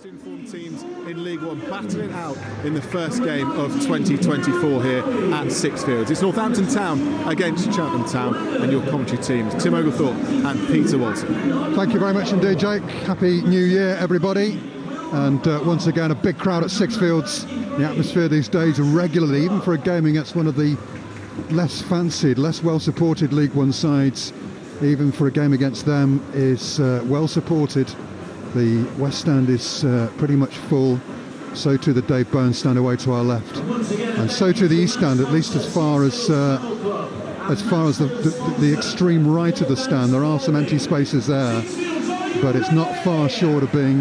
Most informed teams in League One battling it out in the first game of 2024 here at Sixfields. It's Northampton Town against Cheltenham Town, and your commentary teams, Tim Oglethorpe and Peter Walton. Thank you very much indeed, Jake. Happy New Year, everybody. And once again, a big crowd at Sixfields. The atmosphere these days regularly, even for a game against one of the less fancied, less well-supported League One sides, even for a game against them, is well supported. The West Stand is pretty much full, so too the Dave Bones stand away to our left, and so too the East Stand, at least as far as the extreme right of the stand. There are some empty spaces there, but it's not far short of being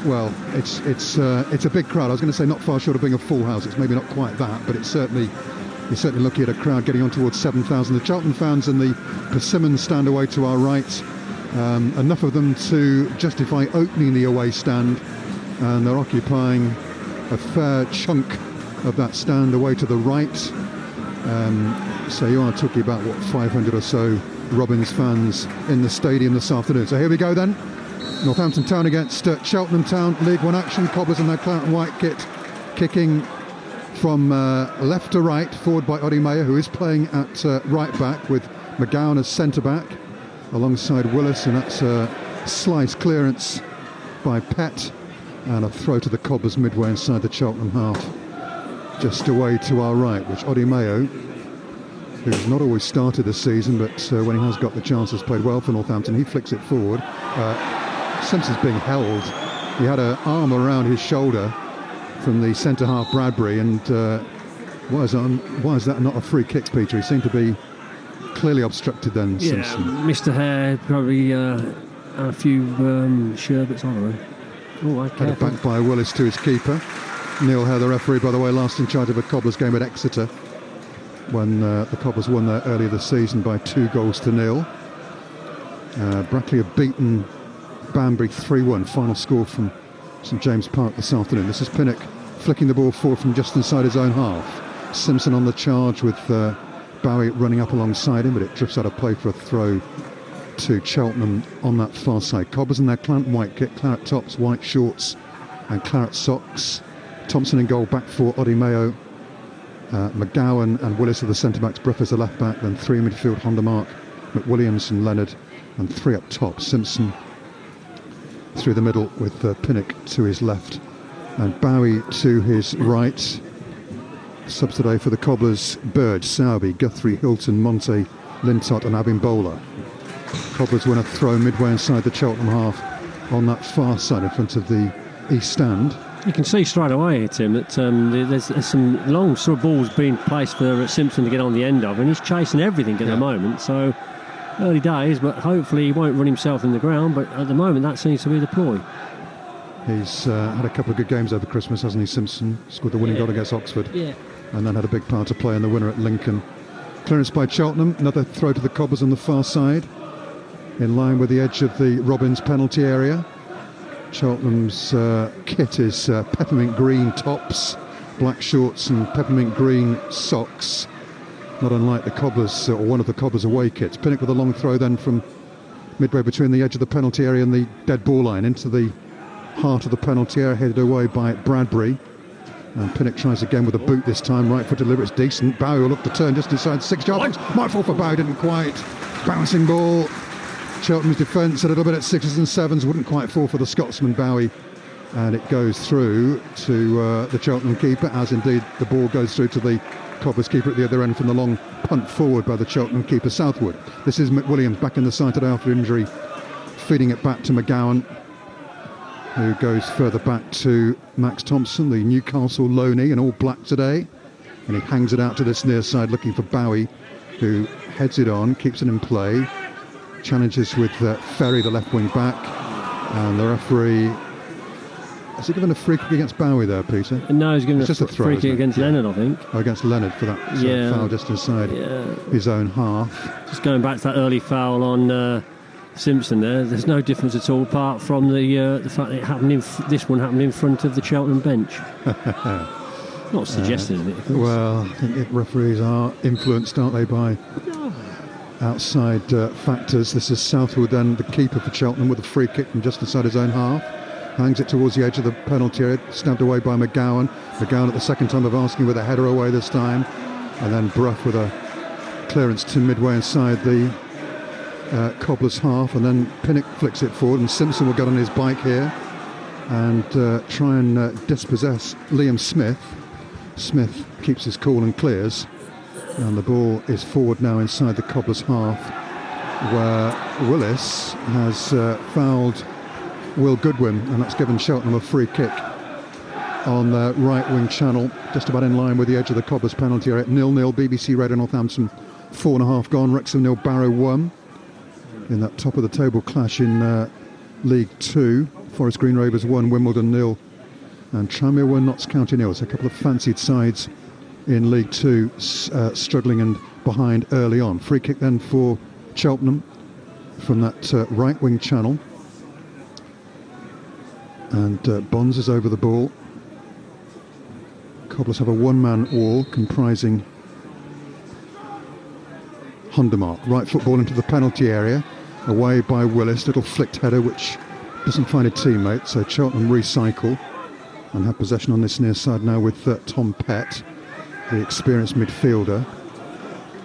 well, it's a big crowd. I was going to say not far short of being a full house. It's maybe not quite that, but it's certainly, you're certainly looking at a crowd getting on towards 7,000. The Cheltenham fans in the Persimmon stand away to our right, enough of them to justify opening the away stand, and they're occupying a fair chunk of that stand away to the right. So you are talking about, what, 500 or so Robins fans in the stadium this afternoon. So here we go then. Northampton Town against Cheltenham Town. League One action. Cobblers in their claret and white kit, kicking from left to right, forward by Oddy Mayer, who is playing at right back, with McGowan as centre back alongside Willis, and that's a slice clearance by Pett, and a throw to the Cobblers midway inside the Cheltenham half, just away to our right, which Oddy Mayo, who's not always started this season, but when he has got the chance, has played well for Northampton. He flicks it forward. Simpson's being held. He had an arm around his shoulder from the centre half Bradbury, and why is that not a free kick, Peter? He seemed to be clearly obstructed then, yeah, Simpson. Mr. Hare probably a few sherbets on him. Oh, I Had it back by Willis to his keeper. Neil Hare, the referee, by the way, last in charge of a Cobblers game at Exeter, when the Cobblers won there earlier this season by 2-0. Brackley have beaten Banbury 3-1, final score from St James Park this afternoon. This is Pinnock flicking the ball forward from just inside his own half. Simpson on the charge with Bowie running up alongside him, but it drifts out of play for a throw to Cheltenham on that far side. Cobblers in their claret white kit, claret tops, white shorts and claret socks. Thompson in goal, back four, Oddy Mayo, McGowan and Willis are the centre-backs, Brough is the left-back, then three in midfield, Hondermark, McWilliams and Leonard, and three up top, Simpson through the middle with Pinnock to his left and Bowie to his right. Subs today for the Cobblers: Burge, Sowerby, Guthrie, Hilton, Monte, Lintott and Abimbola. Cobblers win a throw midway inside the Cheltenham half on that far side in front of the East Stand. You can see straight away, Tim, that there's some long sort of balls being placed for Simpson to get on the end of, and he's chasing everything at the moment. So early days, but hopefully he won't run himself in the ground, but at the moment that seems to be the ploy. He's had a couple of good games over Christmas, hasn't he, Simpson? Scored the winning goal against Oxford, and then had a big part to play in the winner at Lincoln. Clearance by Cheltenham, another throw to the Cobblers on the far side, in line with the edge of the Robins penalty area. Cheltenham's kit is peppermint green tops, black shorts and peppermint green socks, not unlike the Cobblers, or one of the Cobblers away kits. Pinnock with a long throw then from midway between the edge of the penalty area and the dead ball line into the heart of the penalty area, headed away by Bradbury. And Pinnock tries again with a boot this time, right foot delivery, it's decent. Bowie will look to turn just inside 6 yards. Might fall for Bowie, didn't quite. Bouncing ball. Cheltenham's defence a little bit at 6s and 7s, wouldn't quite fall for the Scotsman Bowie. And it goes through to the Cheltenham keeper, as indeed the ball goes through to the Cobblers keeper at the other end from the long punt forward by the Cheltenham keeper Southwood. This is McWilliams back in the side today after injury, feeding it back to McGowan, who goes further back to Max Thompson, the Newcastle loanee, in all black today, and he hangs it out to this near side looking for Bowie, who heads it on, keeps it in play, challenges with Ferry, the left wing back, and the referee. Has he given a free kick against Bowie there, Peter? No, he's given just a throw, free kick against Leonard, I think. Oh, against Leonard for that foul just inside his own half. Just going back to that early foul on Simpson there's no difference at all, apart from the fact that it happened this one happened in front of the Cheltenham bench. Not suggested, is it? Well, I think referees are influenced, aren't they, by outside factors. This is Southwood then, the keeper for Cheltenham, with a free kick from just inside his own half. hangs it towards the edge of the penalty area, snapped away by McGowan. McGowan at the second time of asking with a header away this time, and then Brough with a clearance to midway inside the Cobblers' half, and then Pinnock flicks it forward, and Simpson will get on his bike here and try and dispossess Liam Smith. Smith keeps his cool and clears, and the ball is forward now inside the Cobblers' half, where Willis has fouled Will Goodwin, and that's given Cheltenham a free kick on the right wing channel, just about in line with the edge of the Cobblers penalty area. 0-0, BBC Radio Northampton 4.5 gone, Wrexham 0, Barrow 1 in that top of the table clash in League 2. Forest Green Rovers 1, Wimbledon 0, and Tranmere 1, Notts County 0. So a couple of fancied sides in League 2 struggling and behind early on. Free kick then for Cheltenham from that right wing channel, and Bonds is over the ball. Cobblers have a one-man wall comprising Hundermark. Right foot ball into the penalty area, away by Willis. Little flicked header which doesn't find a teammate, so Cheltenham recycle and have possession on this near side now with Tom Pett, the experienced midfielder.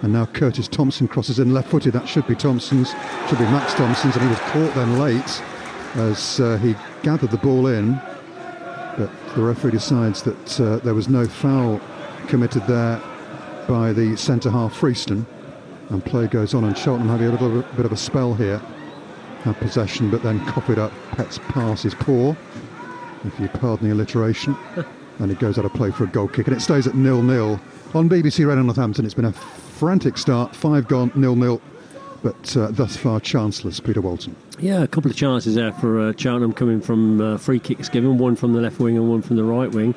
And now Curtis Thompson crosses in left-footed. That should be Thompson's, should be Max Thompson's, and he was caught then late as he gathered the ball in. But the referee decides that there was no foul committed there by the centre-half Freeston. And play goes on, and Cheltenham having a little bit of a spell here. Have possession, but then copied up. Pett's pass is poor, if you pardon the alliteration. And it goes out of play for a goal kick, and it stays at 0-0. On BBC Radio Northampton, it's been a frantic start, 5 gone, 0-0, but thus far chanceless. Peter Walton. Yeah, a couple of chances there for Cheltenham coming from free kicks given, one from the left wing and one from the right wing.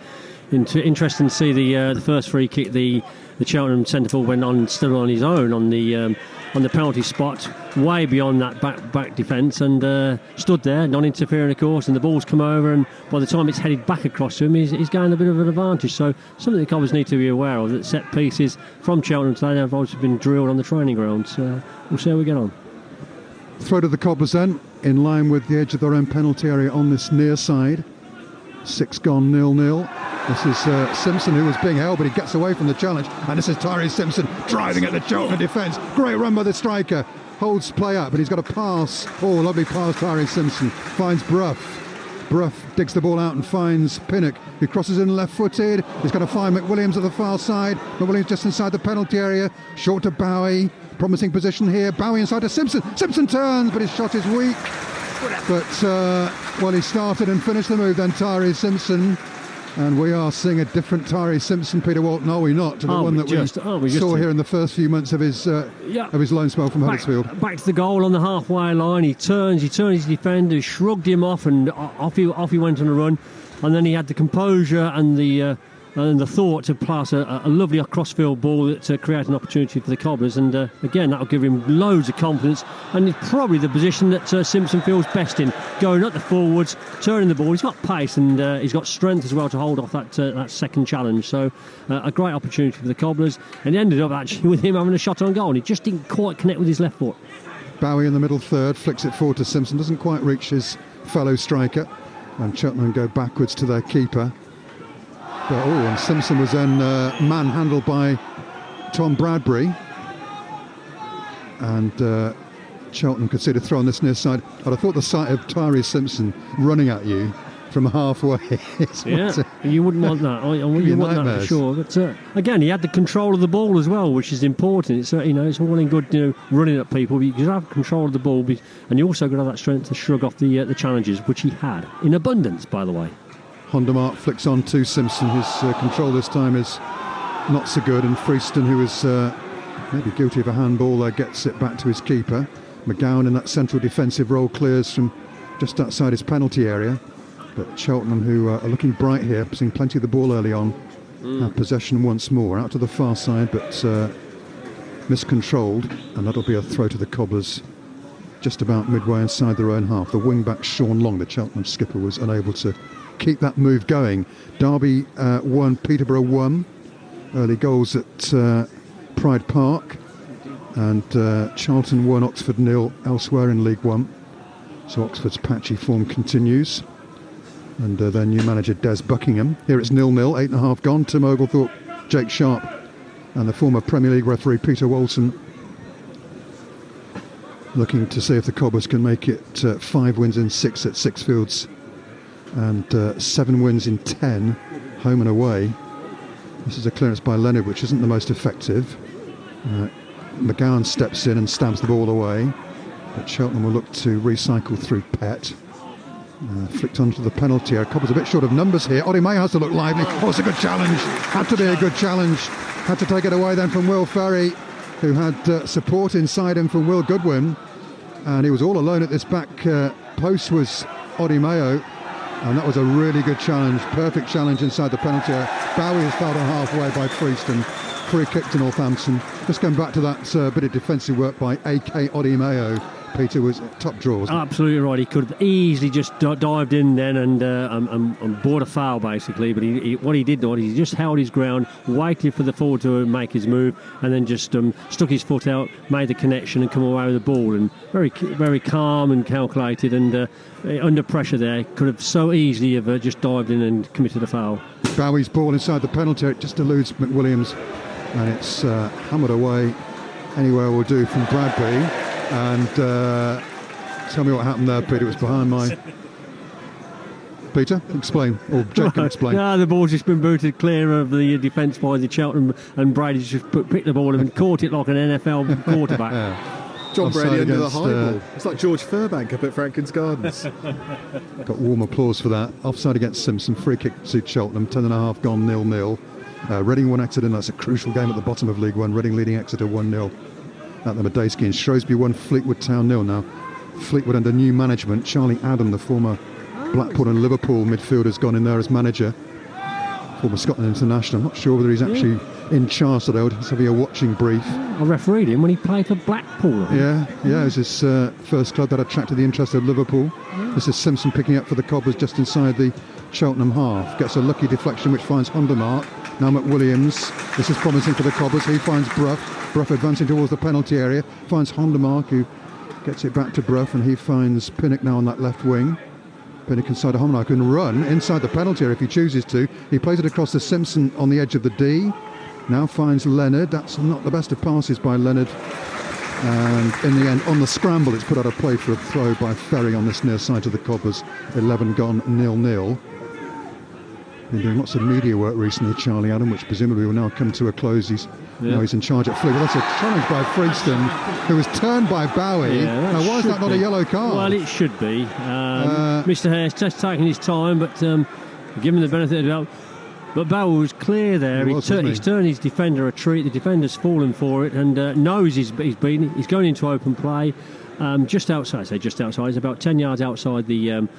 Interesting to see the first free kick, the Cheltenham centre forward went on still on his own on the penalty spot, way beyond that back defence, and stood there, non-interfering of course, and the ball's come over, and by the time it's headed back across to him, he's gained a bit of an advantage. So something the Cobblers need to be aware of, that set pieces from Cheltenham today have obviously been drilled on the training ground. So we'll see how we get on. Throw to the Cobblers then, in line with the edge of their own penalty area on this near side. 6 gone, 0-0. This is Simpson, who was being held, but he gets away from the challenge. And this is Tyree Simpson driving at the Cheltenham defence. Great run by the striker. Holds play up, but he's got a pass. Oh, lovely pass, Tyree Simpson. Finds Brough. Brough digs the ball out and finds Pinnock, who crosses in left-footed. He's got to find McWilliams at the far side. McWilliams just inside the penalty area. Short to Bowie. Promising position here. Bowie inside to Simpson. Simpson turns, but his shot is weak. But, well, he started and finished the move then, Tyree Simpson. And we are seeing a different Tyree Simpson, Peter Walton, are we not, to the one that we saw here in the first few months of his loan spell from Huddersfield. Back to the goal on the halfway line. He turned his defender, shrugged him off, and off he went on a run. And then he had the composure and the thought to pass a lovely crossfield ball that create an opportunity for the Cobblers, and again that'll give him loads of confidence, and it's probably the position that Simpson feels best in, going up the forwards, turning the ball. He's got pace and he's got strength as well to hold off that second challenge, so a great opportunity for the Cobblers, and it ended up actually with him having a shot on goal, and he just didn't quite connect with his left foot. Bowie in the middle third, flicks it forward to Simpson, doesn't quite reach his fellow striker, and Cheltenham go backwards to their keeper. But, and Simpson was then manhandled by Tom Bradbury, and Cheltenham conceded a throw on this near side. But I thought the sight of Tyree Simpson running at you from halfway you wouldn't want that. You want that for sure. But again, he had the control of the ball as well, which is important. It's it's all in good running at people, but you have control of the ball, and you also got to have that strength to shrug off the challenges, which he had in abundance, by the way. Hundermark flicks on to Simpson. His control this time is not so good, and Freeston, who is maybe guilty of a handball there, gets it back to his keeper. McGowan in that central defensive role clears from just outside his penalty area, but Cheltenham, who are looking bright here, seeing plenty of the ball early on, have possession once more, out to the far side, but miscontrolled, and that'll be a throw to the Cobblers just about midway inside their own half. The wing-back Sean Long, the Cheltenham skipper, was unable to keep that move going. Derby 1, Peterborough 1. Early goals at Pride Park, and Charlton 1, Oxford 0 elsewhere in League 1. So Oxford's patchy form continues. and their new manager Des Buckingham. Here it's 0-0, 8.5 gone. Tim Oglethorpe, Jake Sharp, and the former Premier League referee Peter Walton looking to see if the Cobbers can make it 5 wins in 6 at Sixfields and 7 wins in 10 home and away. This is a clearance by Leonard, which isn't the most effective. McGowan steps in and stabs the ball away, but Cheltenham will look to recycle through Pett. Flicked onto the penalty area. Cobbers a bit short of numbers here. Oddy May has to look lively. Oh, it's a good challenge. Had to be a good challenge. Had to take it away then from Will Ferry, who had support inside him from Will Goodwin. And he was all alone at this back post was Oddy Mayo. And that was a really good challenge. Perfect challenge inside the penalty area. Bowie is fouled on halfway by Prieston. Free kick to Northampton. Just going back to that bit of defensive work by AK Oddy Mayo. Peter was top draw, wasn't it? Absolutely right. He could have easily just dived in then and bought a foul, basically. But what he did was he just held his ground, waited for the forward to make his move, and then just stuck his foot out, made the connection, and come away with the ball. And very calm and calculated, and under pressure there, could have so easily have just dived in and committed a foul. Bowie's ball inside the penalty, it just eludes McWilliams, and it's hammered away. Anywhere will do from Bradby. And tell me what happened there, Peter. It was behind my... Peter, explain. Or Jake can explain. No, the ball's just been booted clear of the defence by the Cheltenham, and Brady's just picked the ball and caught it like an NFL quarterback. John Offside Brady under the against, high ball. It's like George Furbank up at Franklin's Gardens. Got warm applause for that. Offside against Simpson. Free kick to Cheltenham. 10.5 gone, 0-0. Reading won Exeter. That's a crucial game at the bottom of League One. Reading leading Exeter 1-0. At the Medeski, and Shrewsbury 1, Fleetwood Town 0 now. Fleetwood under new management. Charlie Adam, the former Blackpool and Liverpool midfielder, has gone in there as manager. Former Scotland international. I'm not sure whether he's actually in charge today. He's having a watching brief. I refereed him when he played for Blackpool. Yeah, it was his first club that attracted the interest of Liverpool. This is Simpson picking up for the Cobbers just inside the Cheltenham half. Gets a lucky deflection which finds Hundermark. Now McWilliams. This is promising for the Cobbers. He finds Brough. Brough advancing towards the penalty area. Finds Hundermark, who gets it back to Brough, and he finds Pinnock now on that left wing. Pinnock inside of Hundermark can run inside the penalty area if he chooses to. He plays it across to Simpson on the edge of the D. Now finds Leonard. That's not the best of passes by Leonard. And in the end, on the scramble, it's put out of play for a throw by Ferry on this near side to the Cobbers. 11 gone, 0-0. Been doing lots of media work recently, Charlie Adam, which presumably will now come to a close. Now he's in charge at Fleetwood. That's a challenge by Freeston, who was turned by Bowie. Yeah, now, why is that not a yellow card? Well, it should be. Mr. Hare's just taking his time, but give him the benefit of the doubt. But Bowie was clear there. He's turned his defender a treat. The defender's fallen for it and knows he's beaten. He's going into open play. Just outside, it's about 10 yards outside the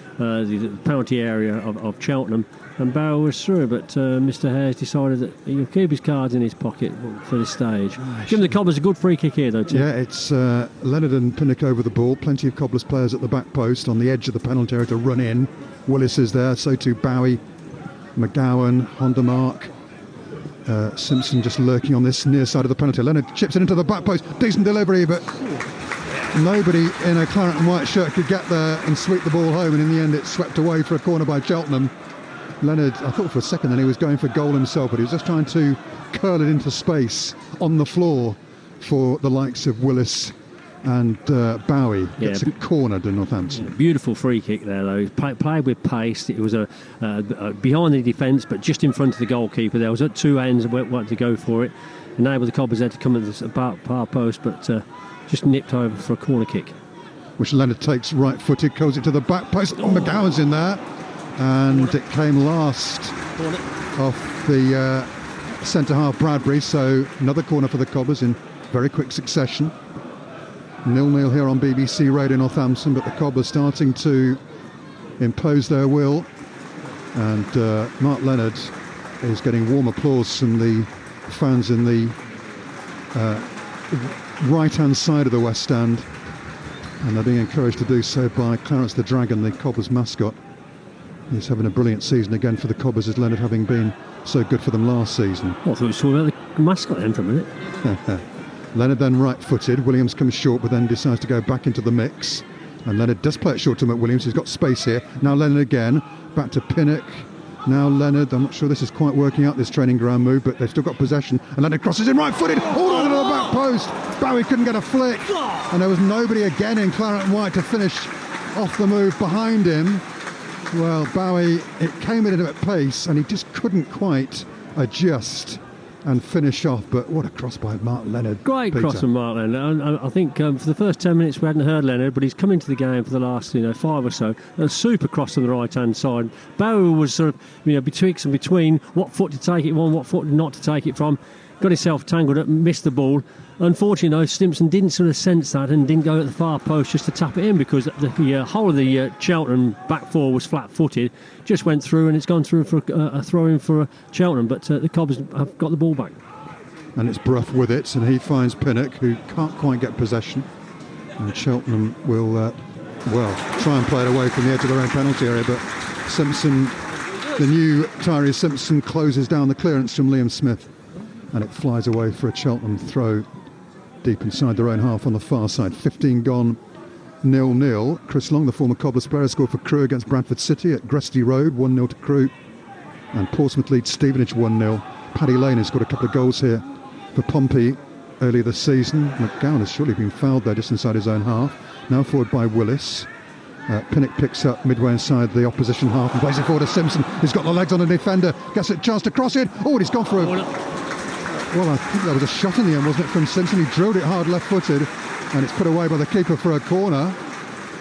penalty area of Cheltenham, and Barrow was through, but Mr. Hare's decided that he'll keep his cards in his pocket for this stage. Give the Cobblers a good free kick here, though, Tim. Yeah, it's Leonard and Pinnock over the ball. Plenty of Cobblers players at the back post on the edge of the penalty area to run in. Willis is there, so too Bowie, McGowan, Hundermark. Simpson just lurking on this near side of the penalty. Leonard chips it into the back post. Decent delivery, but nobody in a claret and white shirt could get there and sweep the ball home, and in the end it's swept away for a corner by Cheltenham. Leonard, I thought for a second then he was going for goal himself, but he was just trying to curl it into space on the floor for the likes of Willis and Bowie. Gets it cornered in Northampton. Beautiful free kick there, though. Played with pace. It was a behind the defence, but just in front of the goalkeeper. There was at two ends and wanted to go for it. Enabled the Cobbers there to come at the far post, but just nipped over for a corner kick. Which Leonard takes right-footed, goes it to the back post. Oh, McGowan's in there. And it came last off the centre-half Bradbury, so another corner for the Cobbers in very quick succession. 0-0 here on BBC Radio Northampton, but the Cobbers starting to impose their will. And Mark Leonard is getting warm applause from the fans in the right-hand side of the West Stand. And they're being encouraged to do so by Clarence the Dragon, the Cobbers mascot. He's having a brilliant season again for the Cobbers, as Leonard having been so good for them last season. I thought we were talking about the mascot then for a minute. Leonard then right-footed. Williams comes short, but then decides to go back into the mix. And Leonard does play it short to McWilliams. He's got space here. Now Leonard again. Back to Pinnock. Now Leonard. I'm not sure this is quite working out, this training ground move, but they've still got possession. And Leonard crosses in right-footed. All the way to the back post. Bowie couldn't get a flick. And there was nobody again in claret and white to finish off the move behind him. Well, Bowie, it came in at a pace and he just couldn't quite adjust and finish off. But what a cross by Mark Leonard. Great Peter. cross from Mark Leonard. I think for the first 10 minutes we hadn't heard Leonard, but he's come into the game for the last 5 or so. A super cross on the right hand side. Bowie was sort of between what foot to take it from, what foot not to take it from. Got himself tangled up, missed the ball. Unfortunately, though, Simpson didn't sort of sense that and didn't go at the far post just to tap it in, because the whole of the Cheltenham back four was flat-footed. Just went through, and it's gone through for a throw-in for Cheltenham, but the Cobs have got the ball back. And it's Brough with it, and he finds Pinnock, who can't quite get possession. And Cheltenham will, try and play it away from the edge of their own penalty area, but Simpson, the new Tyree Simpson, closes down the clearance from Liam Smith, and it flies away for a Cheltenham throw deep inside their own half on the far side. 15 gone, 0-0. Chris Long, the former Cobblers player, scored for Crewe against Bradford City at Gresty Road, 1-0 to Crewe. And Portsmouth leads Stevenage 1-0. Paddy Lane has scored a couple of goals here for Pompey earlier this season. McGowan has surely been fouled there just inside his own half. Now forward by Willis. Pinnock picks up midway inside the opposition half and plays it forward to Simpson. He's got the legs on the defender. Gets a chance to cross it. Oh, and he's gone for a... Well, I think that was a shot in the end, wasn't it, from Simpson? He drilled it hard left-footed, and it's put away by the keeper for a corner.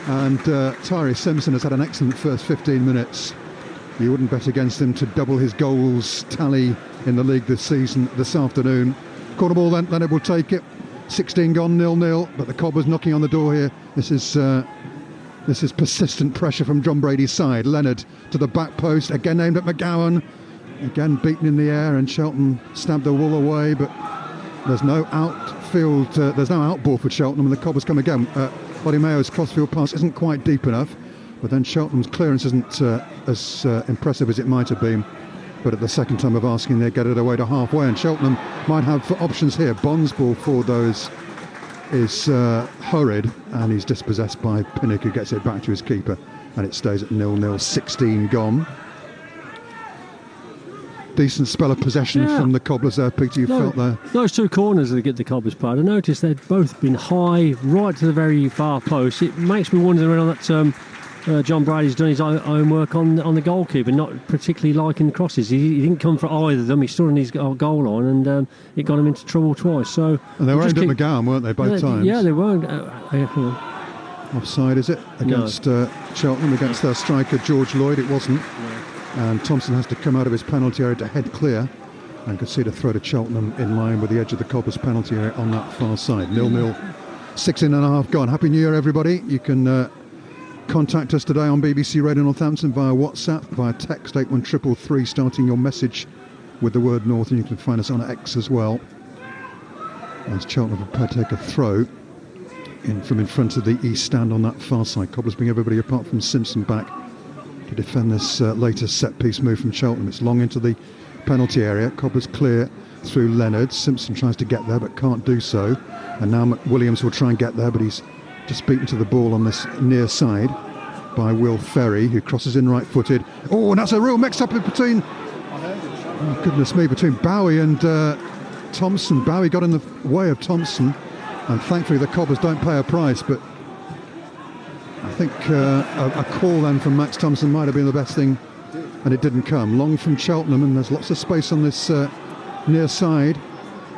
And Tyree Simpson has had an excellent first 15 minutes. You wouldn't bet against him to double his goals tally in the league this season, this afternoon. Corner ball, then Leonard will take it. 16 gone, 0-0, but the Cobblers knocking on the door here. This is persistent pressure from John Brady's side. Leonard to the back post, again aimed at McGowan. Again beaten in the air, and Cheltenham stabbed the wool away, but there's no outfield, there's no outball for Cheltenham, and the Cobblers come again. Ollie Mayo's crossfield pass isn't quite deep enough, but then Cheltenham's clearance isn't as impressive as it might have been. But at the second time of asking, they get it away to halfway, and Cheltenham might have options here. Bond's ball for those is hurried, and he's dispossessed by Pinnock, who gets it back to his keeper, and it stays at 0-0, 16 gone. Decent spell of possession from the Cobblers there, Peter. You felt there. Those two corners that get the Cobblers played, I noticed they've both been high, right to the very far post. It makes me wonder whether that John Brady's done his own work on the goalkeeper, not particularly liking the crosses. He didn't come for either of them. He stood on his goal line, and it got him into trouble twice. So, and they were aimed at McGowan, weren't they, both times? Yeah, they weren't. Offside, is it? Against Cheltenham, against their striker George Lloyd, it wasn't. No. And Thompson has to come out of his penalty area to head clear and concede a throw to Cheltenham in line with the edge of the Cobblers penalty area on that far side. 0-0, 16.5 gone. Happy New Year, everybody. You can contact us today on BBC Radio Northampton via WhatsApp, via text 81333, starting your message with the word North, and you can find us on X as well. As Cheltenham prepare to take a throw from in front of the east stand on that far side. Cobblers bring everybody apart from Simpson back to defend this latest set-piece move from Cheltenham. It's long into the penalty area. Cobblers clear through Leonard. Simpson tries to get there but can't do so. And now McWilliams will try and get there, but he's just beaten to the ball on this near side by Will Ferry, who crosses in right-footed. Oh, and that's a real mix-up between... Oh, goodness me, between Bowie and Thompson. Bowie got in the way of Thompson, and thankfully the Cobblers don't pay a price, but I think a call then from Max Thompson might have been the best thing, and it didn't come. Long from Cheltenham, and there's lots of space on this near side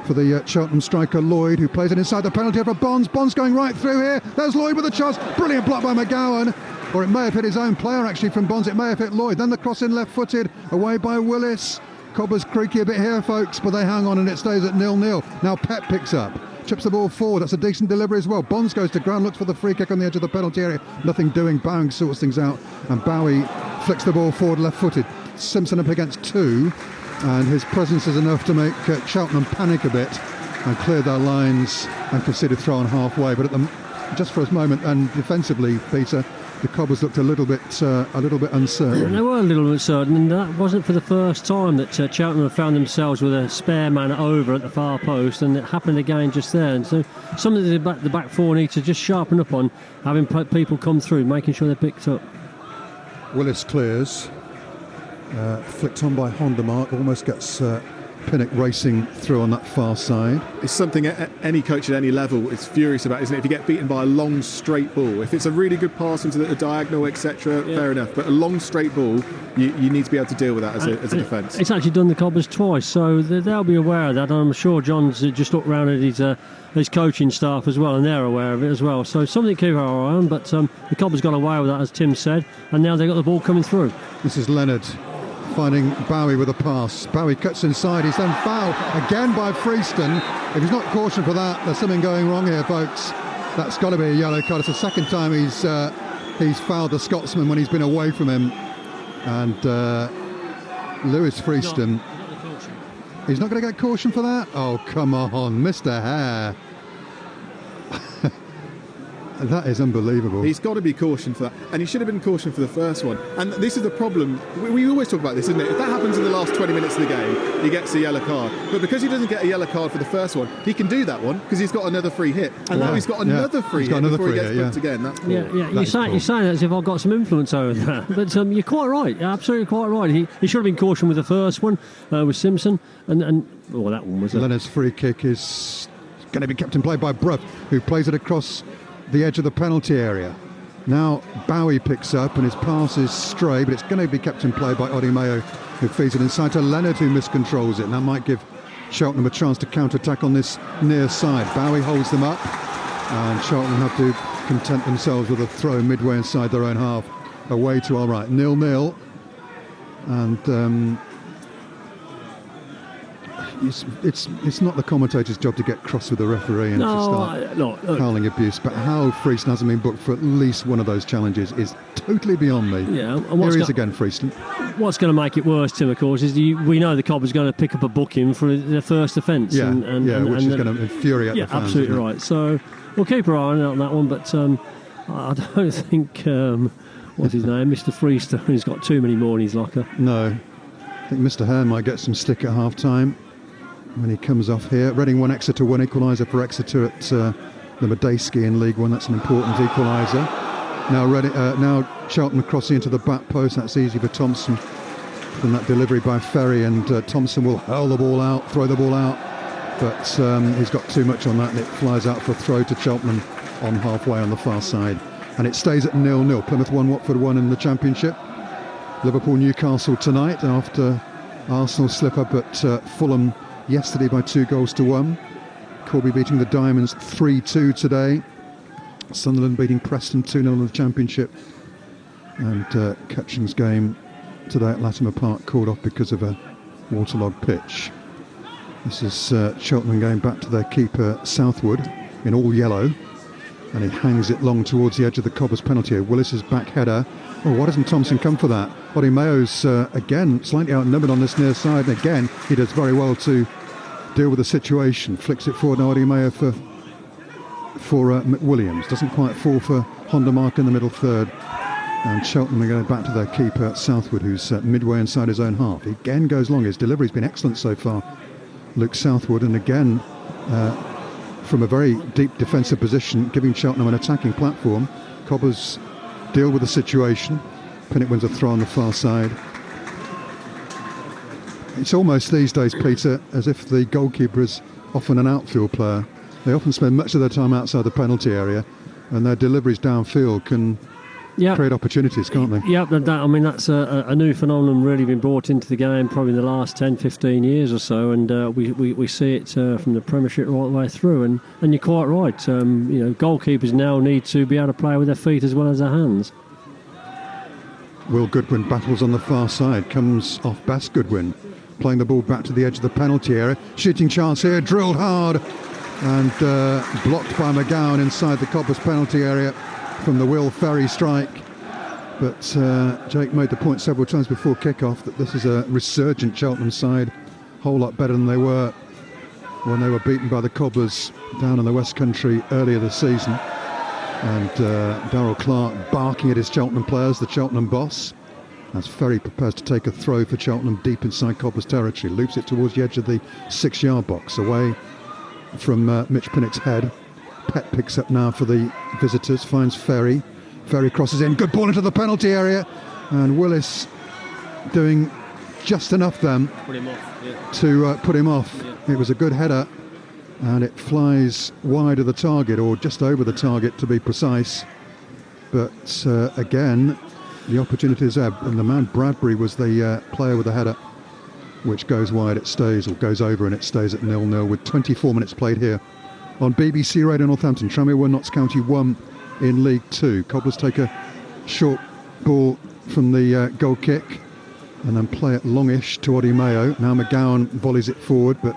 for the Cheltenham striker Lloyd, who plays it inside the penalty area for Bonds. Bonds going right through here. There's Lloyd with a chance. Brilliant block by McGowan. Or it may have hit his own player, actually, from Bonds. It may have hit Lloyd. Then the cross in left-footed, away by Willis. Cobblers creaky a bit here, folks, but they hang on, and it stays at 0-0. Now Pep picks up. Chips the ball forward. That's a decent delivery as well. Bonds goes to ground, looks for the free kick on the edge of the penalty area. Nothing doing. Bowing sorts things out, and Bowie flicks the ball forward left-footed. Simpson up against two, and his presence is enough to make Cheltenham panic a bit and clear their lines and concede a throw on halfway. But just for a moment, and defensively, Peter, the Cobbers looked a little bit uncertain. They were a little uncertain, and that wasn't for the first time that Cheltenham found themselves with a spare man over at the far post, and it happened again just there. And so something that the back four need to just sharpen up on, having people come through, making sure they're picked up. Willis clears, flicked on by Hondermark, almost gets Pinnock racing through on that far side. It's something any coach at any level is furious about, isn't it? If you get beaten by a long straight ball, if it's a really good pass into the diagonal, etc., fair enough, but a long straight ball, you need to be able to deal with that as a defence. It's actually done the Cobbers twice, so they'll be aware of that. I'm sure John's just looked round at his coaching staff as well, and they're aware of it as well. So something to keep our eye on, but the Cobbers got away with that, as Tim said, and now they've got the ball coming through. This is Leonard finding Bowie with a pass. Bowie cuts inside, he's then fouled again by Freeston. If he's not cautioned for that, there's something going wrong here, folks. That's got to be a yellow card. It's the second time he's fouled the Scotsman when he's been away from him. And Lewis Freeston, he's not going to get caution for that? Oh, come on, Mr. Hare. That is unbelievable. He's got to be cautioned for that, and he should have been cautioned for the first one. And this is the problem. We always talk about this, isn't it? If that happens in the last 20 minutes of the game, he gets a yellow card. But because he doesn't get a yellow card for the first one, he can do that one because he's got another free hit. And now he's got another free hit before he gets booked again. That's cool. You're saying that as if I've got some influence over that. But you're quite right. You're absolutely quite right. He should have been cautioned with the first one, with Simpson. And that one was... Leonard's free kick is going to be kept in play by Brough, who plays it across the edge of the penalty area. Now Bowie picks up and his pass is stray, but it's going to be kept in play by Odimeo, who feeds it inside to Leonard, who miscontrols it, and that might give Cheltenham a chance to counter-attack on this near side. Bowie holds them up, and Cheltenham have to content themselves with a throw midway inside their own half, away to our right. 0-0, and it's not the commentator's job to get cross with the referee and to start howling abuse, but how Freeston hasn't been booked for at least one of those challenges is totally beyond me. Yeah, here he is again, Freeston. What's going to make it worse, Tim, of course, is we know the Cobbers going to pick up a booking for their first offence. Which is going to infuriate the fans. Yeah, absolutely right. So we'll keep our eye on that one, but I don't think, what's his name, Mr. Freeston, has got too many more in his locker. No. I think Mr. Hare might get some stick at half-time when he comes off here. Reading 1, Exeter 1, equaliser for Exeter at the Medeski in League One. That's an important equaliser. Now Cheltenham crossing into the back post. That's easy for Thompson from that delivery by Ferry, and Thompson will hurl the ball out, throw the ball out, but he's got too much on that, and it flies out for a throw to Cheltenham on halfway on the far side, and it stays at 0-0. Plymouth 1, Watford 1 in the Championship. Liverpool-Newcastle tonight after Arsenal slip up at Fulham yesterday by 2-1. Corby beating the Diamonds 3-2 today. Sunderland beating Preston 2-0 in the Championship. And Ketching's game today at Latimer Park called off because of a waterlogged pitch. This is Cheltenham going back to their keeper Southwood in all yellow. And he hangs it long towards the edge of the Cobbers penalty area. Willis's back header. Oh, why doesn't Thompson come for that? Odimeo's again slightly outnumbered on this near side, and again he does very well to deal with the situation. Flicks it forward now, Odimeo for McWilliams. Doesn't quite fall for Hondermark in the middle third. And Cheltenham are going back to their keeper Southwood, who's midway inside his own half. He again goes long. His delivery's been excellent so far, Luke Southwood, and again from a very deep defensive position, giving Cheltenham an attacking platform. Cobbers deal with the situation. Pinnock wins a throw on the far side. It's almost these days, Peter, as if the goalkeeper is often an outfield player. They often spend much of their time outside the penalty area, and their deliveries downfield can create opportunities, can't they? Yeah, that's a new phenomenon really been brought into the game probably in the last 10, 15 years or so, and we see it from the Premiership right the way through, and you're quite right. Goalkeepers now need to be able to play with their feet as well as their hands. Will Goodwin battles on the far side, comes off Bass Goodwin, playing the ball back to the edge of the penalty area. Shooting chance here, drilled hard, and blocked by McGowan inside the Cobbers penalty area from the Will Ferry strike. But Jake made the point several times before kick-off that this is a resurgent Cheltenham side, a whole lot better than they were when they were beaten by the Cobblers down in the West Country earlier this season. And Darryl Clark barking at his Cheltenham players, the Cheltenham boss, as Ferry prepares to take a throw for Cheltenham deep inside Cobblers territory. Loops it towards the edge of the 6-yard box, away from Mitch Pinnock's head. Pett picks up now for the visitors, finds Ferry. Ferry crosses in, good ball into the penalty area, and Willis doing just enough then to put him off. It was a good header, and it flies wide of the target, or just over the target to be precise. But again, the opportunity is there, and the man Bradbury was the player with the header, which goes wide. It stays, or goes over, and it stays at 0-0 with 24 minutes played here on BBC Radio Northampton. Tranmere 1, Notts County 1 in League 2. Cobblers take a short ball from the goal kick and then play it longish to Oddie Mayo. Now McGowan volleys it forward, but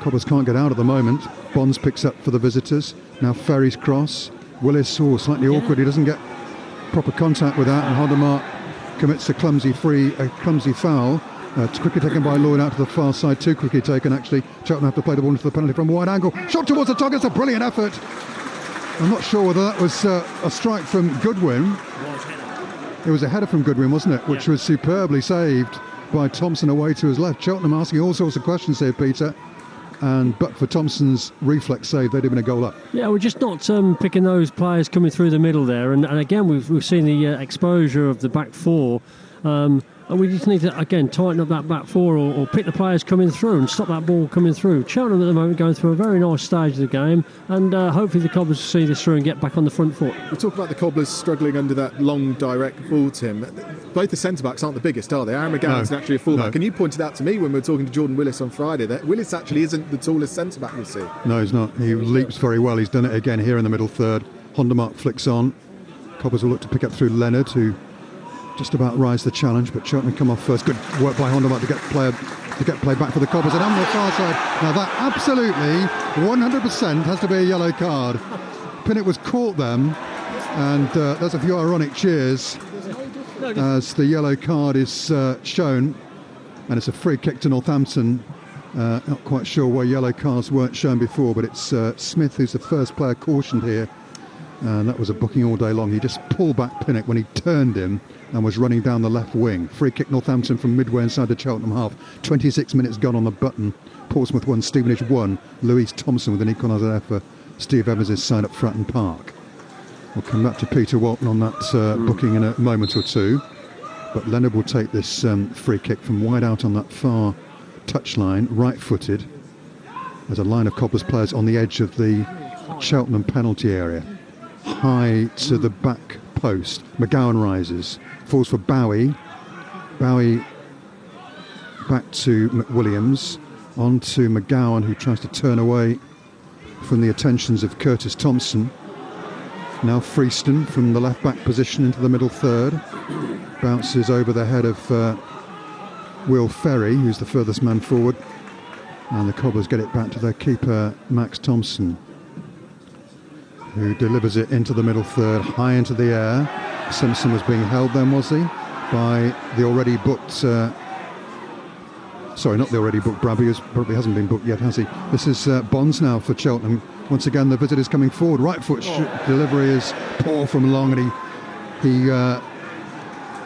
Cobblers can't get out at the moment. Bonds picks up for the visitors. Now Ferry's cross. Willis, slightly awkward. He doesn't get proper contact with that, and Hondermark commits a clumsy foul. Quickly taken by Lloyd out to the far side. Too quickly taken, actually. Cheltenham have to play the ball into the penalty from a wide angle. Shot towards the target. It's a brilliant effort. I'm not sure whether that was a strike from Goodwin. It was a header from Goodwin, wasn't it? Which was superbly saved by Thompson away to his left. Cheltenham asking all sorts of questions here, Peter. But for Thompson's reflex save, they'd have been a goal up. Yeah, we're just not picking those players coming through the middle there. And again, we've seen the exposure of the back four. And we just need to, again, tighten up that back four, or pick the players coming through and stop that ball coming through. Cheltenham at the moment going through a very nice stage of the game, and hopefully the Cobblers will see this through and get back on the front foot. We talk about the Cobblers struggling under that long, direct ball, Tim. Both the centre-backs aren't the biggest, are they? Aaron McGowan's actually a full-back. No. And you pointed out to me when we were talking to Jordan Willis on Friday that Willis actually isn't the tallest centre-back we see. No, he's not. He leaps very well. He's done it again here in the middle third. Hondermark flicks on. Cobblers will look to pick up through Leonard, who just about rise the challenge, but Cheltenham come off first. Good work by Hondermark to get play back for the Cobblers, and on the far side. Now that absolutely 100% has to be a yellow card. Pinnock was caught then, and there's a few ironic cheers as the yellow card is shown, and it's a free kick to Northampton. Not quite sure why yellow cards weren't shown before, but it's Smith who's the first player cautioned here, and that was a booking all day long. He just pulled back Pinnock when he turned him and was running down the left wing. Free kick Northampton from midway inside the Cheltenham half. 26 minutes gone on the button. Portsmouth 1, Stevenage 1. Louise Thompson with an equaliser there for Steve Evans' side up Fratton Park. We'll come back to Peter Walton on that booking in a moment or two. But Leonard will take this free kick from wide out on that far touchline, right-footed. There's a line of Cobblers players on the edge of the Cheltenham penalty area. High to the back post. McGowan rises. Falls for Bowie. Bowie back to McWilliams. On to McGowan, who tries to turn away from the attentions of Curtis Thompson. Now Freeston from the left back position into the middle third. Bounces over the head of Will Ferry, who's the furthest man forward. And the Cobblers get it back to their keeper, Max Thompson, who delivers it into the middle third, high into the air. Simpson was being held then, was he? By the already booked... sorry, not the already booked Bradbury. Bradbury hasn't been booked yet, has he? This is Bonds now for Cheltenham. Once again, the visitors coming forward. Right foot delivery is poor from long, and he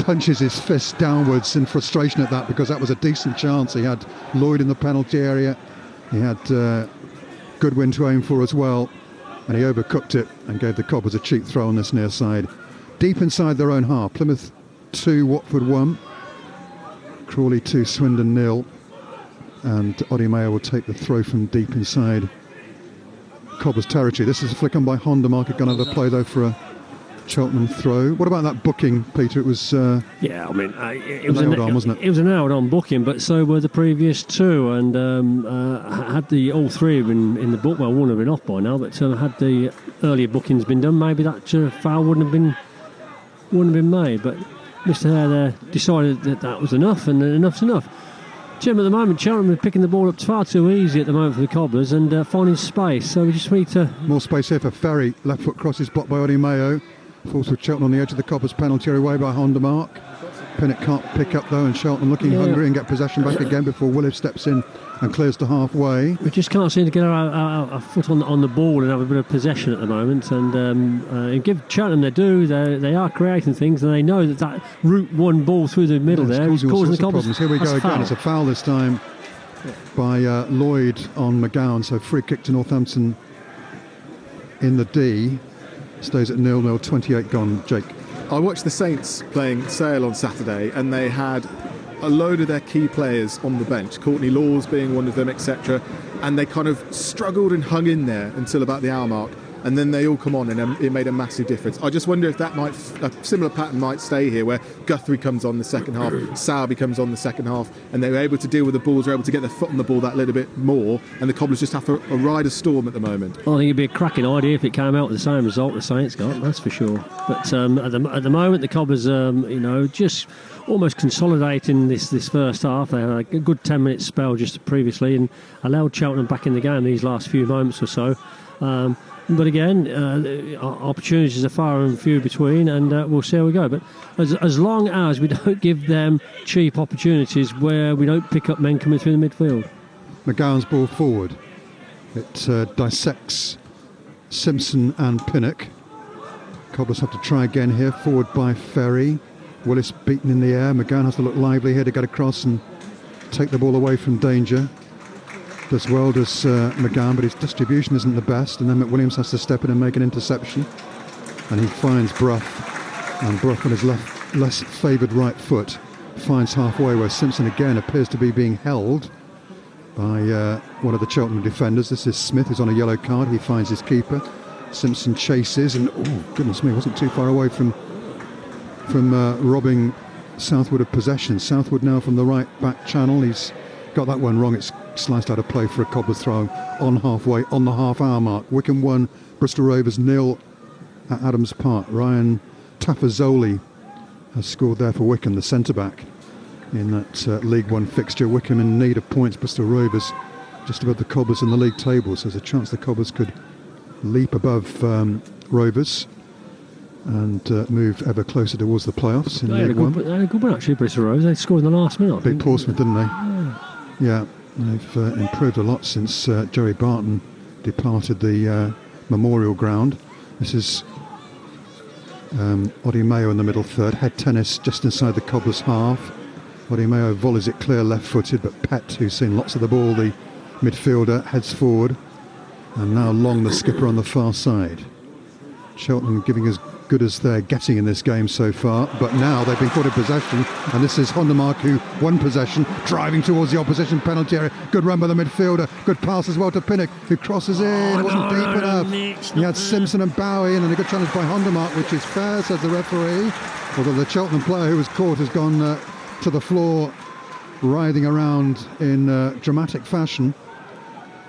punches his fist downwards in frustration at that, because that was a decent chance. He had Lloyd in the penalty area. He had Goodwin to aim for as well, and he overcooked it and gave the Cobblers a cheap throw on this near side. Deep inside their own half. Plymouth 2, Watford 1. Crawley 2, Swindon 0. And Oddie Mayo will take the throw from deep inside Cobblers territory. This is a flick on by Hondermark. Going to have a play though for a Cheltenham throw. What about that booking, Peter? It was yeah, I mean, it was wasn't it? It was an nailed-on booking, but so were the previous two. And had the all three have been in the book, well, one have been off by now. But had the earlier bookings been done, maybe that foul wouldn't have been made. But Mr. Hare there decided that was enough, and enough's enough. Jim, at the moment, Cheltenham are picking the ball up far too easy at the moment for the Cobblers and finding space. So we just need to... More space here for Ferry. Left foot cross is blocked by Oddie Mayo. Falls with Cheltenham on the edge of the Cobblers penalty area, away by Hondermark. Pinnock can't pick up though, and Cheltenham looking hungry and get possession back again before Willis steps in and clears to halfway. We just can't seem to get our foot on the ball and have a bit of possession at the moment, and give Cheltenham their due. They are creating things, and they know that route one ball through the middle there is causing the problems. Here we go again. It's a foul this time by Lloyd on McGowan, so free kick to Northampton in the D. Stays at 0-0, 28 gone. Jake. I watched the Saints playing Sale on Saturday, and they had a load of their key players on the bench, Courtney Laws being one of them, etc. And they kind of struggled and hung in there until about the hour mark, and then they all come on, and it made a massive difference. I just wonder if a similar pattern might stay here, where Guthrie comes on the second half, Sowerby comes on the second half, and they're able to deal with the balls, they're able to get their foot on the ball that little bit more, and the Cobblers just have to ride a storm at the moment. Well, I think it'd be a cracking idea if it came out with the same result the Saints got, that's for sure. But at the moment, the Cobblers, just almost consolidating this first half. They had a good 10-minute spell just previously and allowed Cheltenham back in the game these last few moments or so. But again, opportunities are far and few between, and we'll see how we go. But as long as we don't give them cheap opportunities where we don't pick up men coming through the midfield. McGowan's ball forward. It dissects Simpson and Pinnock. Cobblers have to try again here. Forward by Ferry. Willis beaten in the air. McGowan has to look lively here to get across and take the ball away from danger. Does well, does McGowan, but his distribution isn't the best, and then McWilliams has to step in and make an interception, and he finds Brough, and Brough on his less favoured right foot finds halfway, where Simpson again appears to be being held by one of the Cheltenham defenders. This is Smith, who's on a yellow card. He finds his keeper. Simpson chases, and oh goodness me, wasn't too far away from robbing Southwood of possession. Southwood now from the right back channel. He's got that one wrong. It's sliced out of play for a Cobblers throw on halfway, on the half-hour mark. Wycombe 1, Bristol Rovers 0 at Adams Park. Ryan Tafazoli has scored there for Wycombe, the centre-back, in that League One fixture. Wycombe in need of points. Bristol Rovers just above the Cobblers in the league table, so there's a chance the Cobblers could leap above Rovers and move ever closer towards the playoffs in League One. They had a good one actually, Bristol Rovers. They scored in the last minute. Beat Portsmouth, didn't they? Yeah, they've improved a lot since Joey Barton departed the Memorial Ground. This is Oddy Mayo in the middle third. Head tennis just inside the Cobblers half. Oddy Mayo volleys it clear left-footed, but Pett, who's seen lots of the ball, the midfielder, heads forward. And now Long, the skipper, on the far side. Cheltenham giving as good as they're getting in this game so far, but now they've been caught in possession, and this is Hondermark, who won possession, driving towards the opposition penalty area. Good run by the midfielder, good pass as well to Pinnock, who crosses in. It wasn't deep enough. He had Simpson and Bowie in, and a good challenge by Hondermark, which is fair, says the referee, although the Cheltenham player who was caught has gone to the floor, writhing around in dramatic fashion.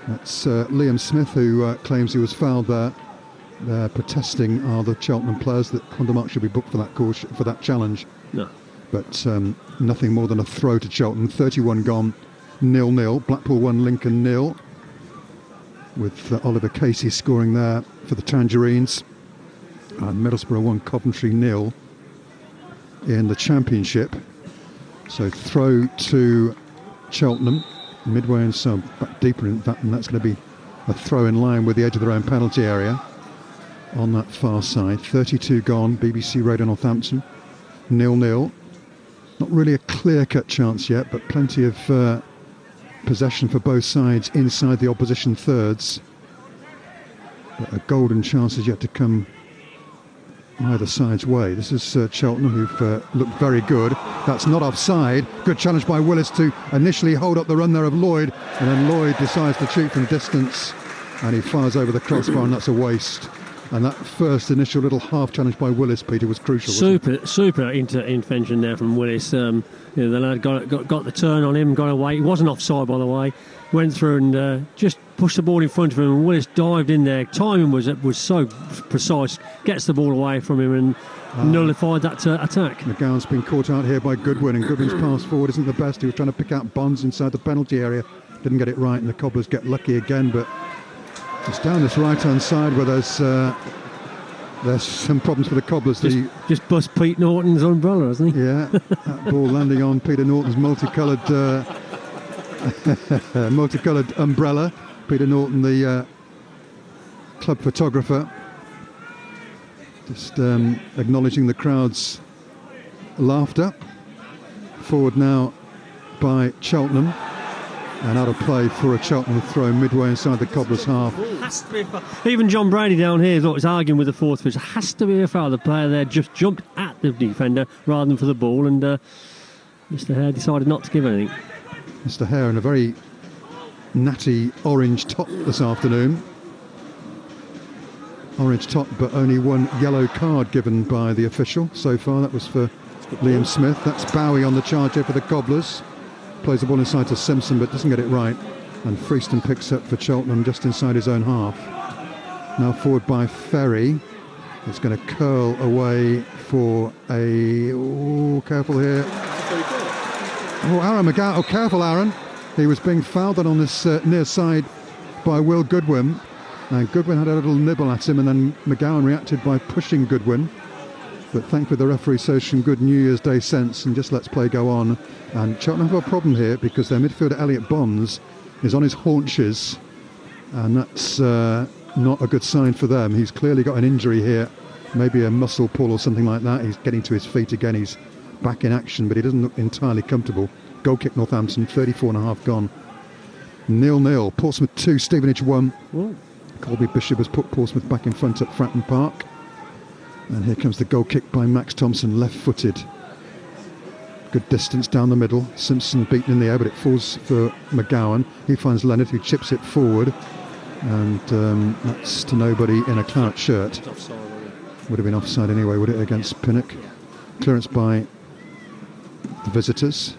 That's Liam Smith, who claims he was fouled there. They're protesting are the Cheltenham players that Hondermark should be booked for that caution, for that challenge. No. But nothing more than a throw to Cheltenham. 31 gone, 0-0. Blackpool 1, Lincoln 0. With Oliver Casey scoring there for the Tangerines. And Middlesbrough 1, Coventry 0 in the Championship. So throw to Cheltenham. Midway and so back deeper in that, and that's going to be a throw in line with the edge of their own penalty area on that far side. 32 gone, BBC Radio Northampton 0-0. Not really a clear-cut chance yet, but plenty of possession for both sides inside the opposition thirds, but a golden chance is yet to come either side's way. This is Cheltenham, who've looked very good. That's not offside. Good challenge by Willis to initially hold up the run there of Lloyd, and then Lloyd decides to shoot from distance, and he fires over the crossbar, and that's a waste. And that first initial little half challenge by Willis, Peter, was crucial. Super intervention there from Willis. The lad got the turn on him, got away. He wasn't offside, by the way. Went through and just pushed the ball in front of him, and Willis dived in there. Timing was so precise. Gets the ball away from him and nullified that attack. McGowan's been caught out here by Goodwin, and Goodwin's pass forward isn't the best. He was trying to pick out Bonds inside the penalty area. Didn't get it right, and the Cobblers get lucky again, but it's down this right-hand side where there's there's some problems for the Cobblers. Just bust Pete Norton's umbrella, hasn't he? Yeah, that ball landing on Peter Norton's multicoloured umbrella. Peter Norton, the club photographer, just acknowledging the crowd's laughter. Forward now by Cheltenham, and out of play for a Cheltenham throw midway inside the Cobblers' half. Even John Brady down here thought was arguing with the fourth official. Has to be a foul. The player there just jumped at the defender rather than for the ball, and Mr. Hare decided not to give anything. Mr. Hare in a very natty orange top this afternoon. Orange top, but only one yellow card given by the official so far. That was for Liam Smith. That's Bowie on the charge here for the Cobblers. Plays the ball inside to Simpson, but doesn't get it right. And Freeston picks up for Cheltenham just inside his own half. Now forward by Ferry. It's going to curl away for a... Oh, careful here. Oh, Aaron McGowan. Oh, careful, Aaron. He was being fouled on this near side by Will Goodwin. And Goodwin had a little nibble at him, and then McGowan reacted by pushing Goodwin. But thankfully the referee shows some good New Year's Day sense and just lets play go on. And Cheltenham have a problem here because their midfielder Elliot Bonds is on his haunches, and that's not a good sign for them. He's clearly got an injury here, maybe a muscle pull or something like that. He's getting to his feet again. He's back in action, but he doesn't look entirely comfortable. Goal kick Northampton, 34 and a half gone. 0-0. Portsmouth 2, Stevenage 1. Whoa. Colby Bishop has put Portsmouth back in front at Fratton Park. And here comes the goal kick by Max Thompson, left-footed. Good distance down the middle. Simpson beaten in the air, but it falls for McGowan. He finds Leonard, who chips it forward. And that's to nobody in a claret shirt. Would have been offside anyway, would it, against Pinnock? Clearance by the visitors.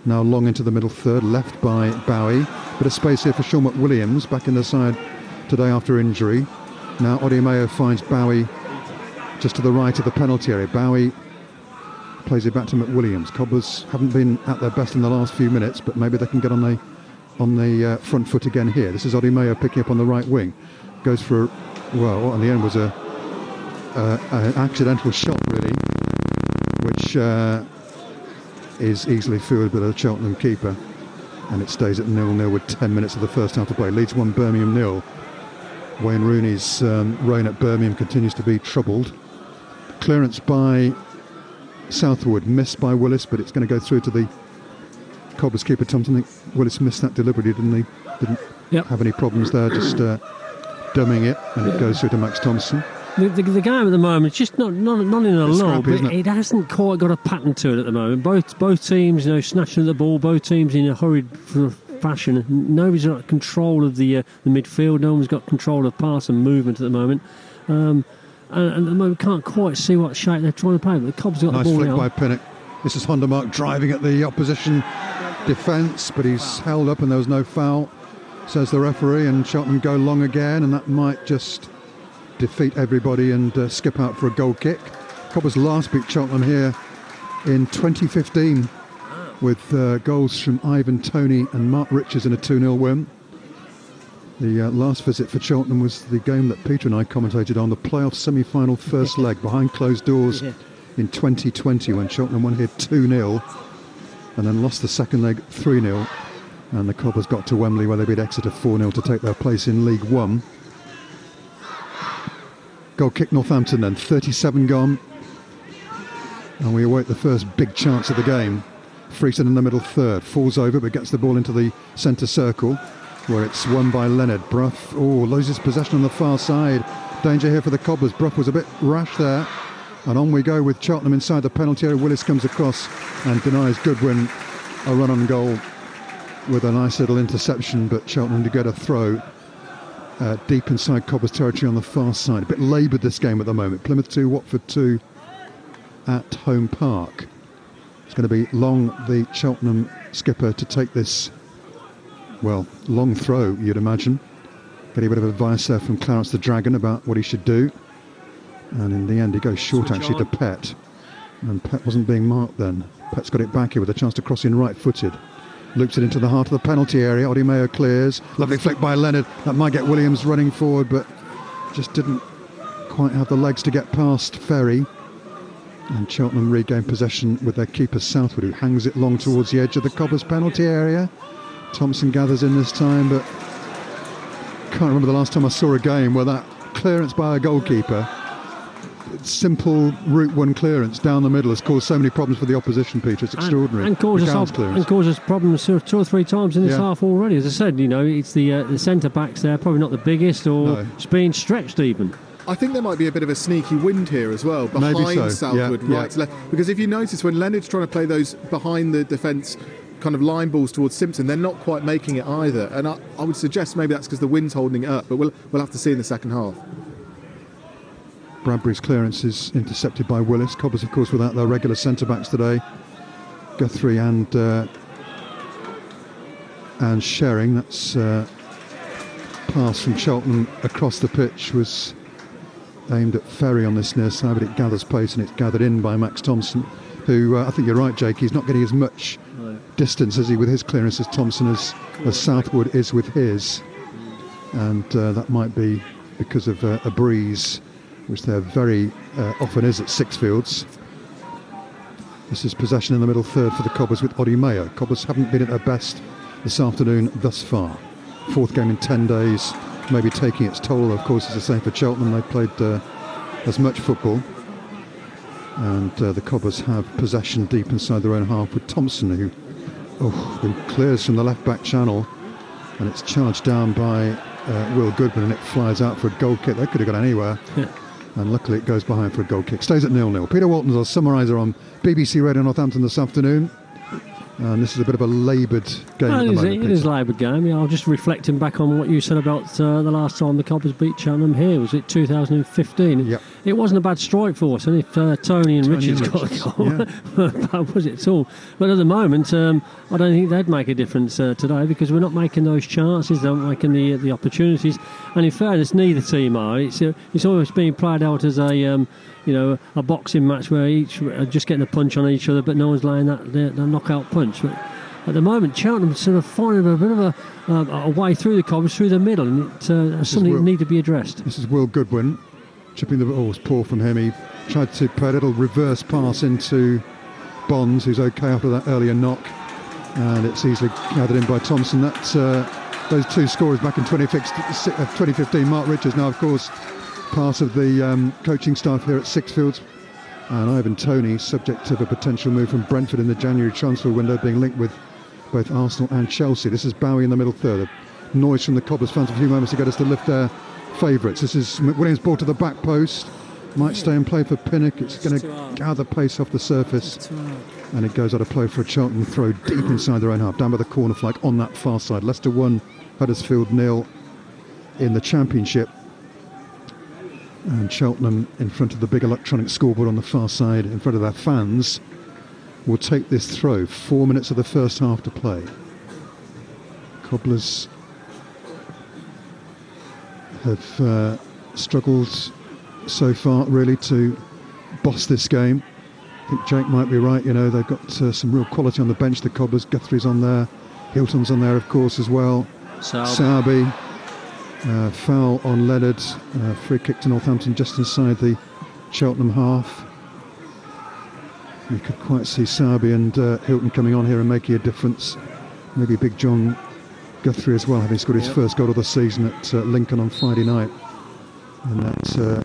Now long into the middle third, left by Bowie. Bit of space here for Sean McWilliams, back in the side today after injury. Now Odiemeo finds Bowie just to the right of the penalty area. Bowie plays it back to McWilliams. Cobblers haven't been at their best in the last few minutes, but maybe they can get on the front foot again here. This is Odiemeo picking up on the right wing. Goes for, well, what in the end was an accidental shot, really, which is easily fielded by the Cheltenham keeper. And it stays at 0-0 with 10 minutes of the first half to play. Leeds 1, Birmingham 0. Wayne Rooney's reign at Birmingham continues to be troubled. Clearance by Southwood, missed by Willis, but it's going to go through to the Cobblers keeper Thompson. I think Willis missed that deliberately, didn't he? Didn't have any problems there, just dumbing it, and it goes through to Max Thompson. The game at the moment, it's just not in a lull, but it hasn't quite got a pattern to it at the moment. Both teams, snatching at the ball, both teams in a hurried fashion. Nobody's got control of the midfield. No one's got control of pass and movement at the moment. And at the moment, can't quite see what shape they're trying to play. But the Cobs got nice the ball flick now. By Pinnock. This is Hondermark driving at the opposition defence, but he's held up and there was no foul, says the referee, and Cheltenham go long again, and that might just defeat everybody and skip out for a goal kick. Cobblers last beat Cheltenham here in 2015 with goals from Ivan Toney and Mark Richards in a 2-0 win. The last visit for Cheltenham was the game that Peter and I commentated on, the playoff semi-final first leg behind closed doors in 2020, when Cheltenham won here 2-0 and then lost the second leg 3-0, and the Cobblers got to Wembley where they beat Exeter 4-0 to take their place in League One. Goal kick Northampton then, 37 gone, and we await the first big chance of the game. Freeston in the middle third, falls over but gets the ball into the centre circle where it's won by Leonard. Brough loses possession on the far side. Danger here for the Cobblers. Brough was a bit rash there, and on we go with Cheltenham inside the penalty area. Willis comes across and denies Goodwin a run on goal with a nice little interception, but Cheltenham to get a throw deep inside Cobblers territory on the far side. A bit laboured this game at the moment. Plymouth 2, Watford 2 at Home Park. It's going to be Long, the Cheltenham skipper, to take this, well, long throw, you'd imagine. Getting a bit of advice there from Clarence the Dragon about what he should do. And in the end, he goes short actually to Pett. And Pett wasn't being marked then. Pett's got it back here with a chance to cross in right-footed. Loops it into the heart of the penalty area. Odiemeo clears. Lovely flick by Leonard. That might get Williams running forward, but just didn't quite have the legs to get past Ferry. And Cheltenham regain possession with their keeper Southwood, who hangs it long towards the edge of the Cobbers penalty area. Thompson gathers in this time, but can't remember the last time I saw a game where that clearance by a goalkeeper, simple route one clearance down the middle, has caused so many problems for the opposition, Peter. It's extraordinary. And caused us problems 2 or 3 times in this half already. As I said, it's the centre backs there, probably not the biggest, or it's being stretched even. I think there might be a bit of a sneaky wind here as well, behind Southwood, right to left. Because if you notice, when Leonard's trying to play those behind the defence kind of line balls towards Simpson, they're not quite making it either. And I would suggest maybe that's because the wind's holding it up, but we'll have to see in the second half. Bradbury's clearance is intercepted by Willis. Cobbers, of course, without their regular centre-backs today. Guthrie and Shering. That's pass from Cheltenham across the pitch was aimed at Ferry on this near side, but it gathers pace and it's gathered in by Max Thompson, who I think you're right, Jake, he's not getting as much distance as he with his clearance as Thompson as Southwood is with his, and that might be because of a breeze, which there very often is at Sixfields. This is possession in the middle third for the Cobbers with Oddie Mayo. Cobbers haven't been at their best this afternoon thus far. 4th game in 10 days, maybe taking its toll, of course, as I say, for Cheltenham. They played as much football, and the Cobbers have possession deep inside their own half with Thompson, who clears from the left back channel, and it's charged down by Will Goodman, and it flies out for a goal kick. They could have gone anywhere, and luckily it goes behind for a goal kick. Stays at 0-0. Peter Walton's our summariser on BBC Radio Northampton this afternoon. And this is a bit of a laboured game at the moment. It is a laboured game. Yeah, I'll just reflecting back on what you said about the last time the Cobbers beat Cheltenham here. Was it 2015? Yep. It wasn't a bad strike force, and if Tony and Richards got a goal, bad was it at all? But at the moment, I don't think they'd make a difference today, because we're not making those chances, they're not making the opportunities. And in fairness, neither team are. It's always being played out as a boxing match where each are just getting a punch on each other, but no one's laying that knockout punch. But at the moment, Cheltenham sort of finding a bit of a way through the Cobbers, through the middle, and it's something that needs to be addressed. This is Will Goodwin chipping the ball. It was poor from him. He tried to play a little reverse pass into Bonds, who's okay after that earlier knock, and it's easily gathered in by Thompson. That's those 2 scorers back in 2015. Mark Richards now, of course, part of the coaching staff here at Sixfields, and Ivan Toney, subject of a potential move from Brentford in the January transfer window, being linked with both Arsenal and Chelsea. This is Bowie in the middle third. A noise from the Cobbers fans a few moments to get us to lift their favourites. This is McWilliams' ball to the back post. Might stay and play for Pinnock. It's going to gather pace off the surface, and it goes out of play for a Cheltenham throw deep inside their own half, down by the corner flag on that far side. Leicester 1, Huddersfield 0 in the Championship. And Cheltenham, in front of the big electronic scoreboard on the far side, in front of their fans, will take this throw. 4 minutes of the first half to play. Cobblers have struggled so far, really, to boss this game. I think Jake might be right. They've got some real quality on the bench, the Cobblers. Guthrie's on there. Hilton's on there, of course, as well. Sarby. Foul on Leonard, free kick to Northampton just inside the Cheltenham half. You could quite see Sarby and Hilton coming on here and making a difference. Maybe Big John Guthrie as well, having scored his first goal of the season at Lincoln on Friday night. And that's a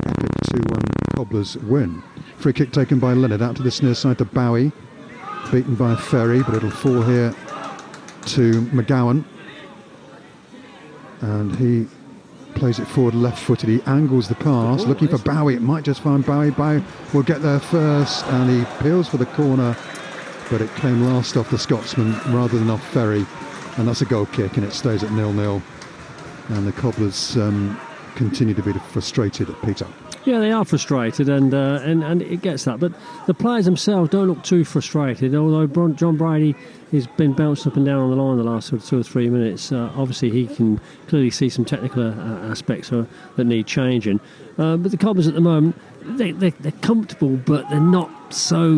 2-1 Cobblers win. Free kick taken by Leonard out to this near side to Bowie. Beaten by Ferry, but it'll fall here to McGowan. And he plays it forward left-footed. He angles the pass, looking for Bowie. It might just find Bowie. Bowie will get there first, and he peels for the corner, but it came last off the Scotsman rather than off Ferry, and that's a goal kick, and it stays at 0-0. And the Cobblers continue to be frustrated at Peter. Yeah, they are frustrated, and it gets that. But the players themselves don't look too frustrated, although John Brady has been bounced up and down on the line the last sort of 2 or 3 minutes. Obviously, he can clearly see some technical aspects that need changing. But the Cobblers at the moment, they're comfortable, but they're not so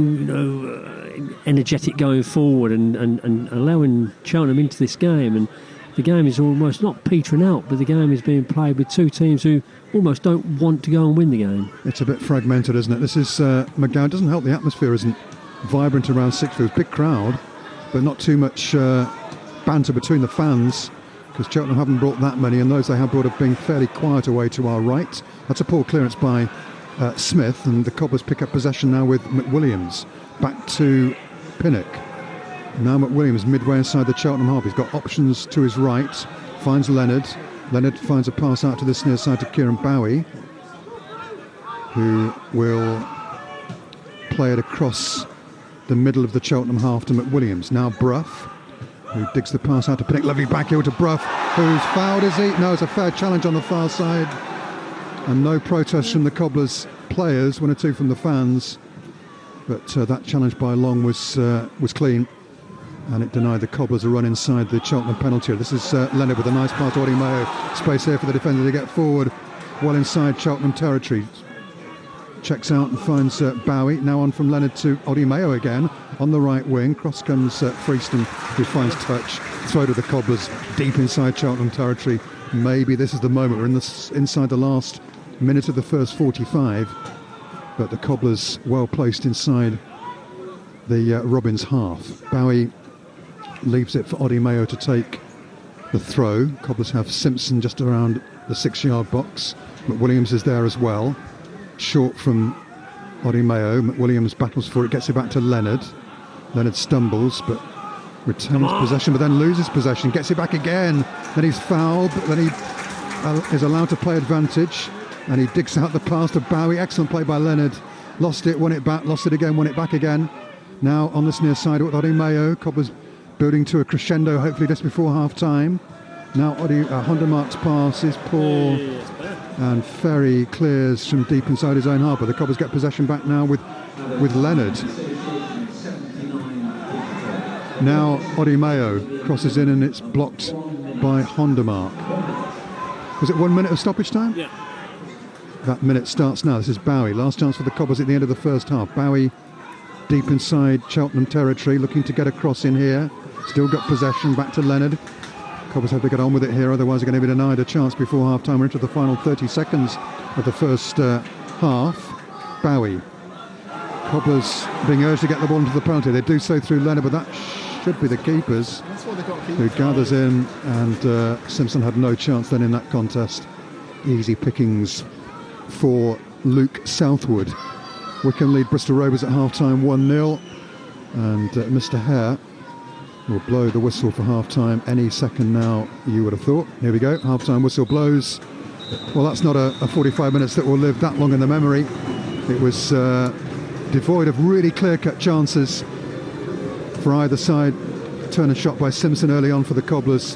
energetic going forward and allowing Cheltenham into this game. And the game is almost not petering out, but the game is being played with two teams who almost don't want to go and win the game. It's a bit fragmented, isn't it? This is McGowan. Doesn't help the atmosphere isn't vibrant around Sixfields. Big crowd, but not too much banter between the fans, because Cheltenham haven't brought that many, and those they have brought have been fairly quiet away to our right. That's a poor clearance by Smith, and the Cobblers pick up possession now with McWilliams. Back to Pinnock. Now McWilliams midway inside the Cheltenham half. He's got options to his right. Finds Leonard. Leonard finds a pass out to this near side to Kieran Bowie, who will play it across the middle of the Cheltenham half to McWilliams. Now Brough, who digs the pass out to Pinnock. Lovely back heel to Brough, who's fouled, is he? No, it's a fair challenge on the far side. And no protest from the Cobblers players, 1 or 2 from the fans. But that challenge by Long was clean, and it denied the Cobblers a run inside the Cheltenham penalty area. This is Leonard with a nice pass to Odi Mayo. Space here for the defender to get forward, well inside Cheltenham territory. Checks out and finds Bowie. Now on from Leonard to Odi Mayo again on the right wing. Cross comes Freeston, who finds touch. Throw to the Cobblers deep inside Cheltenham territory. Maybe this is the moment. We're inside the last minute of the first 45, but the Cobblers well placed inside the Robins half. Bowie leaves it for Odi Mayo to take the throw. Cobblers have Simpson just around the 6-yard box. McWilliams is there as well. Short from Odi Mayo. McWilliams battles for it, gets it back to Leonard. Leonard stumbles but retains possession, but then loses possession, gets it back again. Then he's fouled, but then he is allowed to play advantage, and he digs out the pass to Bowie. Excellent play by Leonard. Lost it, won it back, lost it again, won it back again. Now on this near side with Odi Mayo. Cobblers building to a crescendo, hopefully just before half-time. Now Hondermark's pass is poor, and Ferry clears from deep inside his own half. But the Cobblers get possession back now with Leonard. Now Odi Mayo crosses in, and it's blocked by Hondermark. Was it 1 minute of stoppage time? Yeah. That minute starts now. This is Bowie. Last chance for the Cobblers at the end of the first half. Bowie deep inside Cheltenham territory, looking to get a cross in here. Still got possession, back to Leonard. Cobblers have to get on with it here, otherwise they're going to be denied a chance before half-time. We're into the final 30 seconds of the first half. Bowie. Cobblers being urged to get the ball into the penalty. They do so through Leonard, but that should be the keepers, who gathers in, and Simpson had no chance then in that contest. Easy pickings for Luke Southwood. Wycombe lead Bristol Rovers at half-time 1-0, and Mr. Hare will blow the whistle for half-time any second now, you would have thought. Here we go, half-time whistle blows. Well, that's not a 45 minutes that will live that long in the memory. It was devoid of really clear-cut chances for either side. Turner shot by Simpson early on for the Cobblers,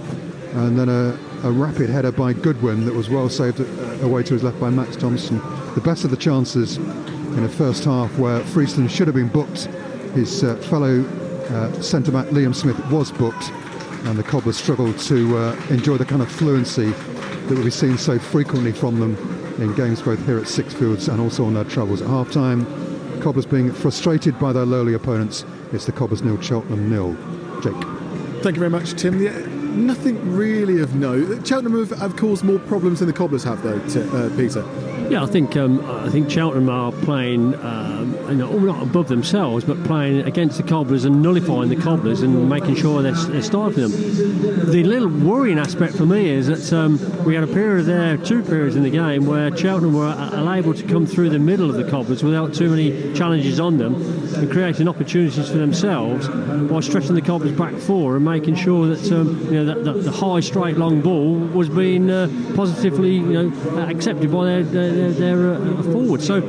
and then a rapid header by Goodwin that was well saved away to his left by Max Thompson. The best of the chances in the first half, where Freeston should have been booked. His fellow centre-back Liam Smith was booked, and the Cobblers struggled to enjoy the kind of fluency that we've seen so frequently from them in games both here at Sixfields and also on their travels. At half-time, Cobblers being frustrated by their lowly opponents. It's the Cobblers 0, Cheltenham 0. Jake. Thank you very much, Tim. Nothing really of note. Cheltenham have caused more problems than the Cobblers have, though, Peter. Yeah, I think Cheltenham are playing, not above themselves, but playing against the Cobblers and nullifying the Cobblers and making sure they're stifling them. The little worrying aspect for me is that we had a period there, 2 periods in the game, where Cheltenham were unable to come through the middle of the Cobblers without too many challenges on them and creating opportunities for themselves while stretching the Cobblers back forward and making sure that that the high, straight, long ball was being positively accepted by their forward. So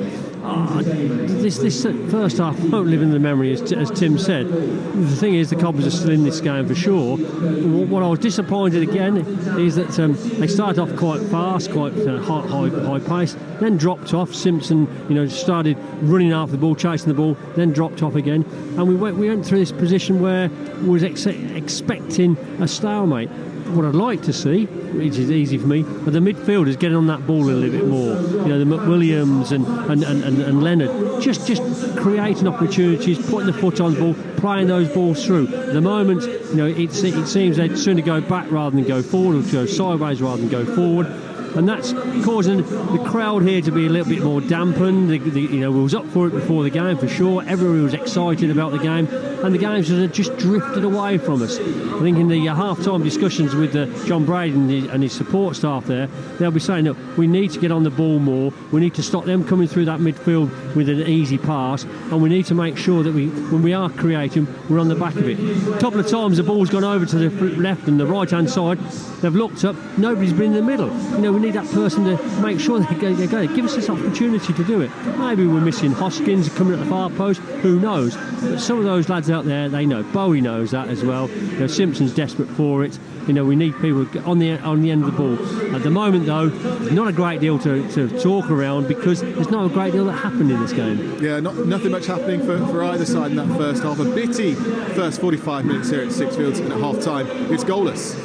this first half won't live in the memory, as Tim said. The thing is, the Cobblers are still in this game for sure. What I was disappointed again is that they started off quite fast, quite high pace, then dropped off. Simpson, started running after the ball, chasing the ball, then dropped off again, and we went through this position where we was expecting a stalemate. what I'd like to see, which is easy for me, are the midfielders getting on that ball a little bit more. The McWilliams and Leonard just creating opportunities, putting the foot on the ball, playing those balls through. At the moment, it seems they'd sooner go back rather than go forward, or go sideways rather than go forward. And that's causing the crowd here to be a little bit more dampened. We was up for it before the game for sure. Everyone was excited about the game, and the games just drifted away from us. I think in the half-time discussions with John Brady and his support staff there, they'll be saying that we need to get on the ball more. We need to stop them coming through that midfield with an easy pass, and we need to make sure that when we are creating, we're on the back of it. A couple of times the ball's gone over to the left and the right-hand side. They've looked up. Nobody's been in the middle. We need that person to make sure they go. Give us this opportunity to do it. Maybe we're missing Hoskins coming at the far post. Who knows? But some of those lads out there, they know. Bowie knows that as well. Simpson's desperate for it. We need people on the end of the ball. At the moment, though, there's not a great deal to talk around because there's not a great deal that happened in this game. Yeah, nothing much happening for either side in that first half. A bitty first 45 minutes here at Sixfields, and at half-time, it's goalless.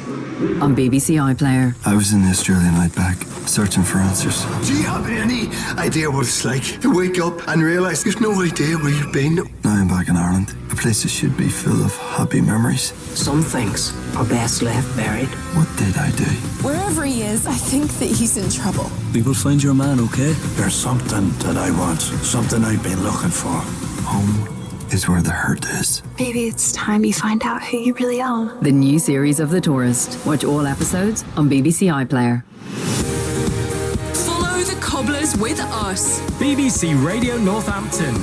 On BBC iPlayer. I was in the Australian Outback, searching for answers. Do you have any idea what it's like to wake up and realise there's no idea where you've been? Now I'm back in Ireland, a place that should be full of happy memories. Some things are best left buried. What did I do? Wherever he is, I think that he's in trouble. We will find your man, okay? There's something that I want, something I've been looking for. Home is where the hurt is. Maybe it's time you find out who you really are. The new series of The Tourist. Watch all episodes on BBC iPlayer. Follow the Cobblers with us. BBC Radio Northampton.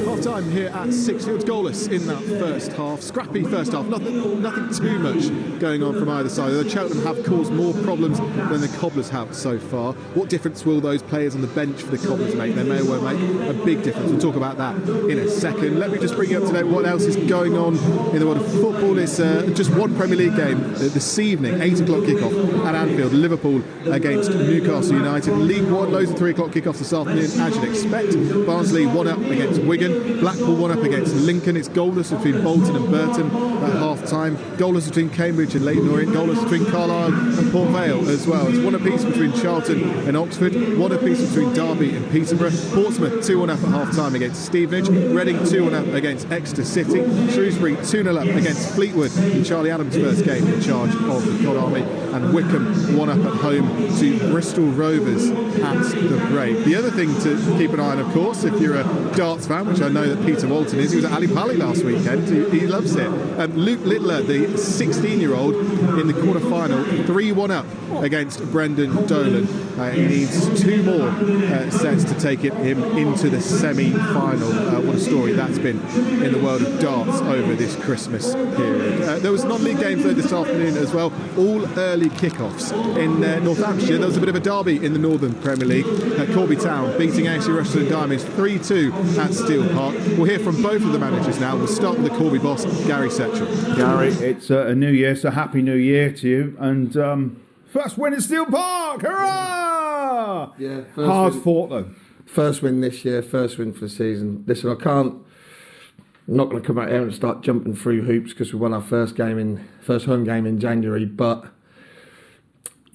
Half-time here at Sixfields, goalless in that first half. Scrappy first half, nothing too much going on from either side. Although Cheltenham have caused more problems than the Cobblers have so far. What difference will those players on the bench for the Cobblers make? They may well make a big difference. We'll talk about that in a second. Let me just bring you up to date what else is going on in the world of football. It's just one Premier League game this evening, 8 o'clock kickoff at Anfield. Liverpool against Newcastle United. League One, loads of 3 o'clock kickoffs this afternoon, as you'd expect. Barnsley 1-up against Wigan. Blackpool 1-up against Lincoln. It's goalless between Bolton and Burton at half-time. Goalless between Cambridge and Leyton Orient. Goalless between Carlisle and Port Vale as well. It's 1 apiece between Charlton and Oxford. 1 apiece between Derby and Peterborough. Portsmouth 2-1 up at half-time against Stevenage. Reading 2-1 up against Exeter City. Shrewsbury 2-0 up against Fleetwood in Charlie Adams' first game in charge of the Cod Army. And Wickham 1-up at home to Bristol Rovers at the Brave. The other thing to keep an eye on, of course, if you're a darts fan, which I know that Peter Walton is, he was at Ali Pali last weekend. He loves it. Luke Littler, the 16-year-old, in the quarter-final, 3-1 up against Brendan Dolan. He needs 2 more sets to take him into the semi-final. What a story that's been in the world of darts over this Christmas period. There was non-league games though this afternoon as well, all early kickoffs in Northamptonshire. There was a bit of a derby in the Northern Premier League. Corby Town beating AFC Rushden and Diamonds 3-2 at Steel Park. We'll hear from both of the managers now. We'll start with the Corby boss, Gary Setchell. Gary, it's a new year, so happy new year to you. And first win at Steel Park, hurrah! Yeah, hard fought though. First win this year, first win for the season. Listen, I'm not going to come out here and start jumping through hoops because we won our first home game in January. But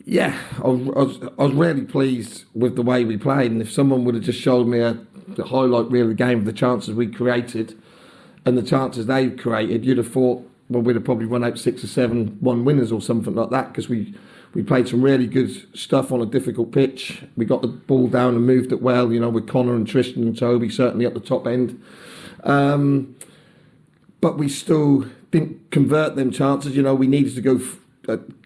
yeah, I was really pleased with the way we played. And if someone would have just showed me the highlight reel of the game of the chances we created and the chances they created, you'd have thought, well, we'd have probably run out 6 or 7 1 winners or something like that, because we played some really good stuff on a difficult pitch. We got the ball down and moved it well, with Connor and Tristan and Toby certainly at the top end. But we still didn't convert them chances. We needed to go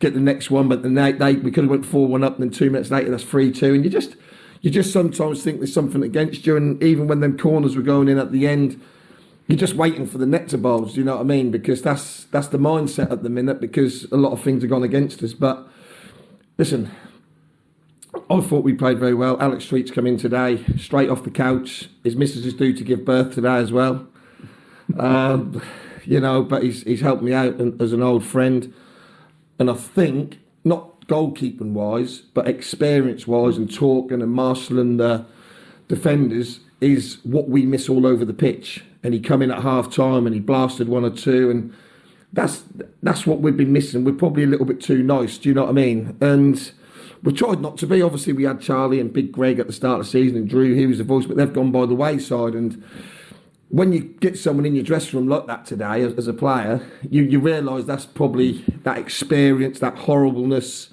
get the next one, but then we could have went 4-1 up, and then 2 minutes later that's 3-2, and you just sometimes think there's something against you. And even when them corners were going in at the end, you're just waiting for the net to bulge. You know what I mean? Because that's the mindset at the minute, because a lot of things have gone against us. But listen, I thought we played very well. Alex Street's come in today, straight off the couch. His missus is due to give birth today as well. But he's helped me out as an old friend. And I think, not goalkeeping wise, but experience wise and talking and marshalling the defenders is what we miss all over the pitch. And he come in at half time and he blasted 1 or 2, and that's what we've been missing. We're probably a little bit too nice. Do you know what I mean? And we tried not to be. Obviously, we had Charlie and Big Greg at the start of the season, and Drew, he was the voice, but they've gone by the wayside. And when you get someone in your dressing room like that today as a player, you realise that's probably that experience, that horribleness,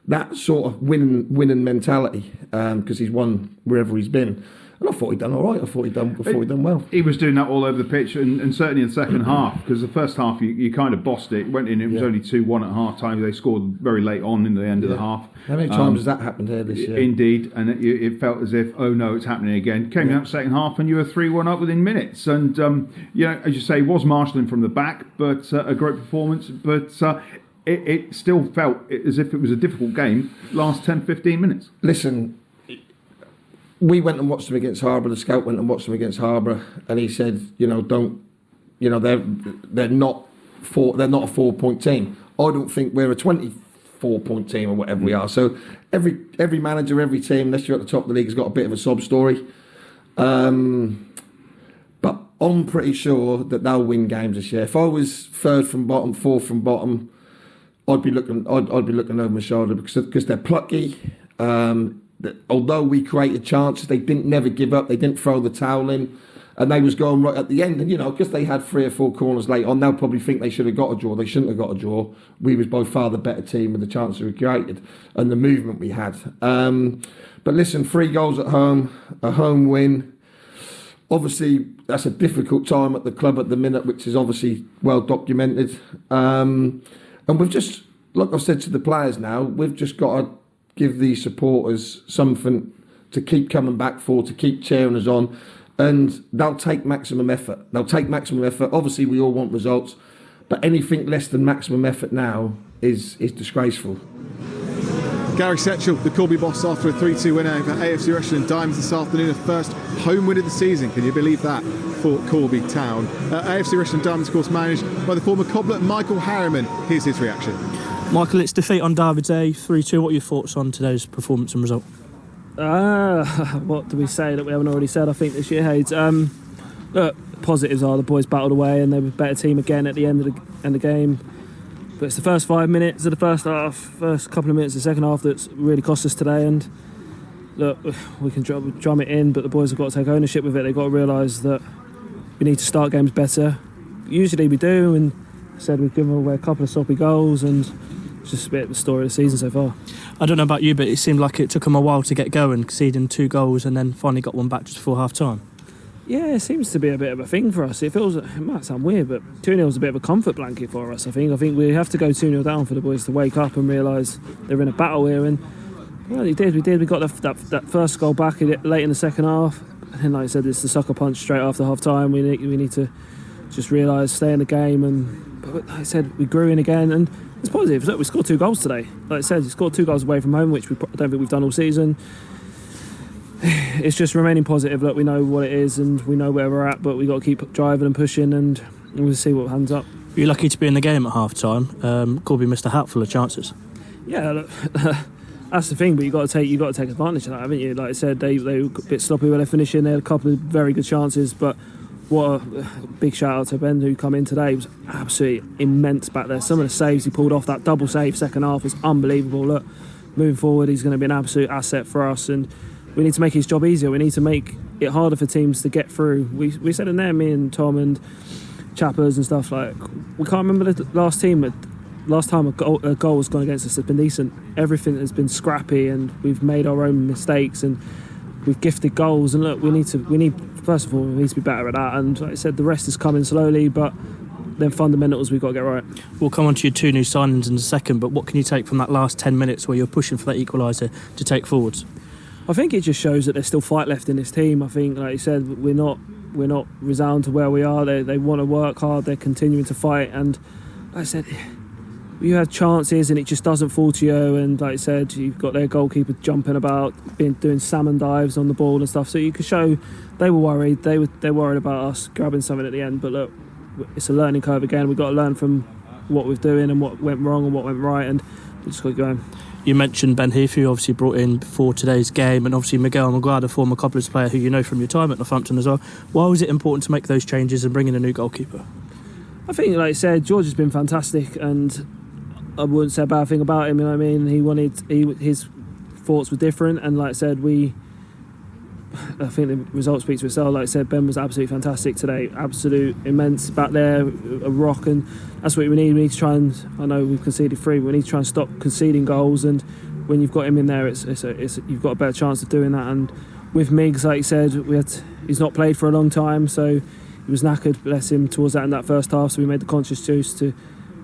that sort of winning mentality, because he's won wherever he's been. And I thought he'd done all right. I thought he'd done well. He was doing that all over the pitch, and certainly in the second half, because the first half you kind of bossed it. Went in, it was only 2-1 at half time. They scored very late on in the end of the half. How many times has that happened here this year? Indeed, and it felt as if, oh no, it's happening again. Came out second half, and you were 3-1 up within minutes. And as you say, was marshalling from the back, but a great performance. But it still felt as if it was a difficult game. Last 10-15 minutes. Listen. We went and watched them against Harbour. The scout went and watched them against Harbour, and he said, they're not a 4-point team. I don't think we're a 24-point team or whatever we are. So every manager, every team, unless you're at the top of the league, has got a bit of a sob story. But I'm pretty sure that they'll win games this year. If I was third from bottom, fourth from bottom, I'd be looking over my shoulder because they're plucky. Although we created chances, they didn't never give up. They didn't throw the towel in, and they was going right at the end. And because they had 3 or 4 corners late on, they'll probably think they should have got a draw. They shouldn't have got a draw. We was by far the better team with the chances we created and the movement we had. But listen, 3 goals at home, a home win. Obviously, that's a difficult time at the club at the minute, which is obviously well documented. And we've just, like I've said to the players now, we've just got to give these supporters something to keep coming back for, to keep cheering us on, and they'll take maximum effort. Obviously, we all want results, but anything less than maximum effort now is disgraceful. Gary Setchell, the Corby boss, after a 3-2 win over AFC Rushden Diamonds this afternoon, a first home win of the season. Can you believe that for Corby Town? AFC Rushden Diamonds, of course, managed by the former cobbler Michael Harriman. Here's his reaction. Michael, it's defeat on Derby Day, 3-2. What are your thoughts on today's performance and result? What do we say that we haven't already said, I think, this year, Hayes? Look, positives are the boys battled away and they were a better team again at the end of the game. But it's the first 5 minutes of the first half, first couple of minutes of the second half that's really cost us today. And look, we can drum it in, but the boys have got to take ownership with it. They've got to realise that we need to start games better. Usually we do, and said we've given away a couple of sloppy goals, and it's just a bit of the story of the season so far. I don't know about you, but it seemed like it took them a while to get going, conceding 2 goals and then finally got one back just before half time. Yeah, it seems to be a bit of a thing for us. It might sound weird, but 2-0 is a bit of a comfort blanket for us, I think. I think we have to go 2-0 down for the boys to wake up and realise they're in a battle here. And well, we did. We got that first goal back late in the second half. And like I said, it's the sucker punch straight after half time. We need to just realise, stay in the game. But like I said, we grew in again, and it's positive. Look, we scored 2 goals today. Like I said, we scored 2 goals away from home, which I don't think we've done all season. It's just remaining positive. Look, we know what it is and we know where we're at, but we've got to keep driving and pushing, and we'll see what hands up. You're lucky to be in the game at half time. Corby missed a hatful of chances. Yeah, look, that's the thing, but you've got to take advantage of that, haven't you? Like I said, they were a bit sloppy when they're finishing. They had a couple of very good chances, but what a big shout out to Ben who come in today. He was absolutely immense back there. Some of the saves he pulled off, that double save second half was unbelievable. Look, moving forward, he's going to be an absolute asset for us, and we need to make his job easier. We need to make it harder for teams to get through. We said in there, me and Tom and Chappers and stuff, like, we can't remember the last time a goal has gone against us that's been decent. Everything has been scrappy, and we've made our own mistakes, and we've gifted goals. And look, we need first of all, we need to be better at that. And like I said, the rest is coming slowly, but then fundamentals we've got to get right. We'll come on to your 2 new signings in a second, but what can you take from that last 10 minutes where you're pushing for that equaliser to take forwards? I think it just shows that there's still fight left in this team. I think, like you said, we're not resigned to where we are. They want to work hard. They're continuing to fight. And like I said, you have chances and it just doesn't fall to you. And like I said, you've got their goalkeeper jumping about, doing salmon dives on the ball and stuff. So you could show they were worried. They're worried about us grabbing something at the end. But look, it's a learning curve again. We've got to learn from what we're doing and what went wrong and what went right, and we just got to go going. You mentioned Ben Heath, who you obviously brought in before today's game, and obviously Miguel Maguire, the former Cobblers player who you know from your time at Northampton as well. Why was it important to make those changes and bring in a new goalkeeper? I think, like I said, George has been fantastic, and I wouldn't say a bad thing about him. You know what I mean? His thoughts were different, and like I said, I think the result speaks for itself. Like I said, Ben was absolutely fantastic today. Absolute immense back there, a rock, and that's what we need. We need to try and, I know we've conceded 3, but we need to try and stop conceding goals. And when you've got him in there, you've got a better chance of doing that. And with Miggs, like you said, he's not played for a long time, so he was knackered, bless him, towards that in that first half. So we made the conscious choice to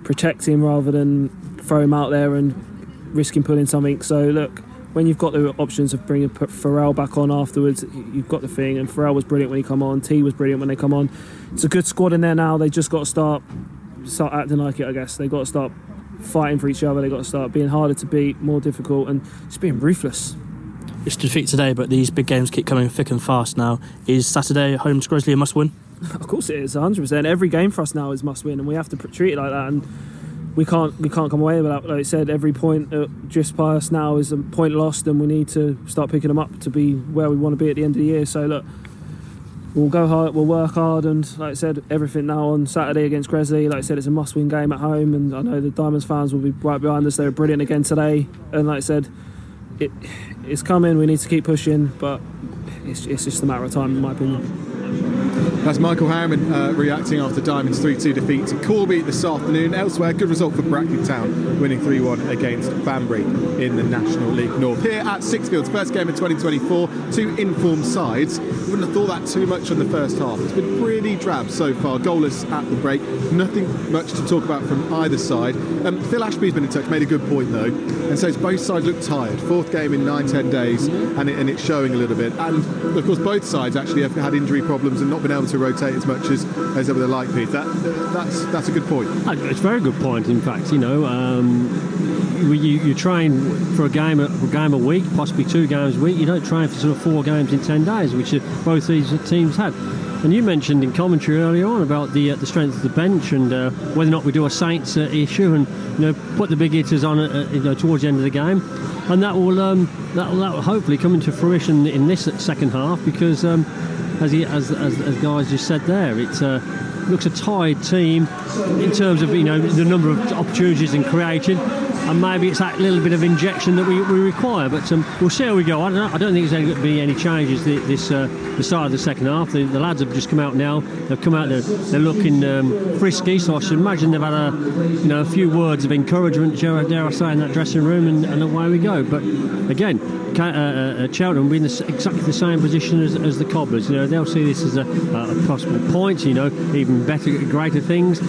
protect him rather than throw him out there and risk him pulling something. So look, when you've got the options of bringing Farrell back on afterwards, you've got the thing. And Farrell was brilliant when he come on. T was brilliant when they come on. It's a good squad in there now. They just got to start acting like it, I guess. They've got to start fighting for each other. They've got to start being harder to beat, more difficult, and just being ruthless. It's defeat today, but these big games keep coming thick and fast now. Is Saturday at home to Gresley a must-win? Of course it is, 100%. Every game for us now is must-win, and we have to treat it like that. And we can't come away with that. Like I said, every point that drifts by us now is a point lost, and we need to start picking them up to be where we want to be at the end of the year. So look, we'll go hard, we'll work hard, and like I said, everything now on Saturday against Gresley. Like I said, it's a must-win game at home, and I know the Diamonds fans will be right behind us. They were brilliant again today, and like I said, it's coming. We need to keep pushing, but it's just a matter of time, in my opinion. That's Michael Harriman reacting after Diamond's 3-2 defeat to Corby this afternoon. Elsewhere, good result for Brackley Town, winning 3-1 against Banbury in the National League North. Here at Sixfields, first game of 2024, 2 informed sides. Wouldn't have thought that too much on the first half. It's been pretty drab so far, goalless at the break. Nothing much to talk about from either side. Phil Ashby's been in touch, made a good point though, and says both sides look tired. 4th game in 9-10 days, and it's showing a little bit. And of course, both sides actually have had injury problems and not been able to rotate as much as they would have liked, Pete. That's a good point. It's a very good point, in fact. You know, you train for a game a week, possibly 2 games a week. You don't train for sort of 4 games in 10 days, which both these teams had. And you mentioned in commentary earlier on about the strength of the bench and whether or not we do a Saints issue and put the big hitters on towards the end of the game, and that will hopefully come into fruition in this second half because as guys just said there, it looks a tired team in terms of the number of opportunities in creating. And maybe it's that little bit of injection that we require, but we'll see how we go. I don't think there's going to be any changes the start of the second half. The lads have just come out now. They've come out. They're looking frisky, so I should imagine they've had a few words of encouragement, dare I say, in that dressing room, and away we go. But again, Cheltenham will be in exactly the same position as the Cobblers. They'll see this as a possible point. Even better, greater things.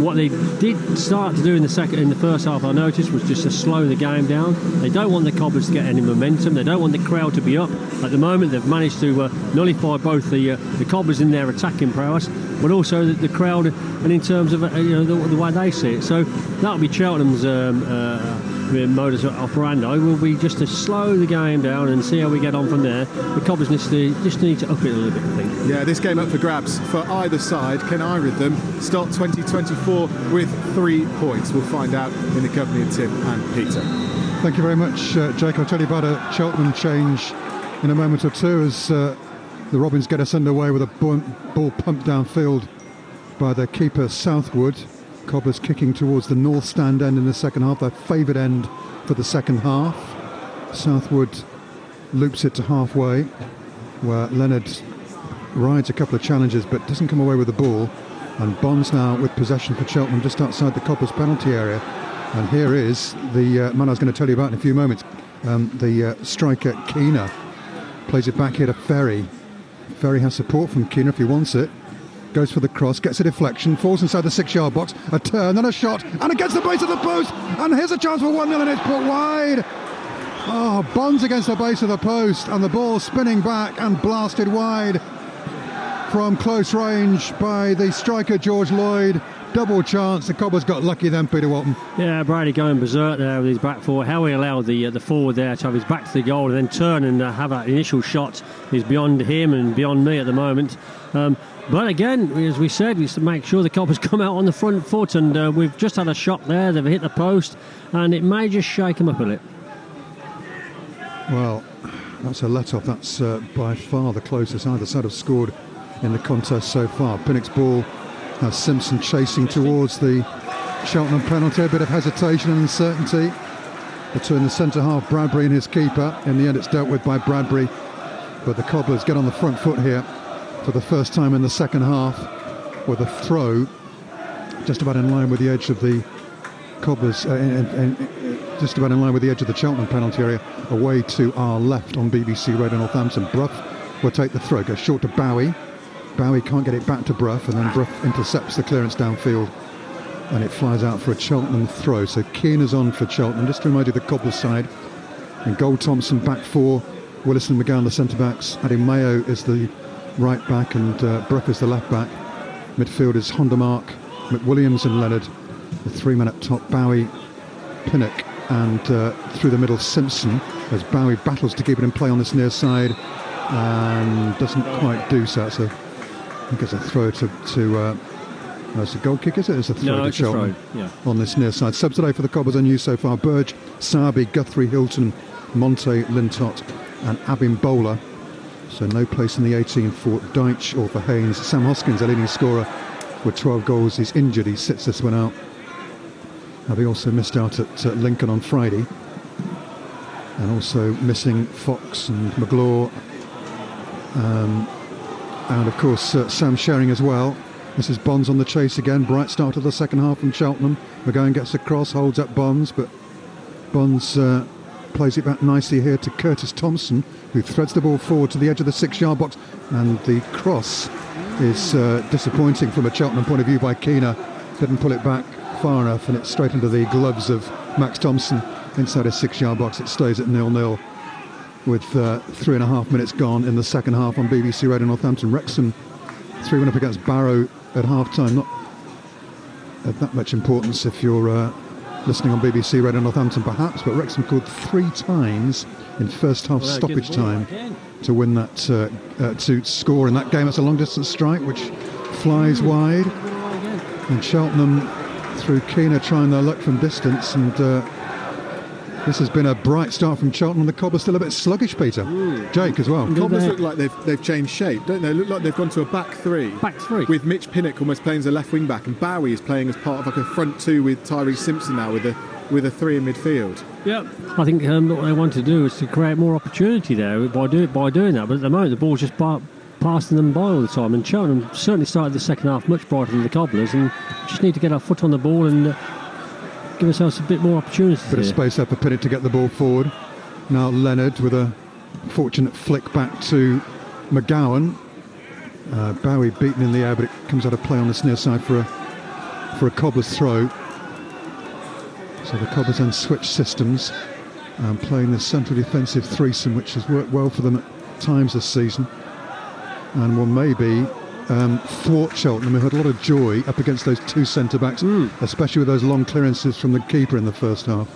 What they did start to do in the first half, I noticed, was just to slow the game down. They don't want the Cobblers to get any momentum. They don't want the crowd to be up. At the moment, they've managed to nullify both the Cobblers in their attacking prowess, but also the crowd, and in terms of the way they see it. So that'll be Cheltenham's modus operandi. Will be just to slow the game down and see how we get on from there. The Cobblers just need to up it a little bit, I think. Yeah, this game up for grabs for either side. Can either of them start 2024 with 3 points? We'll find out in the company of Tim and Peter. Thank you very much, Jake. I'll tell you about a Cheltenham change in a moment or two as the Robins get us underway with a ball pumped downfield by their keeper Southwood. Cobblers kicking towards the north stand end in the second half, their favoured end for the second half. Southwood loops it to halfway, where Leonard rides a couple of challenges but doesn't come away with the ball. And Bonds now with possession for Cheltenham just outside the Cobblers penalty area. And here is the man I was going to tell you about in a few moments, the striker Keener. Plays it back here to Ferry. Ferry has support from Keener if he wants it. Goes for the cross, gets a deflection, falls inside the 6-yard box, a turn and a shot, and against the base of the post, and here's a chance for 1-0 and it's put wide. Oh, Bonds against the base of the post, and the ball spinning back and blasted wide from close range by the striker George Lloyd. Double chance. The Cobblers got lucky then, Peter Walton. Yeah, Brady going berserk there with his back four. How he allowed the forward there to have his back to the goal and then turn and have that initial shot is beyond him and beyond me at the moment. But again, as we said, we used to make sure the Cobblers come out on the front foot, and we've just had a shot there. They've hit the post, and it may just shake them up a bit. Well, that's a let-off. That's by far the closest either side have scored in the contest so far. Pinnock's ball Now Simpson chasing towards the Cheltenham penalty. A bit of hesitation and uncertainty between the centre half Bradbury and his keeper. In the end it's dealt with by Bradbury, but the Cobblers get on the front foot here for the first time in the second half with a throw just about in line with the edge of the Cobblers, just about in line with the edge of the Cheltenham penalty area, away to our left on BBC Radio Northampton. Brough will take the throw, goes short to Bowie. Bowie can't get it back to Brough, and then Brough intercepts the clearance downfield, and it flies out for a Cheltenham throw. So Keane is on for Cheltenham. Just to remind you, the Cobblers side, and Gold Thompson back four, Willison and McGowan the centre backs, Adam Mayo is the right back, and Brough is the left back. Midfield is Hondermark, McWilliams and Leonard. The three men up top, Bowie, Pinnock, and through the middle Simpson, as Bowie battles to keep it in play on this near side and doesn't quite do so. So I think it's a throw to no, it's a goal kick, is it? It's a throw to Cheltenham on this near side. Subs today for the Cobblers are new so far: Burge, Sarby, Guthrie, Hilton, Monte, Lintott and Abim Bowler. So no place in the 18 for Deitch or for Haynes. Sam Hoskins, a leading scorer with 12 goals. He's injured, he sits this one out. He also missed out at Lincoln on Friday, and also missing Fox and McGlaw, and of course Sam Sherring as well. This is Bonds on the chase again. Bright start of the second half from Cheltenham. McGowan gets across, holds up Bonds, but Bonds plays it back nicely here to Curtis Thompson, who threads the ball forward to the edge of the 6-yard box, and the cross is disappointing from a Cheltenham point of view by Keena. Didn't pull it back far enough, and it's straight into the gloves of Max Thompson inside a 6-yard box. It stays at 0-0 with 3.5 minutes gone in the second half on BBC Radio Northampton. Wrexham 3-1 up against Barrow at half-time. Not of that much importance if you're listening on BBC Radio Northampton perhaps, but Wrexham scored 3 times in first half stoppage time to win that, to score in that game. It's a long distance strike which flies wide, and Cheltenham through Keena trying their luck from distance, and this has been a bright start from Cheltenham. The Cobblers still a bit sluggish, Peter. Jake as well. Cobblers look like they've changed shape, don't they? Look like they've gone to a back three. With Mitch Pinnock almost playing as a left wing back, and Bowie is playing as part of like a front two with Tyree Simpson now with a three in midfield. Yeah, I think what they want to do is to create more opportunity there by doing that. But at the moment, the ball's just passing them by all the time, and Cheltenham certainly started the second half much brighter than the Cobblers, and just need to get our foot on the ball and give ourselves a bit more opportunity. Bit of space there for Pinnock to get the ball forward. Now Leonard with a fortunate flick back to McGowan. Bowie beaten in the air, but it comes out of play on this near side for a Cobblers throw. So the Cobblers then switch systems and playing the central defensive threesome, which has worked well for them at times this season, and will maybe thwart Cheltenham, who had a lot of joy up against those two centre-backs, especially with those long clearances from the keeper in the first half.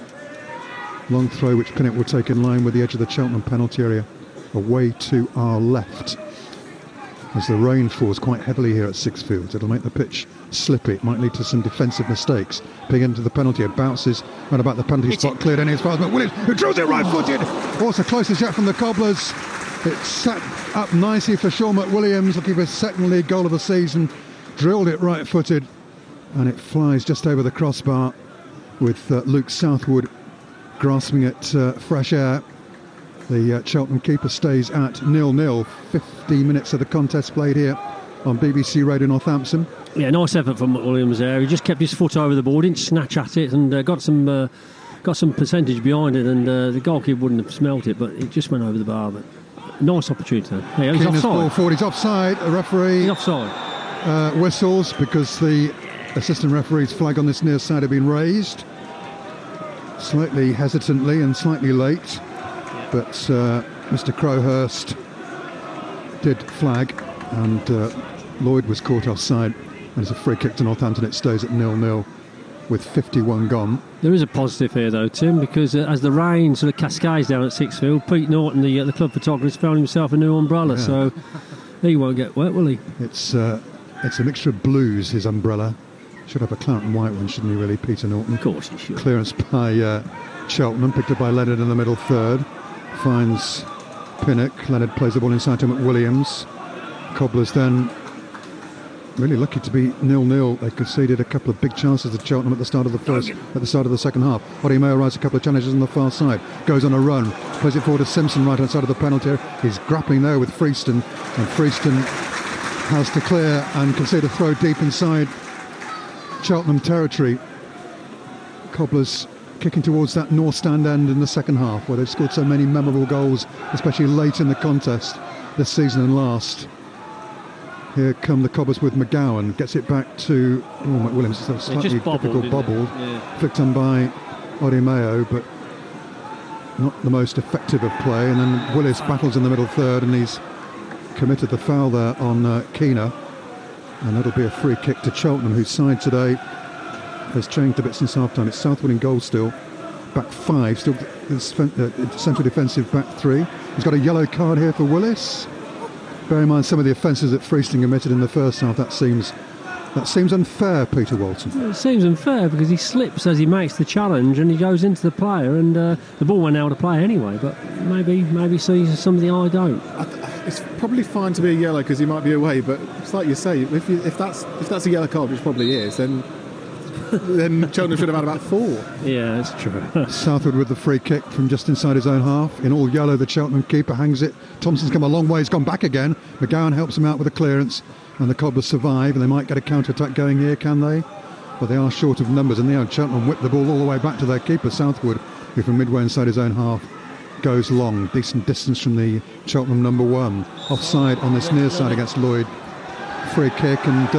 Long throw which Pinnock will take in line with the edge of the Cheltenham penalty area, away to our left. As the rain falls quite heavily here at Sixfields, it'll make the pitch slippy. It might lead to some defensive mistakes. Ping into the penalty, it bounces right about the penalty spot, cleared in as far as McWilliams, who draws it right-footed. Also closest yet from the Cobblers. It's set up nicely for Sean McWilliams, looking for his second league goal of the season. Drilled it right-footed, and it flies just over the crossbar with Luke Southwood grasping at fresh air. The Cheltenham keeper stays at 0-0. 50 minutes of the contest played here on BBC Radio Northampton. Yeah, nice effort from McWilliams there. He just kept his foot over the ball, didn't snatch at it, and got some percentage behind it, and the goalkeeper wouldn't have smelt it, but it just went over the bar. But nice opportunity. Yeah, he's offside. Ball forward. He's offside. A referee. He's offside. Whistles because the assistant referee's flag on this near side had been raised, slightly hesitantly and slightly late. But Mr. Crowhurst did flag, and Lloyd was caught offside. And it's a free kick to Northampton. It stays at 0-0 with 51 gone. There is a positive here though, Tim, because as the rain sort of cascades down at Sixfield, Pete Norton, the club photographer, found himself a new umbrella, so he won't get wet, will he? It's a mixture of blues, his umbrella. Should have a claret and white one, shouldn't he really, Peter Norton? Of course he should. Clearance by Cheltenham, picked up by Leonard in the middle third. Finds Pinnock. Leonard plays the ball inside to McWilliams. Cobblers then really lucky to be 0-0. They conceded a couple of big chances to Cheltenham at the start of the second half. Odie Mayo rides a couple of challenges on the far side, goes on a run, plays it forward to Simpson right hand side of the penalty area. He's grappling there with Freeston, and Freeston has to clear and concede a throw deep inside Cheltenham territory. Cobblers kicking towards that north stand end in the second half, where they've scored so many memorable goals, especially late in the contest this season and last. Here come the Cobblers with McGowan, gets it back to McWilliams. It's a slightly difficult bobble, flicked on by Odie Mayo, but not the most effective of play. And then Willis battles in the middle third, and he's committed the foul there on Keener, and that'll be a free kick to Cheltenham, whose side today has changed a bit since half-time. It's Southwood in goal still, back 5, still central defensive back 3. He's got a yellow card here for Willis. Bear in mind some of the offences that Freeston committed in the first half. That seems unfair, Peter Walton. It seems unfair because he slips as he makes the challenge and he goes into the player, and the ball went out of play anyway. But maybe sees something I don't. It's probably fine to be a yellow because he might be away, but it's like you say, if that's a yellow card, which probably is, then Cheltenham should have had about 4. Yeah, that's true. Southwood with the free kick from just inside his own half. In all yellow, the Cheltenham keeper hangs it. Thompson's come a long way, he's gone back again. McGowan helps him out with a clearance, and the Cobblers survive, and they might get a counter-attack going here, can they? But they are short of numbers, and Cheltenham whip the ball all the way back to their keeper, Southwood, who from midway inside his own half goes long. Decent distance from the Cheltenham number 1. Offside on this near side against Lloyd. Free kick, and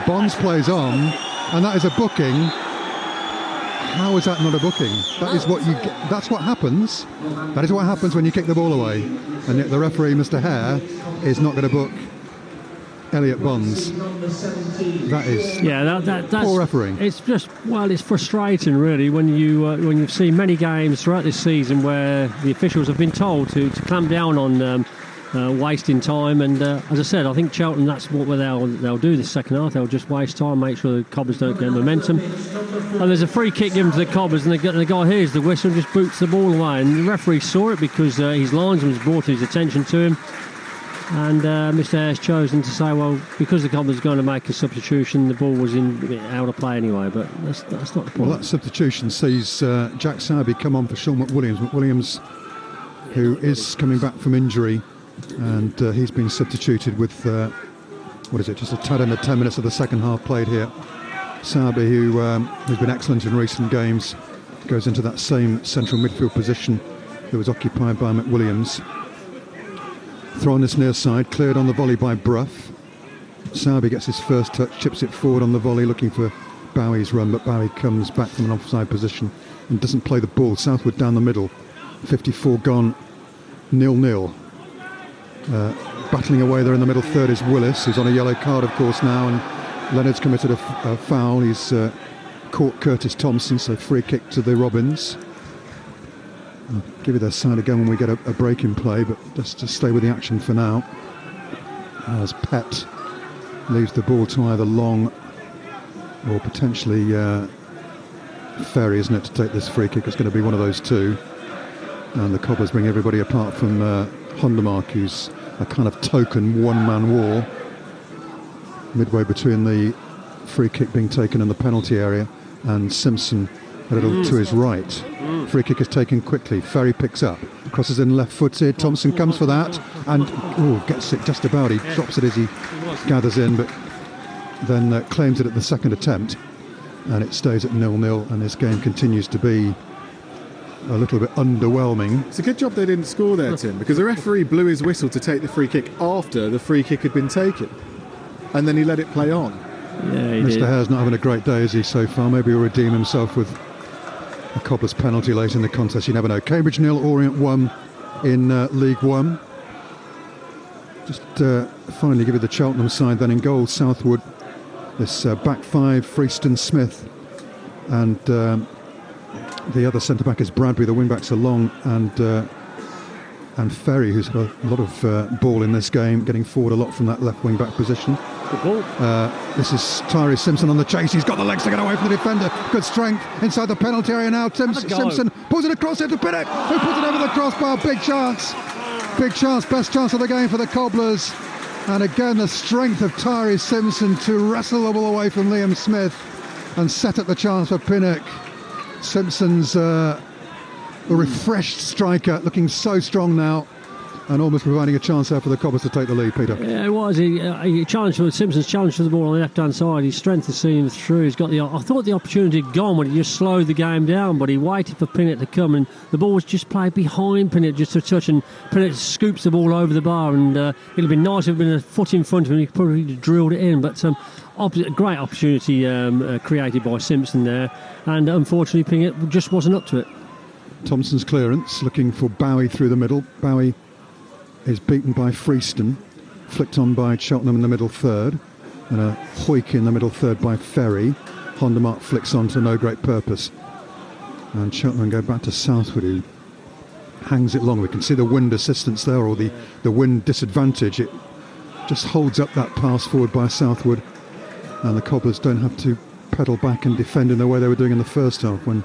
Bonds plays on, and that is a booking. How is that not a booking? That is what you get. That's what happens. That is what happens when you kick the ball away. And yet the referee, Mr. Hare, is not going to book Elliot Bonds. That is that's poor refereeing. It's just, it's frustrating really when you've seen many games throughout this season where the officials have been told to clamp down on wasting time, and as I said, I think Cheltenham, that's what they'll do this second half. They'll just waste time, make sure the Cobblers don't get momentum. And there's a free kick given to the Cobblers, and the guy hears the whistle and just boots the ball away. And the referee saw it because his linesman's brought his attention to him. And Mr. Hare's chosen to say, well, because the Cobblers are going to make a substitution, the ball was out of play anyway. But that's not the point. Well, that substitution sees Jack Sowerby come on for Sean McWilliams. McWilliams, who is coming back from injury, and he's been substituted with just a tad under 10 minutes of the second half played here. Sowerby, who's been excellent in recent games, goes into that same central midfield position that was occupied by McWilliams. Throw on this near side, cleared on the volley by Brough. Sowerby gets his first touch, chips it forward on the volley, looking for Bowie's run, but Bowie comes back from an offside position and doesn't play the ball. Southwood down the middle, 54 gone, 0-0. Battling away there in the middle third is Willis, who's on a yellow card, of course, now, and Leonard's committed a foul. He's caught Curtis Thompson, so free kick to the Robins. I'll give you their side again when we get a break in play, but just to stay with the action for now, as Pett leaves the ball to either Long or potentially Ferry, isn't it, to take this free kick. It's going to be one of those two, and the Cobblers bring everybody apart from Hondermark, who's a kind of token one-man wall midway between the free kick being taken in the penalty area and Simpson a little to his right. Free kick is taken quickly. Ferry picks up, crosses in left-footed. Thompson comes for that and gets it just about. He drops it as he gathers in, but then claims it at the second attempt, and it stays at 0-0, and this game continues to be a little bit underwhelming. It's a good job they didn't score there, Tim, because the referee blew his whistle to take the free kick after the free kick had been taken, and then he let it play on. Yeah, Mr. Hare's not having a great day, is he, so far? Maybe he'll redeem himself with a Cobblers penalty late in the contest. You never know. Cambridge 0, Orient 1 in League One. Just finally give you the Cheltenham side then. In goal, Southwood. This back 5, Freeston, Smith, and the other centre-back is Bradbury. The wing-backs are Long and Ferry, who's had a lot of ball in this game, getting forward a lot from that left wing-back position. This is Tyree Simpson on the chase. He's got the legs to get away from the defender. Good strength inside the penalty area now. Simpson pulls it across here to Pinnock, who puts it over the crossbar. Big chance. Best chance of the game for the Cobblers. And again, the strength of Tyree Simpson to wrestle the ball away from Liam Smith and set up the chance for Pinnock. Simpson's a refreshed striker, looking so strong now, and almost providing a chance there for the Cobbers to take the lead, Peter. Yeah, it was. He challenged for Simpson's challenge for the ball on the left-hand side. His strength is seeing him through. He's got I thought the opportunity had gone when he just slowed the game down, but he waited for Pinnock to come, and the ball was just played behind Pinnock just a touch, and Pinnock scoops the ball over the bar, and it'd have been nice if it had been a foot in front of him. He probably drilled it in, but great opportunity created by Simpson there, and unfortunately Pinnock just wasn't up to it. Thompson's clearance, looking for Bowie through the middle. Bowie is beaten by Freeston, flicked on by Cheltenham in the middle third, and a hoik in the middle third by Ferry. Hondermark flicks on to no great purpose, and Cheltenham go back to Southwood, who hangs it long. We can see the wind assistance there, or the wind disadvantage. It just holds up that pass forward by Southwood, and the Cobblers don't have to pedal back and defend in the way they were doing in the first half when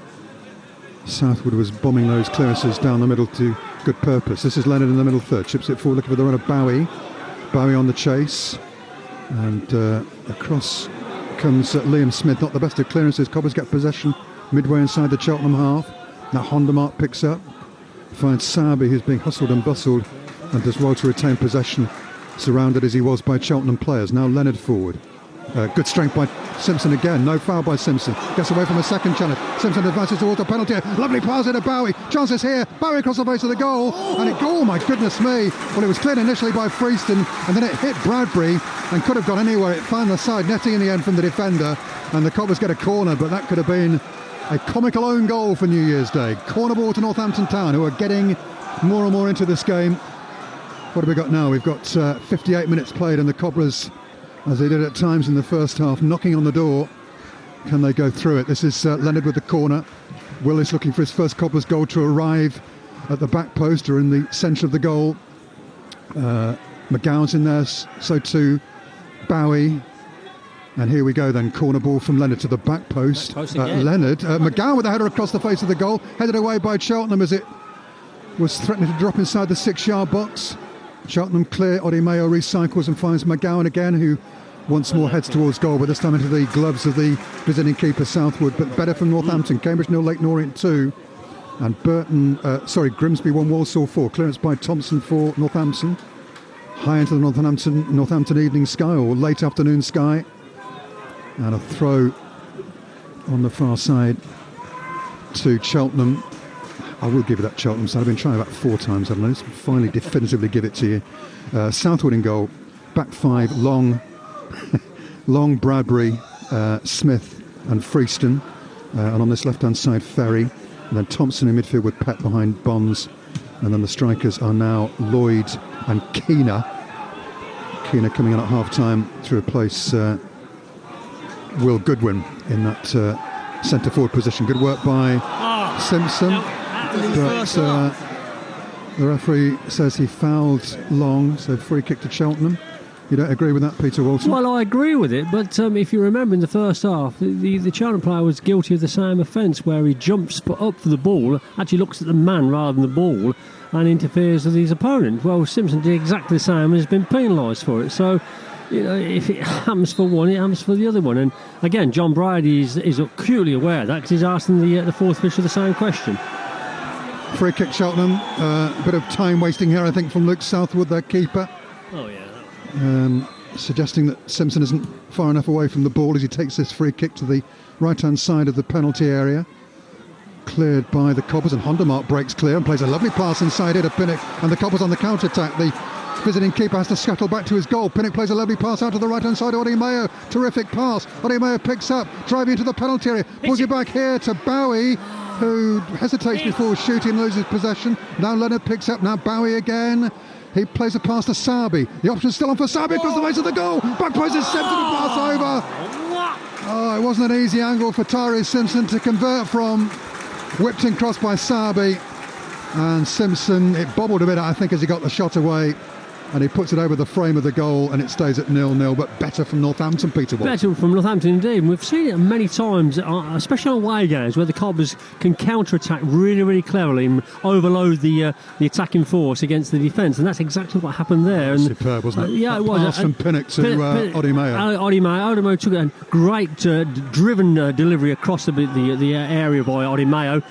Southwood was bombing those clearances down the middle to good purpose. This is Leonard in the middle third, chips it forward looking for the run of Bowie. Bowie on the chase, and across comes Liam Smith. Not the best of clearances. Cobbers get possession midway inside the Cheltenham half. Now Hondermark picks up, finds Sarby, who's being hustled and bustled, and does well to retain possession, surrounded as he was by Cheltenham players. Now Leonard forward. Good strength by Simpson again. No foul by Simpson. Gets away from a second challenge. Simpson advances towards the penalty. Lovely pass into Bowie. Chances here. Bowie across the face of the goal. And oh my goodness me. Well, it was cleared initially by Freeston, and then it hit Bradbury and could have gone anywhere. It found the side netting in the end from the defender, and the Cobbers get a corner, but that could have been a comical own goal for New Year's Day. Corner ball to Northampton Town, who are getting more and more into this game. What have we got now? We've got 58 minutes played, and the Cobblers, as they did at times in the first half, knocking on the door. Can they go through it? This is Leonard with the corner. Willis looking for his first Cobblers goal to arrive at the back post or in the centre of the goal. McGowan's in there, so too Bowie. And here we go then, corner ball from Leonard to the back post. Leonard, McGowan with a header across the face of the goal, headed away by Cheltenham as it was threatening to drop inside the 6-yard box. Cheltenham clear, Odi Mayo recycles and finds McGowan again, who once more heads towards goal, but this time into the gloves of the visiting keeper Southwood, but better from Northampton. Cambridge 0, Leyton Orient 2, and Grimsby 1, Walsall 4. Clearance by Thompson for Northampton. High into the Northampton evening sky, or late afternoon sky, and a throw on the far side to Cheltenham. I will give it that Cheltenham side. I've been trying about 4 times, haven't I? Let's finally definitively give it to you. Southwood in goal, back 5, Long, Bradbury, Smith and Freeston, and on this left-hand side Ferry, and then Thompson in midfield with Pett behind Bonds, and then the strikers are now Lloyd and Keena. Keena coming on at half-time to replace Will Goodwin in that centre-forward position. Good work by Simpson. But the referee says he fouled Long, so free kick to Cheltenham. You don't agree with that, Peter Walton? Well, I agree with it, but if you remember in the first half, the Cheltenham player was guilty of the same offence, where he jumps up for the ball, actually looks at the man rather than the ball, and interferes with his opponent. Well, Simpson did exactly the same and has been penalised for it. So, you know, if it happens for one, it happens for the other one. And again, John Brady is acutely aware of that, because he's asking the fourth official the same question. Free kick Cheltenham. A bit of time wasting here, I think, from Luke Southwood, their keeper. Oh yeah. Suggesting that Simpson isn't far enough away from the ball as he takes this free kick to the right-hand side of the penalty area. Cleared by the Cobbers, and Hondermark breaks clear and plays a lovely pass inside here to Pinnock, and the Cobbers on the counter-attack. The visiting keeper has to scuttle back to his goal. Pinnock plays a lovely pass out to the right-hand side. Odi Mayo, terrific pass. Odi Mayo picks up, driving into the penalty area. Pulls it back here to Bowie, who hesitates before shooting, loses possession. Now Leonard picks up, now Bowie again. He plays a pass to Sarby. The option's still on for Sarby across the face of the goal. Back post is Simpson to pass over. Oh, it wasn't an easy angle for Tyree Simpson to convert from. Whipped in cross by Sarby. And Simpson, it bobbled a bit, I think, as he got the shot away. and he puts it over the frame of the goal, and it stays at 0-0. But better from Northampton, Peter Watt. Better from Northampton indeed. And we've seen it many times, especially on away games, where the Cobblers can counter-attack really, really cleverly and overload the attacking force against the defence, and that's exactly what happened there. And superb, wasn't it? Yeah, it was. Pass from Pinnock to Odi Mayo. Odi Mayo took a great driven delivery across the area by Odi Mayo.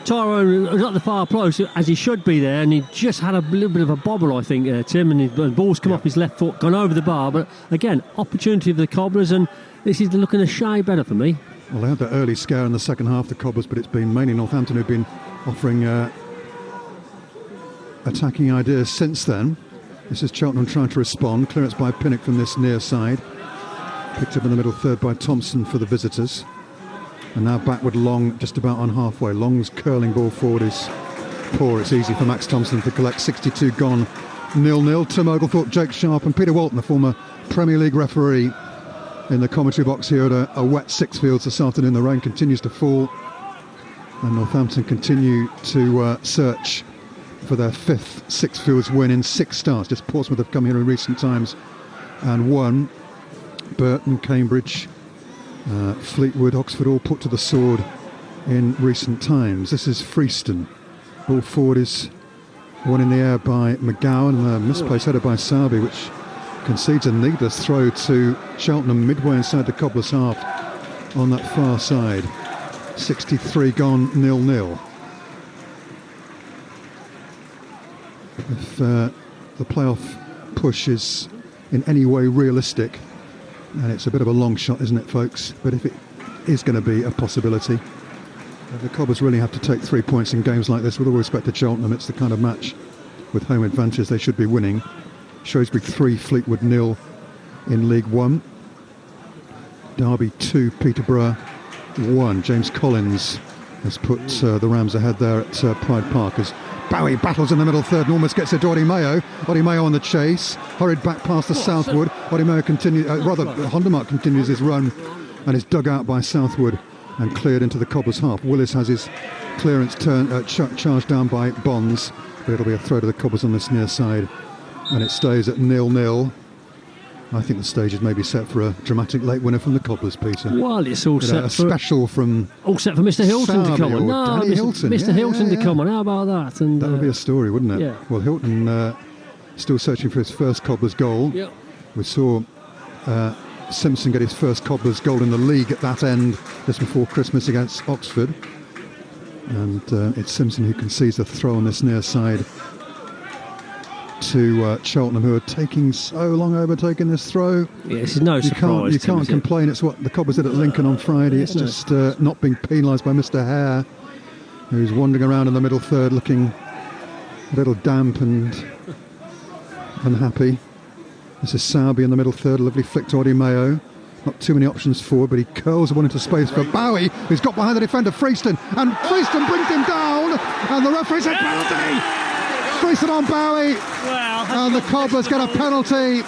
Tyrone was at the far post, as he should be there, and he just had a little bit of a bobble, I think, Tim, and the ball's come off his left foot, gone over the bar. But again, opportunity for the Cobblers, and this is looking a shade better for me. Well, they had that early scare in the second half, the Cobblers, but it's been mainly Northampton who've been offering attacking ideas since then. This is Cheltenham trying to respond. Clearance by Pinnock from this near side. Picked up in the middle third by Thompson for the visitors. And now backward Long, just about on halfway. Long's curling ball forward is poor. It's easy for Max Thompson to collect. 62 gone, 0-0. Tim Oglethorpe, Jake Sharp and Peter Walton, the former Premier League referee, in the commentary box here at a wet Sixfields this afternoon. The rain continues to fall, and Northampton continue to search for their fifth Sixfields win in 6 starts. Just Portsmouth have come here in recent times and won. Burton, Cambridge, Fleetwood, Oxford all put to the sword in recent times. This is Freeston. Ball forward is one in the air by McGowan, and a misplaced header by Sarby, which concedes a needless throw to Cheltenham midway inside the Cobblers' half on that far side. 63 gone, 0-0. If the playoff push is in any way realistic, and it's a bit of a long shot, isn't it, folks? But if it is going to be a possibility, the Cobblers really have to take 3 points in games like this. With all respect to Cheltenham, it's the kind of match with home advantage they should be winning. Shrewsbury 3, Fleetwood 0 in League One. Derby 2, Peterborough 1. James Collins has put the Rams ahead there at Pride Park as Bowie battles in the middle third and almost gets it to Odi Mayo. Odi Mayo on the chase, hurried back past the Southwood. Odi Mayo continues, Hondermark continues his run and is dug out by Southwood and cleared into the Cobblers' half. Willis has his clearance charged down by Bonds, but it'll be a throw to the Cobblers on this near side, and it stays at 0-0. I think the stage is maybe set for a dramatic late winner from the Cobblers, Peter. Well, it's all set for a special from all set for Mr. Hilton to come on. No, Mr. Hilton to come on. How about that? And that would be a story, wouldn't it? Yeah. Well, Hilton still searching for his first Cobblers goal. Yep. We saw Simpson get his first Cobblers goal in the league at that end just before Christmas against Oxford, and it's Simpson who concedes a throw on this near side to Cheltenham, who are taking so long overtaking this throw. Yeah, this is no surprise. You can't complain. It's what the Cobblers did at Lincoln on Friday. It's just not being penalised by Mr. Hare, who's wandering around in the middle third looking a little damp and unhappy. This is Sarby in the middle third. Lovely flick to Odi Mayo. Not too many options forward, but he curls one into space for Bowie, who's got behind the defender, Freeston, and Freeston brings him down, and the referee said penalty! Freeston on Bowie, and the Cobblers get a penalty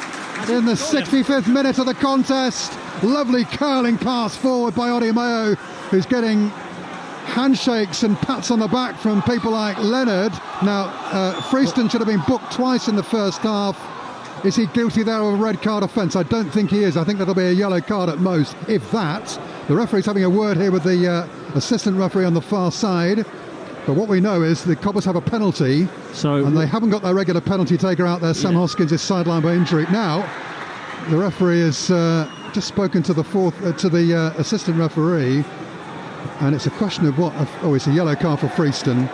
in the 65th minute of the contest. Lovely curling pass forward by Odi Mayo, who's getting handshakes and pats on the back from people like Leonard. Now, Freeston should have been booked twice in the first half. Is he guilty there of a red card offence? I don't think he is. I think that'll be a yellow card at most, if that. The referee's having a word here with the assistant referee on the far side. But what we know is the Cobblers have a penalty, and they haven't got their regular penalty taker out there. Sam Hoskins is sidelined by injury. Now, the referee has just spoken to the assistant referee, and it's a question of what? It's a yellow card for Freeston.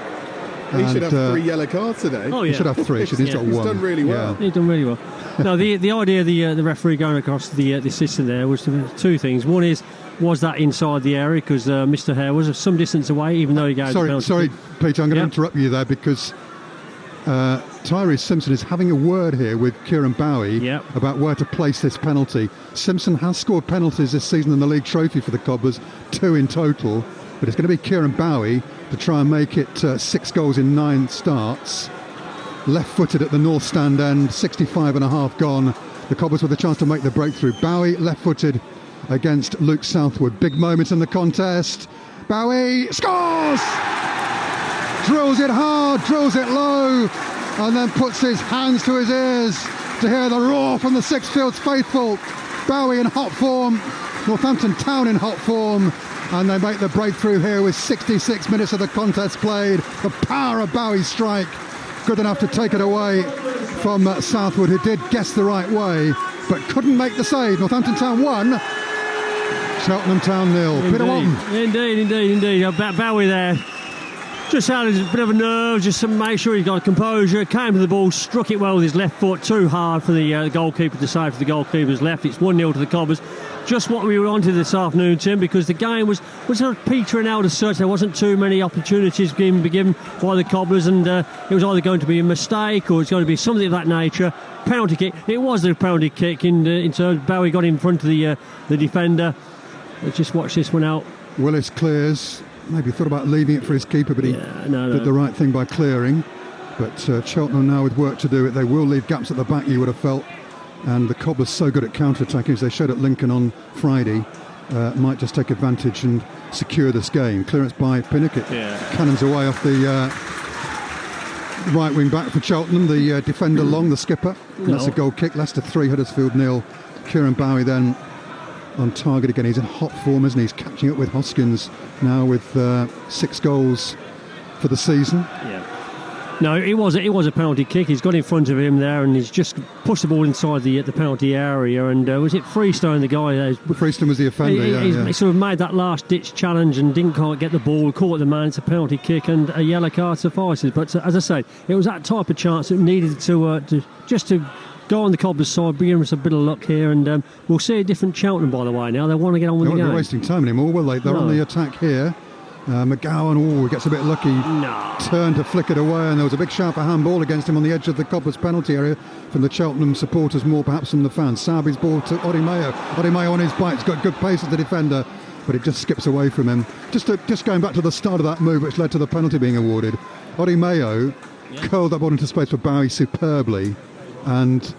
He should have 3 yellow cards today. Oh, yeah. He should have 3. He's got 1. He's done really well. Yeah. He's done really well. No, the idea of the referee going across the assistant there was 2 things. One is, was that inside the area? Because Mr. Hare was some distance away, even though he gave the penalty. Sorry, Peter, I'm going to interrupt you there because Tyrese Simpson is having a word here with Kieran Bowie about where to place this penalty. Simpson has scored penalties this season in the league trophy for the Cobblers, 2 in total, but it's going to be Kieran Bowie to try and make it 6 goals in 9 starts. Left-footed at the north stand end, 65.5 gone. The Cobblers with a chance to make the breakthrough. Bowie left-footed against Luke Southwood. Big moment in the contest. Bowie scores! Drills it hard, drills it low, and then puts his hands to his ears to hear the roar from the Sixfields faithful. Bowie in hot form, Northampton Town in hot form, and they make the breakthrough here with 66 minutes of the contest played. The power of Bowie's strike, good enough to take it away from Southwood, who did guess the right way, but couldn't make the save. Northampton Town 1, Cheltenham Town 0. Peter Walton. Indeed. Bowie there. Just had a bit of a nerve, just to make sure he got composure, came to the ball, struck it well with his left foot, too hard for the goalkeeper to save for the goalkeeper's left. It's 1-0 to the Cobblers. Just what we were onto this afternoon, Tim, because the game was sort of petering out as such. There wasn't too many opportunities being given by the Cobblers, and it was either going to be a mistake or it's going to be something of that nature. Penalty kick. It was a penalty kick in terms Bowie got in front of the defender. Let's just watch this one out. Willis clears. Maybe thought about leaving it for his keeper, but he did the right thing by clearing. But Cheltenham now with work to do. They will leave gaps at the back, you would have felt. And the Cobblers so good at counter-attacking, as they showed at Lincoln on Friday, might just take advantage and secure this game. Clearance by Pinnock. Cannons away off the right wing back for Cheltenham. The defender Long, the skipper. And that's a goal kick. Leicester 3, Huddersfield 0. Kieran Bowie then on target again. He's in hot form, isn't he? He's catching up with Hoskins now with 6 goals for the season. No, it was a penalty kick. He's got in front of him there, and he's just pushed the ball inside the penalty area. And was it Freestone, the guy there? Freestone was the offender. He sort of made that last ditch challenge and didn't quite get the ball. Caught the man. It's a penalty kick, and a yellow card suffices. But as I say, it was that type of chance that needed to go on the Cobblers' side, bring us a bit of luck here, and we'll see a different Cheltenham, by the way, now. They want to get on with the game. They won't be wasting time anymore, will they? They're on the attack here. McGowan, gets a bit lucky. Turned to flick it away, and there was a big sharper handball against him on the edge of the Cobblers' penalty area from the Cheltenham supporters, more perhaps from the fans. Sabi's ball to Odi Mayo. Odi Mayo on his bite. He's got good pace as the defender, but it just skips away from him. Just going back to the start of that move, which led to the penalty being awarded. Odi Mayo curled that ball into space for Bowie superbly, and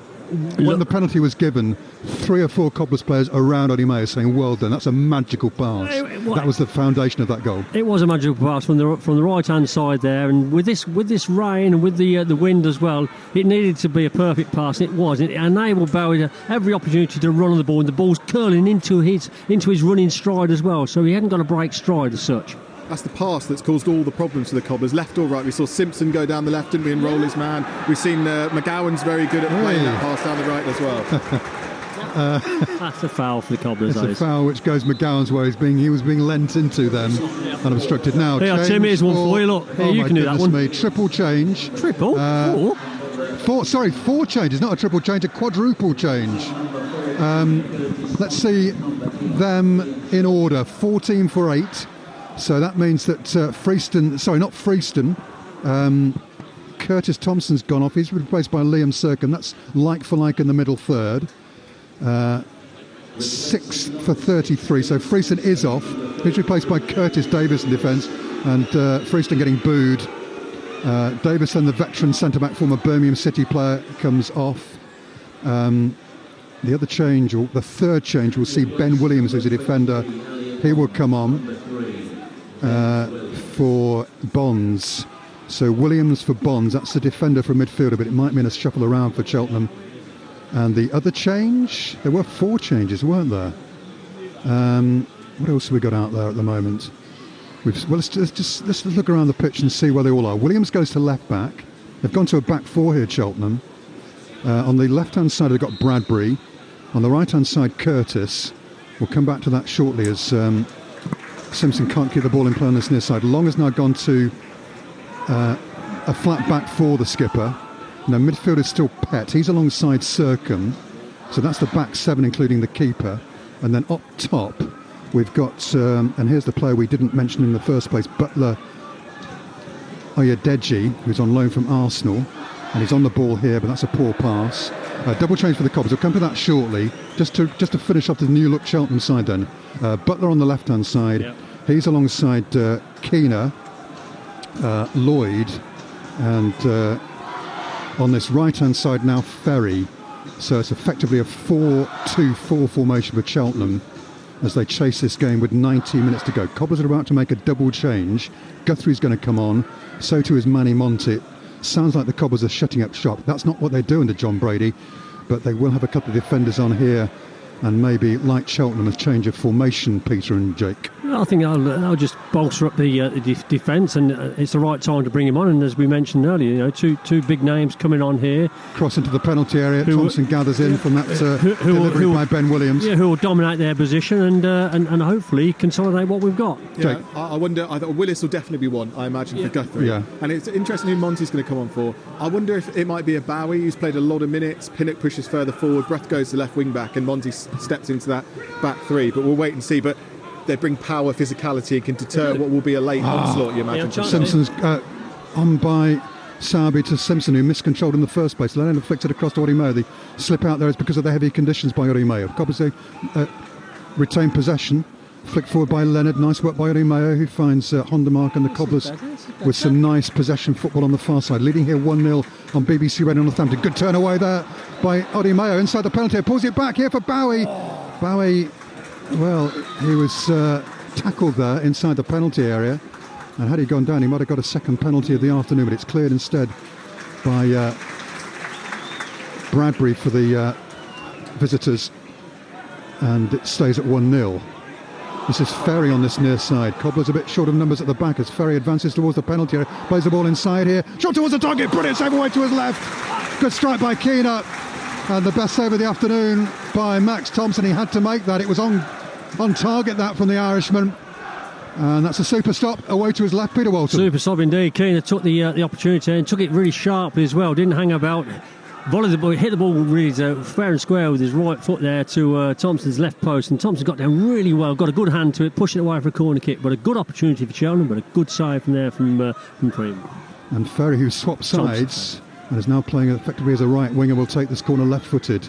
when the penalty was given, 3 or 4 Cobblers players around Odi Mayo saying, "Well done, that's a magical pass." That was the foundation of that goal. It was a magical pass from the right hand side there, and with this rain and with the wind as well, it needed to be a perfect pass. It was. It enabled Bowie to every opportunity to run on the ball, and the ball's curling into his running stride as well. So he hadn't got a break stride as such. That's the pass that's caused all the problems for the Cobblers, left or right. We saw Simpson go down the left, didn't we, and roll his man. We've seen McGowan's very good at playing that pass down the right as well. That's a foul for the Cobblers. It's a foul which goes McGowan's way. He was being lent into them, unobstructed. Now, Tim, here's one for you. Look, you can do that one. Triple change. Triple? Four changes, not a triple change, a quadruple change. Let's see them in order. 14 for 8. So that means that Curtis Thompson's gone off. He's replaced by Liam Serkin. That's like for like in the middle third. 6 for 33. So Freeston is off. He's replaced by Curtis Davis in defence, and Freeston getting booed. Davis, then the veteran centre-back, former Birmingham City player, comes off. The other change, or the third change, we'll see Ben Williams, who's a defender. He will come on for Bonds. So Williams for Bonds, that's the defender for midfielder, but it might mean a shuffle around for Cheltenham. And the other change, there were 4 changes, weren't there? What else have we got out there at the moment? Let's look around the pitch and see where they all are. Williams goes to left back. They've gone to a back 4 here, Cheltenham. On the left-hand side, they've got Bradbury. On the right-hand side, Curtis. We'll come back to that shortly as Simpson can't keep the ball in play on this near side. Long has now gone to a flat back for the skipper. Now midfield is still Pett. He's alongside Sercombe. So that's the back 7, including the keeper. And then up top, we've got, and here's the player we didn't mention in the first place, Butler Oyedeji, who's on loan from Arsenal. And he's on the ball here, but that's a poor pass. Double change for the Cobblers. We'll come to that shortly. Just to finish off the new look Cheltenham side then. Butler on the left-hand side. Yep. He's alongside Keener, Lloyd, and on this right-hand side now, Ferry. So it's effectively a 4-2-4 formation for Cheltenham as they chase this game with 90 minutes to go. Cobblers are about to make a double change. Guthrie's going to come on. So too is Manny Monti. Sounds like the Cobblers are shutting up shop. That's not what they're doing to John Brady. but they will have a couple of defenders on here, and maybe, like Cheltenham, a change of formation, Peter and Jake. I think I'll just bolster up the defence, and it's the right time to bring him on. And as we mentioned earlier, two big names coming on here. Cross into the penalty area. Thompson gathers in from that delivery by Ben Williams. Yeah, who will dominate their position and hopefully consolidate what we've got. Yeah, I wonder. I thought Willis will definitely be one, I imagine, for Guthrie. Yeah. And it's interesting who Monty's going to come on for. I wonder if it might be a Bowie who's played a lot of minutes. Pinnock pushes further forward. Breath goes to left wing back, and Monty steps into that back three. But we'll wait and see. But they bring power, physicality, and can deter what will be a late onslaught, you imagine. Simpson's on by Sabi to Simpson, who miscontrolled in the first place. Lennon flicked it across to Odimo. The slip out there is because of the heavy conditions by Odimo. Cobbers retain possession. Flicked forward by Leonard. Nice work by Odimo, who finds Hondermark and the Cobblers with some nice possession football on the far side. Leading here 1-0 on BBC Radio Northampton. Good turn away there by Odimo inside the penalty. Pulls it back here for Bowie. Bowie, well, he was tackled there inside the penalty area, and had he gone down he might have got a second penalty of the afternoon, but it's cleared instead by Bradbury for the visitors, and it stays at 1-0. This is Ferry on this near side. Cobbler's a bit short of numbers at the back as Ferry advances towards the penalty area, plays the ball inside here, shot towards the target, brilliant save away to his left, good strike by Keener, and the best save of the afternoon by Max Thompson. He had to make that. It was on target, that, from the Irishman, and that's a super stop away to his left, Peter Walton. Super stop indeed. Keener took the opportunity and took it really sharply as well, didn't hang about, volleyed the ball, hit the ball really fair and square with his right foot there to Thompson's left post, and Thompson got down really well, got a good hand to it, pushing it away for a corner kick, but a good opportunity for Cheltenham, but a good save from there from Freeman. And Ferry, who swapped sides and is now playing effectively as a right winger, will take this corner left-footed.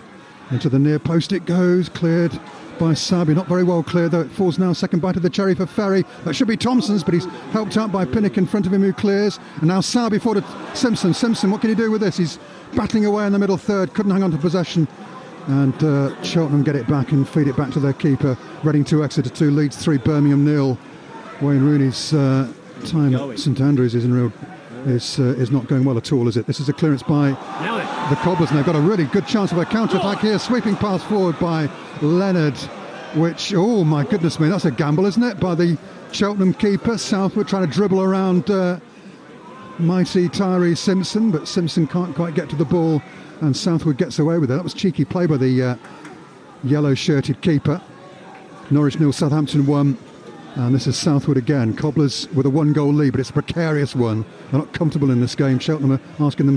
Into the near post it goes, cleared by Sabi, not very well cleared though. It falls now, second bite of the cherry for Ferry. That should be Thompson's, but he's helped out by Pinnock in front of him, who clears. And now Sabi forward to Simpson. Simpson, what can he do with this? He's battling away in the middle third, couldn't hang on to possession. And Cheltenham get it back and feed it back to their keeper. Reading 2, Exeter 2, Leeds 3, Birmingham 0. Wayne Rooney's time at St Andrews is not going well at all, is it? This is a clearance by the Cobblers, and they've got a really good chance of a counter-attack here. Sweeping pass forward by Leonard, which, oh my goodness me, that's a gamble, isn't it, by the Cheltenham keeper. Southwood trying to dribble around mighty Tyree Simpson, but Simpson can't quite get to the ball, and Southwood gets away with it. That was cheeky play by the yellow-shirted keeper. Norwich 0, Southampton 1. And this is Southwood again. Cobblers with a 1-goal lead, but it's a precarious one. They're not comfortable in this game. Cheltenham are asking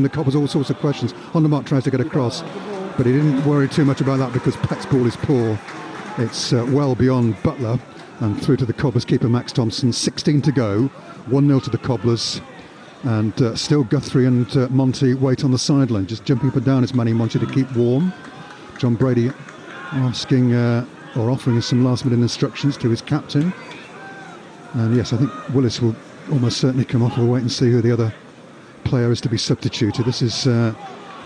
the Cobblers all sorts of questions. Hondermark tries to get across, but he didn't worry too much about that because Peck's ball is poor. It's well beyond Butler, and through to the Cobblers keeper Max Thompson. 16 to go, 1-0 to the Cobblers, and still Guthrie and Monty wait on the sideline, just jumping up and down as Manny Monty to keep warm. John Brady asking or offering some last-minute instructions to his captain. And yes, I think Willis will almost certainly come off. We'll wait and see who the other player is to be substituted. This is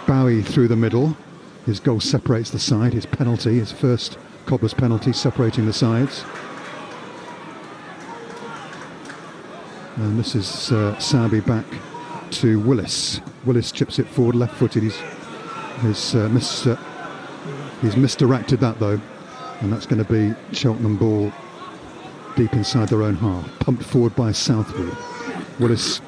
Bowie through the middle. His goal separates the side. His penalty, his first Cobblers penalty, separating the sides. And this is Sabi back to Willis. Willis chips it forward, left-footed. He's misdirected that though. And that's going to be Cheltenham ball deep inside their own half. Pumped forward by Southwood. Willis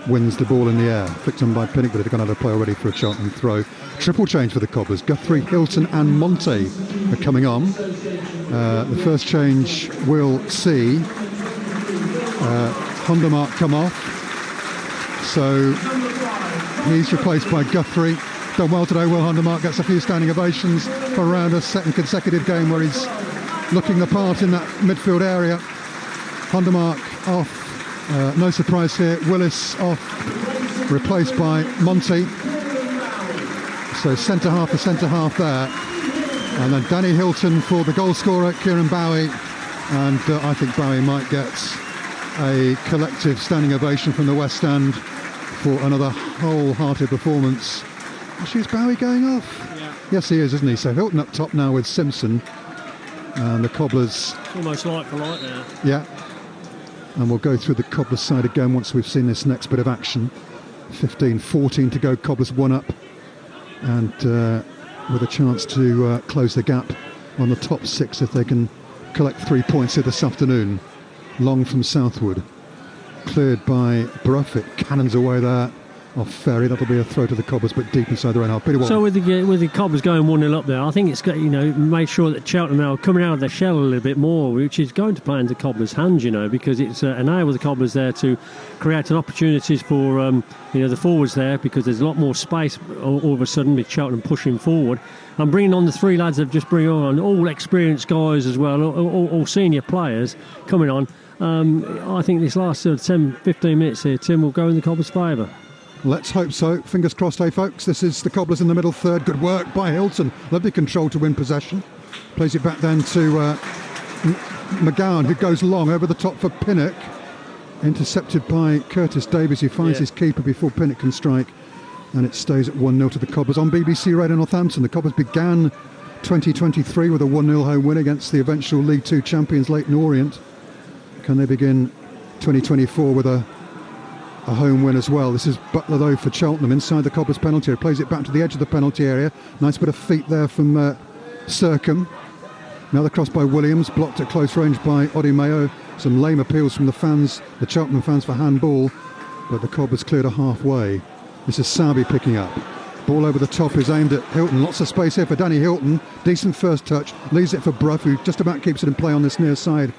wins the ball in the air. Flicked on by Pinnock, but they've gone out of play already for a Cheltenham throw. Triple change for the Cobblers. Guthrie, Hilton and Monte are coming on. The first change will see Hondermark come off. So he's replaced by Guthrie. Done well today. Will Hondermark gets a few standing ovations for around a second consecutive game where he's looking the part in that midfield area. Hondermark off, no surprise here. Willis off, replaced by Monty. So centre half to centre half there, and then Danny Hilton for the goal scorer, Kieran Bowie, and I think Bowie might get a collective standing ovation from the West End for another wholehearted performance. Actually, is Bowie going off? Yeah. Yes, he is, isn't he? So Hilton up top now with Simpson. And the Cobblers... Almost like for like there. Yeah. And we'll go through the Cobblers side again once we've seen this next bit of action. 15-14 to go. Cobblers 1 up and with a chance to close the gap on the top 6 if they can collect 3 points here this afternoon. Long from Southwood, cleared by Brough. It cannons away there off Ferry. That'll be a throw to the Cobblers, but deep inside their own half. So with the Cobblers going 1-0 up there, I think it's got, made sure that Cheltenham are coming out of their shell a little bit more, which is going to play into Cobblers' hands, because it's enabled the Cobblers there to create an opportunities for the forwards there, because there's a lot more space all of a sudden with Cheltenham pushing forward and bringing on the 3 lads they've just bring on, all experienced guys as well, all senior players coming on. I think this last 10-15 minutes here, Tim, will go in the Cobblers' favour. Let's hope so. Fingers crossed, folks. This is the Cobblers in the middle third. Good work by Hilton. Lovely control to win possession. Plays it back then to McGowan, who goes long over the top for Pinnock. Intercepted by Curtis Davies, who finds his keeper before Pinnock can strike. And it stays at 1-0 to the Cobblers. On BBC Radio Northampton, the Cobblers began 2023 with a 1-0 home win against the eventual League 2 champions Leyton Orient. Can they begin 2024 with a home win as well? This is Butler though for Cheltenham inside the Cobblers penalty area. Plays it back to the edge of the penalty area. Nice bit of feet there from Sercombe. Another cross by Williams, blocked at close range by Odimayo. Some lame appeals from the fans, the Cheltenham fans, for handball, but the Cobblers cleared a halfway. This is Sabi picking up. Ball over the top is aimed at Hilton. Lots of space here for Danny Hilton. Decent first touch. Leaves it for Brough, who just about keeps it in play on this near side.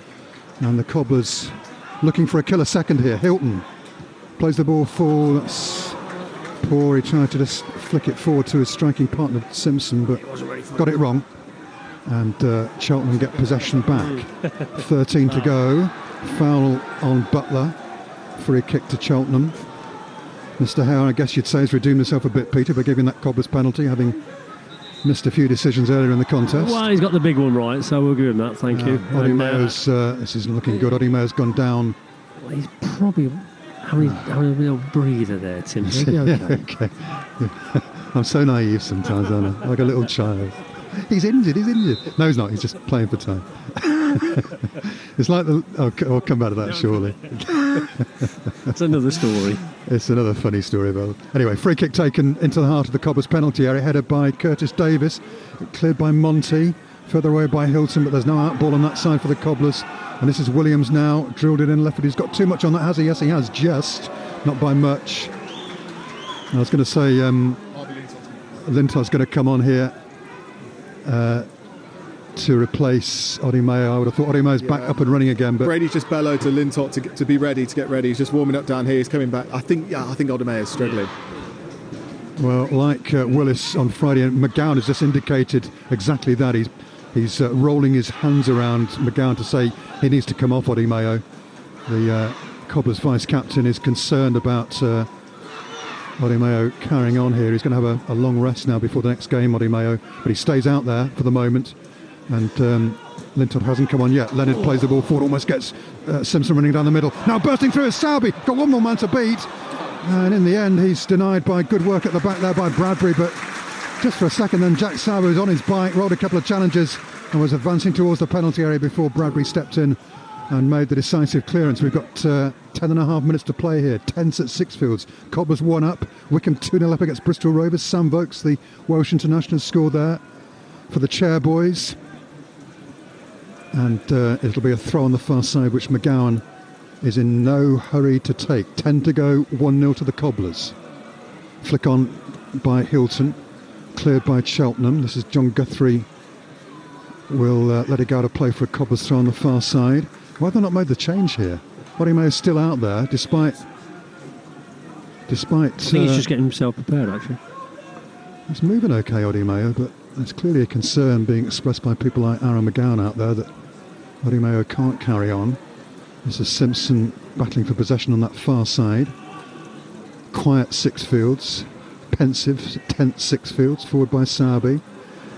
And the Cobblers looking for a killer second here. Hilton plays the ball forward. That's poor. He tried to just flick it forward to his striking partner Simpson, but got it wrong. And Cheltenham get possession back. 13 to go. Foul on Butler. Free kick to Cheltenham. Mr. Hare, I guess you'd say, has redeemed himself a bit, Peter, by giving that Cobblers penalty, having missed a few decisions earlier in the contest. Well, he's got the big one right, so we'll give him that. Thank you. Odimayo's, this isn't looking good. Odimayo's gone down. Well, he's probably having a little breather there, Tim. Okay. I'm so naive sometimes, aren't I? Like a little child. He's injured. No, he's not. He's just playing for time. It's like I'll come back to that shortly. That's another story. It's another funny story about it. Anyway, free kick taken into the heart of the Cobblers penalty area, headed by Curtis Davis, cleared by Monty, further away by Hilton, but there's no outball on that side for the Cobblers. And this is Williams now, drilled it in left, but he's got too much on that, has he? Yes, he has, just, not by much. I was going to say, Lintott's going to come on here to replace Odimayo. I would have thought Odimayo's back up and running again, but Brady's just bellowed to Lintott to be ready, to get ready. He's just warming up down here. He's coming back. I think Odimayo's struggling. Well, like Willis on Friday, and McGowan has just indicated exactly that. He's rolling his hands around McGowan to say he needs to come off Odimayo. The Cobblers vice captain is concerned about Odimayo carrying on here. He's going to have a long rest now before the next game, Odimayo, but he stays out there for the moment. And Lintott hasn't come on yet. Leonard plays the ball forward, almost gets Simpson running down the middle. Now bursting through is Salby. Got one more man to beat. And in the end, he's denied by good work at the back there by Bradbury. But just for a second, then Jack Salby was on his bike, rolled a couple of challenges and was advancing towards the penalty area before Bradbury stepped in and made the decisive clearance. We've got 10.5 minutes to play here. 10s at Sixfields. Cobblers 1 up. Wickham 2-0 up against Bristol Rovers. Sam Vokes, the Welsh international, scored there for the Chairboys. And it'll be a throw on the far side, which McGowan is in no hurry to take. 10 to go, 1-0 to the Cobblers. Flick on by Hilton, cleared by Cheltenham. This is John Guthrie. Will let it go to play for a Cobblers throw on the far side. Why have they not made the change here? Odimayo is still out there, despite. I think he's just getting himself prepared, actually. He's moving okay, Odimayo, but there's clearly a concern being expressed by people like Aaron McGowan out there that Odimayo can't carry on. This is Simpson battling for possession on that far side. Quiet Sixfields, pensive, tense Sixfields, forward by Sabi.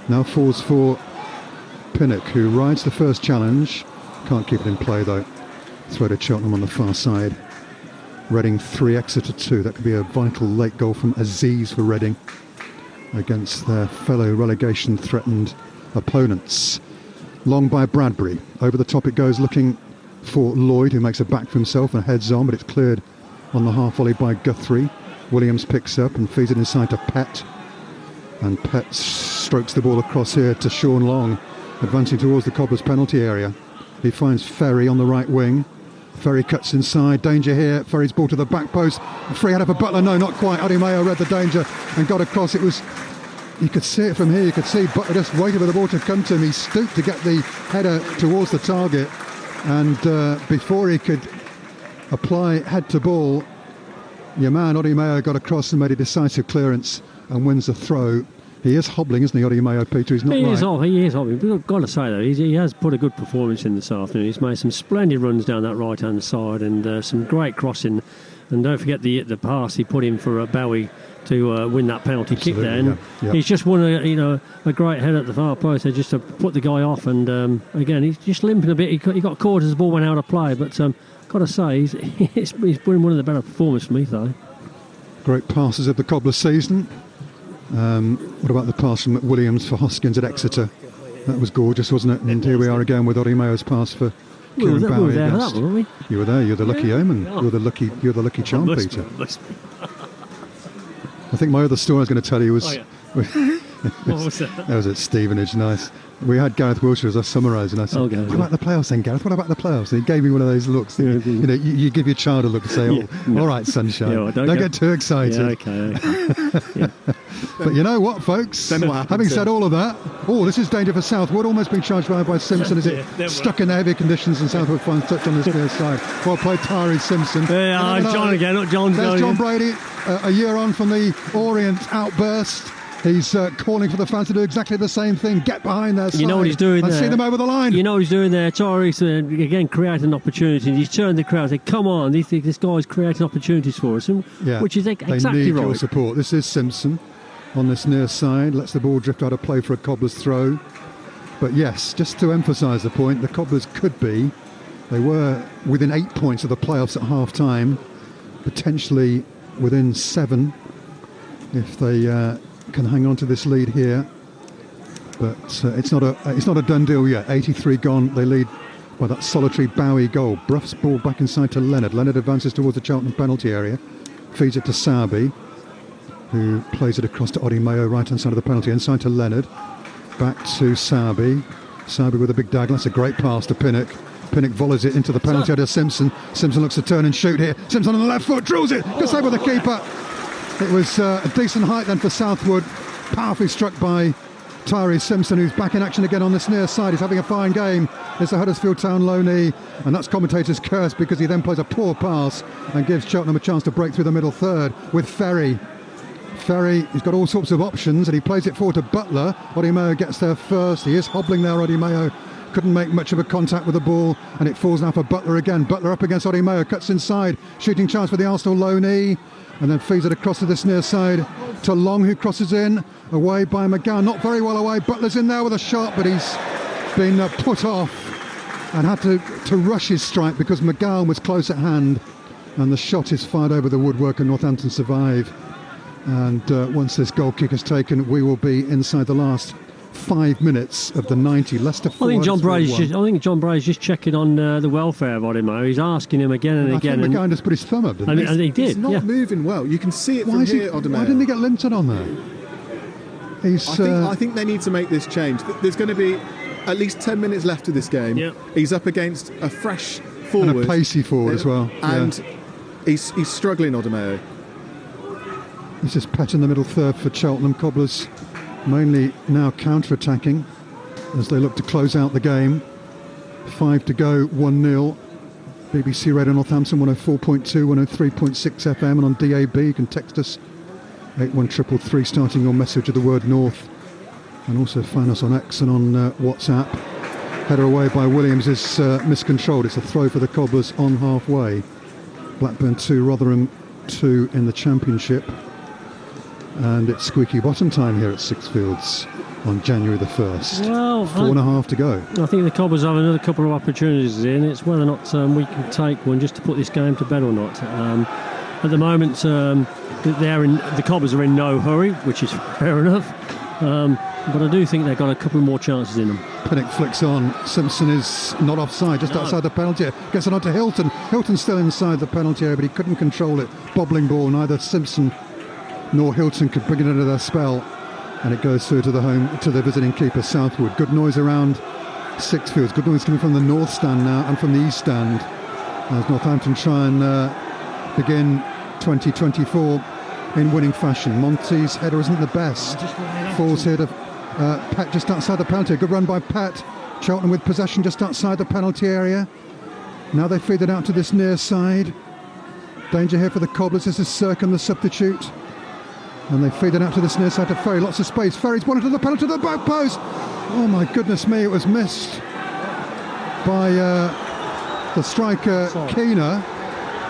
Now falls for Pinnock, who rides the first challenge. Can't keep it in play though. Throw to Cheltenham on the far side. Reading 3, Exeter 2. That could be a vital late goal from Aziz for Reading against their fellow relegation-threatened opponents. Long by Bradbury. Over the top it goes, looking for Lloyd, who makes a back for himself and heads on, but it's cleared on the half volley by Guthrie. Williams picks up and feeds it inside to Pett. And Pett strokes the ball across here to Sean Long, advancing towards the Cobblers penalty area. He finds Ferry on the right wing. Ferry cuts inside, danger here. Ferry's ball to the back post. Free header for Butler, no, not quite. Adi Mayo read the danger and got across. It was, you could see it from here. You could see Butler just waited for the ball to come to him. He stooped to get the header towards the target, and before he could apply head to ball, your man Adi Mayo got across and made a decisive clearance and wins the throw. He is hobbling, isn't he, Adi Mayo, Peter? He's not he right. He is hobbling. We've got to say, though, he has put a good performance in this afternoon. He's made some splendid runs down that right-hand side and some great crossing. And don't forget the pass he put in for Bowie to win that penalty kick there. And he's just won a great head at the far post there just to put the guy off. And again, he's just limping a bit. He got caught as the ball went out of play. But got to say, he's been one of the better performers for me, though. Great passes of the Cobbler season. What about the pass from McWilliams for Hoskins at Exeter? That was gorgeous, wasn't it? And here we are again with Adi Mayo's pass for Kieran Bowie. We were there for that one, weren't we? You were there. You're the lucky omen. Oh. You're the lucky charm, Peter. I think my other story I was going to tell you was. Oh, yeah. What was that? That was at Stevenage. Nice. We had Gareth Wiltshire as I summarised, and I said, "What about the playoffs then, Gareth? What about the playoffs?" And he gave me one of those looks. Yeah, you give your child a look and say, "Oh, all right, sunshine. Yeah, well, don't get too excited." Yeah, okay. Yeah. But you know what, folks? Having said all of that, this is danger for Southwood. Almost being charged by Simpson. Is it stuck in the heavy conditions, and Southwood finds touch on this near side. Well played, Tyree Simpson. Yeah, John again, not John. There's John Brady, a year on from the Orient outburst. He's calling for the fans to do exactly the same thing. Get behind their side. You know what he's doing there. And see them over the line. You know what he's doing there. Tyree's again creating an opportunity. He's turned the crowd and said, "Come on, this guy's creating opportunities for us," which is exactly they need right. your support. This is Simpson on this near side. Lets the ball drift out of play for a Cobblers throw. But yes, just to emphasise the point, the Cobblers could be. They were within 8 points of the playoffs at half time, potentially within 7 if they can hang on to this lead here, but it's not a done deal yet. 83 gone. They lead by that solitary Bowie goal. Bruff's ball back inside to Leonard. Leonard advances towards the Cheltenham penalty area, feeds it to Sarby, who plays it across to Adi Mayo, right hand side of the penalty, inside to Leonard, back to Sarby. Sarby with a big diagonal. That's a great pass to Pinnock. Pinnock volleys it into the penalty area to Simpson. Simpson looks to turn and shoot here. Simpson on the left foot, drills it. Good save with the keeper. It was a decent height then for Southwood. Powerfully struck by Tyree Simpson, who's back in action again on this near side. He's having a fine game. It's a Huddersfield Town loanee, and that's commentator's curse because he then plays a poor pass and gives Cheltenham a chance to break through the middle third with Ferry. Ferry, he's got all sorts of options, and he plays it forward to Butler. Adi Mayo gets there first. He is hobbling there, Adi Mayo. Couldn't make much of a contact with the ball, and it falls now for Butler again. Butler up against Adi Mayo, cuts inside, shooting chance for the Arsenal loanee, and then feeds it across to this near side to Long, who crosses in, away by McGowan, not very well away. Butler's in there with a shot, but he's been put off and had to rush his strike because McGowan was close at hand, and the shot is fired over the woodwork and Northampton survive. And once this goal kick is taken, we will be inside the last 5 minutes of the 90. Leicester 4. I think John Brady's just checking on the welfare of Adi Mayo. He's asking him again and again. The guy just put his thumb up, didn't he? And he did. He's not moving well. You can see it from here, Adi Mayo. Why didn't he get Linton on there? I think they need to make this change. There's going to be at least 10 minutes left of this game. Yep. He's up against a fresh forward. And a pacey forward as well. And he's struggling, Adi Mayo. This is Pett in the middle third for Cheltenham. Cobblers mainly now counter-attacking as they look to close out the game. 5 to go, 1-0. BBC Radio Northampton 104.2, 103.6 FM, and on DAB you can text us 81333 starting your message with the word North, and also find us on X and on WhatsApp. Header away by Williams is miscontrolled. It's a throw for the Cobblers on halfway. Blackburn 2, Rotherham 2 in the Championship. And it's squeaky bottom time here at Sixfields on January the 1st. Well, 4.5 to go. I think the Cobblers have another couple of opportunities in. It's whether or not we can take one just to put this game to bed or not. At the moment, the Cobblers are in no hurry, which is fair enough. But I do think they've got a couple more chances in them. Pinnock flicks on. Simpson is not offside, just outside the penalty area. Gets it on to Hilton. Hilton's still inside the penalty area, but he couldn't control it. Bobbling ball. Neither Simpson nor Hilton could bring it under their spell. and it goes through to the visiting keeper, Southwood. Good noise around Sixfields. Good noise coming from the north stand now and from the east stand as Northampton try and begin 2024 in winning fashion. Monty's header isn't the best. Falls here to Pat just outside the penalty. Good run by Pat. Cheltenham with possession just outside the penalty area. Now they feed it out to this near side. Danger here for the Cobblers. This is Circum, the substitute. And they feed it out to this near side to Ferry. Lots of space. Ferry's wanted to the penalty to the back post. Oh my goodness me, it was missed by the striker Keener.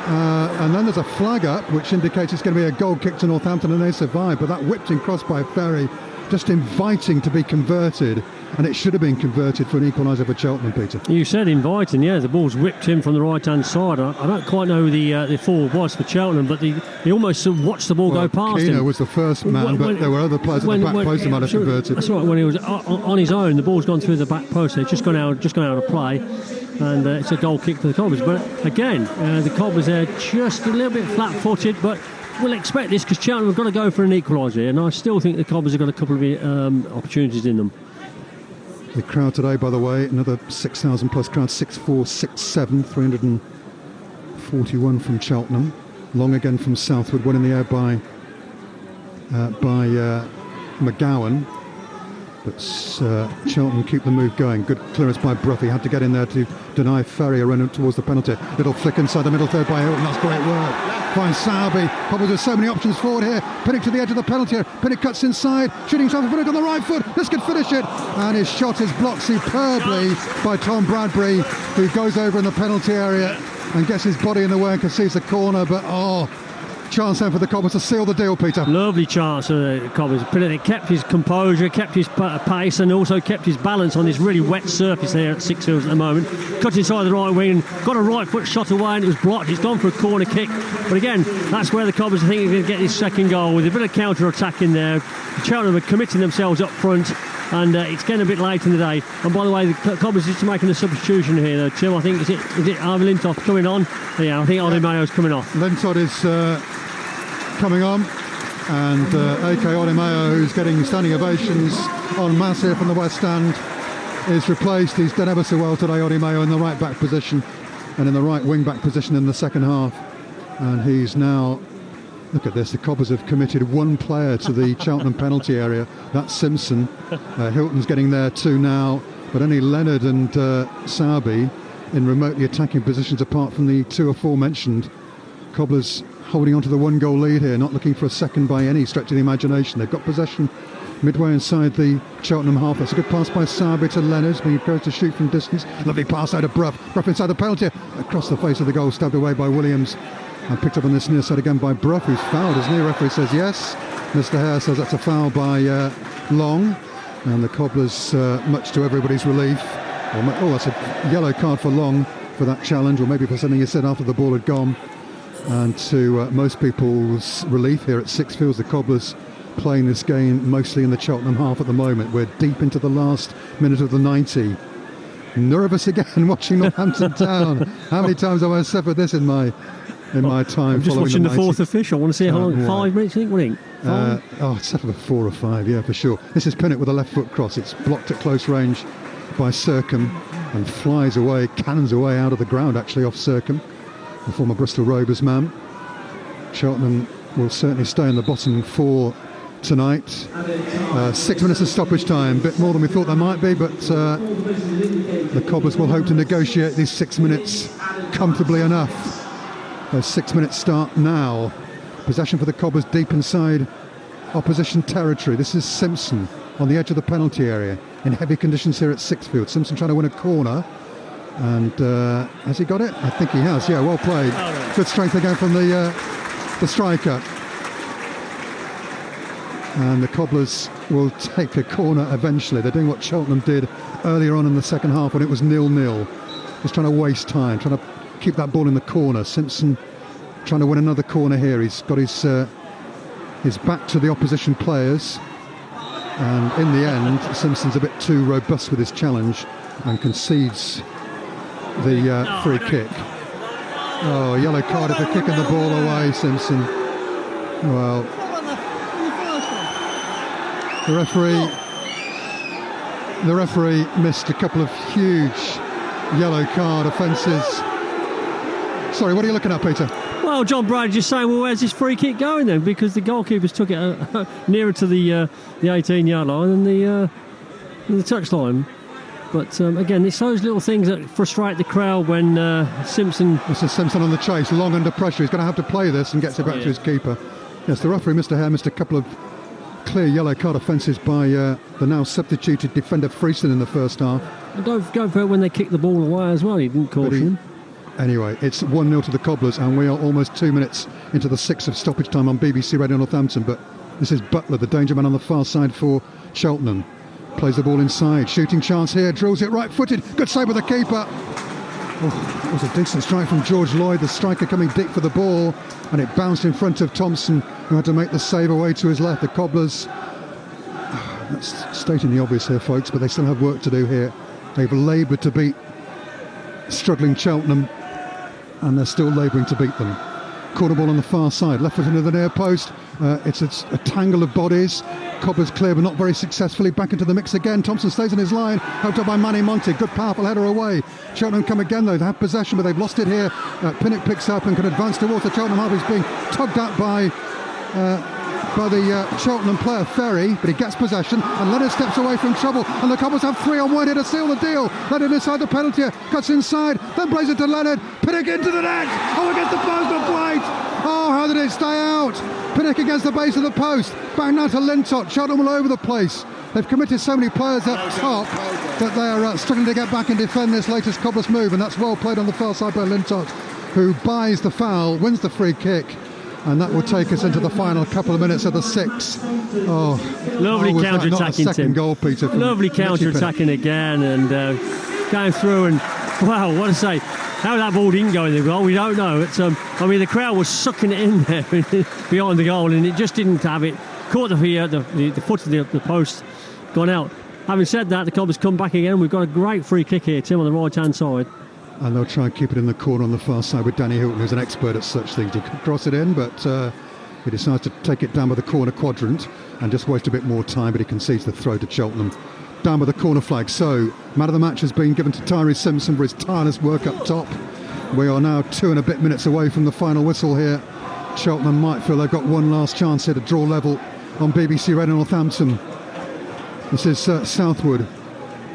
And then there's a flag up which indicates it's going to be a goal kick to Northampton, and they survive. But that whipped in cross by Ferry, just inviting to be converted, and it should have been converted for an equaliser for Cheltenham, Peter. You said inviting, yeah. The ball's whipped in from the right-hand side. I don't quite know who the forward was for Cheltenham, but he almost watched the ball go past him. Keena was the first man, but there were other players at the back post who might have converted. That's right. When he was on his own, the ball's gone through the back post. It's just gone out of play. And it's a goal kick for the Cobblers. But again, the Cobblers are just a little bit flat-footed, but we'll expect this because Cheltenham have got to go for an equaliser, and I still think the Cobblers have got a couple of opportunities in them. The crowd today, by the way, another 6,000 plus crowd, 6,467, 341 from Cheltenham. Long again from Southwood, one in the air by McGowan. But Cheltenham keep the move going. Good clearance by Brough. He had to get in there to deny Ferry a run towards the penalty. Little flick inside the middle third by Hilton. That's great work. Finds Sowerby. Cobblers with so many options forward here. Pinnock to the edge of the penalty area. Pinnock cuts inside. Shooting shot for Pinnock on the right foot. This could finish it. And his shot is blocked superbly by Tom Bradbury, who goes over in the penalty area and gets his body in the way and conceives the corner. But chance then for the Cobblers to seal the deal, Peter. Lovely chance for the Cobblers. Pinnock kept his composure, kept his pace, and also kept his balance on this really wet surface there at Sixfields at the moment. Cut inside the right wing, got a right foot shot away, and it was blocked. It's gone for a corner kick. But again, that's where the Cobblers I think are going to get this second goal with a bit of counter-attack in there. Cheltenham are committing themselves up front, and it's getting a bit late in the day. And by the way, the Cobblers is making a substitution here, though, Tim. I think is it Harvey Lintoff coming on? Yeah, I think Ollie Mayo's coming off. Lintoff is coming on, and AK Ollie Mayo, who's getting standing ovations en masse here from the West Stand, is replaced. He's done ever so well today, Ollie Mayo, in the right back position and in the right wing back position in the second half. And he's now, look at this, the Cobblers have committed one player to the Cheltenham penalty area. That's Simpson. Hilton's getting there too now, but only Leonard and Sowerby in remotely attacking positions apart from the two aforementioned. Cobblers holding on to the one goal lead here, not looking for a second by any stretch of the imagination. They've got possession midway inside the Cheltenham half. That's a good pass by Sowerby to Leonard, being prepared to shoot from distance. Lovely pass out of Brough. Brough inside the penalty, across the face of the goal, stabbed away by Williams, and picked up on this near side again by Brough, who's fouled. His near referee says yes. Mr. Hare says that's a foul by Long, and the Cobblers, much to everybody's relief, that's a yellow card for Long for that challenge, or maybe for something he said after the ball had gone. And to most people's relief here at Sixfields, the Cobblers playing this game mostly in the Cheltenham half at the moment. We're deep into the last minute of the 90. Nervous again watching Northampton Town. How many times have I suffered this in my time? I'm just watching the fourth official. I want to see how long. 5 minutes, I think. It's set for 4 or 5, yeah, for sure. This is Pinnock with a left foot cross. It's blocked at close range by Circum and flies away, cannons away out of the ground, actually, off Circum, the former Bristol Rovers man. Cheltenham will certainly stay in the bottom 4 tonight. 6 minutes of stoppage time, a bit more than we thought there might be, but the Cobblers will hope to negotiate these 6 minutes comfortably enough. Those 6 minutes start now. Possession for the Cobblers deep inside opposition territory. This is Simpson on the edge of the penalty area in heavy conditions here at Sixfields. Simpson trying to win a corner. And has he got it? I think he has. Yeah, well played. Good strength again from the striker. And the Cobblers will take a corner eventually. They're doing what Cheltenham did earlier on in the second half when it was 0-0. Just trying to waste time, trying to keep that ball in the corner. Simpson trying to win another corner here. He's got his back to the opposition players. And in the end, Simpson's a bit too robust with his challenge and concedes the free kick. Oh, yellow card for kicking the ball away, Simpson. Well, The referee missed a couple of huge yellow card offences. Sorry, what are you looking at, Peter? Well, John Brad just saying, well, where's this free kick going then? Because the goalkeepers took it nearer to the 18-yard line than the touchline. But again, it's those little things that frustrate the crowd when Simpson... This is Simpson on the chase, long under pressure. He's going to have to play this and gets it back to his keeper. Yes, the referee, Mr. Hare, missed a couple of clear yellow card offences by the now substituted defender Friesen in the first half. And don't go for it when they kick the ball away as well. He didn't caution him. Anyway, it's 1-0 to the Cobblers, and we are almost 2 minutes into the 6th of stoppage time on BBC Radio Northampton. But this is Butler, the danger man on the far side for Cheltenham. Plays the ball inside, shooting chance here, drills it right-footed. Good save with the keeper. Oh, it was a decent strike from George Lloyd, the striker coming deep for the ball, and it bounced in front of Thompson, who had to make the save away to his left. The Cobblers, that's stating the obvious here, folks, but they still have work to do here. They've laboured to beat struggling Cheltenham, and they're still labouring to beat them. Corner ball on the far side, left foot into the near post. It's a tangle of bodies. Cobblers clear, but not very successfully. Back into the mix again. Thompson stays in his line, helped up by Manny Monti. Good powerful header away. Cheltenham come again though. They have possession, but they've lost it here. Pinnock picks up and can advance towards the Cheltenham half. He's being tugged at by the Cheltenham player Ferry, but he gets possession and Leonard steps away from trouble, and the Cobblers have 3 on 1 here to seal the deal. Leonard inside the penalty area, cuts inside, then plays it to Leonard. Pinnock into the net. Oh, against the post of plate. Oh, how did it stay out? Pinnock against the base of the post. Back now to Lintott. Cheltenham all over the place. They've committed so many players up top that they are struggling to get back and defend this latest Cobblers move, and that's well played on the far side by Lintott, who buys the foul, wins the free kick, and that will take us into the final couple of minutes of the 6th. Oh, lovely counter-attacking, second goal, Peter. Lovely counter-attacking again, and going through, and wow, what to say. How that ball didn't go in the goal, we don't know. It's, I mean, the crowd was sucking it in there behind the goal, and it just didn't have it. Caught the foot of the post, gone out. Having said that, the Cobblers come back again. We've got a great free kick here, Tim, on the right-hand side. And they'll try and keep it in the corner on the far side with Danny Hilton, who's an expert at such things. He'll cross it in, but he decides to take it down by the corner quadrant and just waste a bit more time, but he concedes the throw to Cheltenham. Down by the corner flag. So, man of the match has been given to Tyree Simpson for his tireless work up top. We are now 2 and a bit minutes away from the final whistle here. Cheltenham might feel they've got one last chance here to draw level on BBC Radio Northampton. This is Southwood.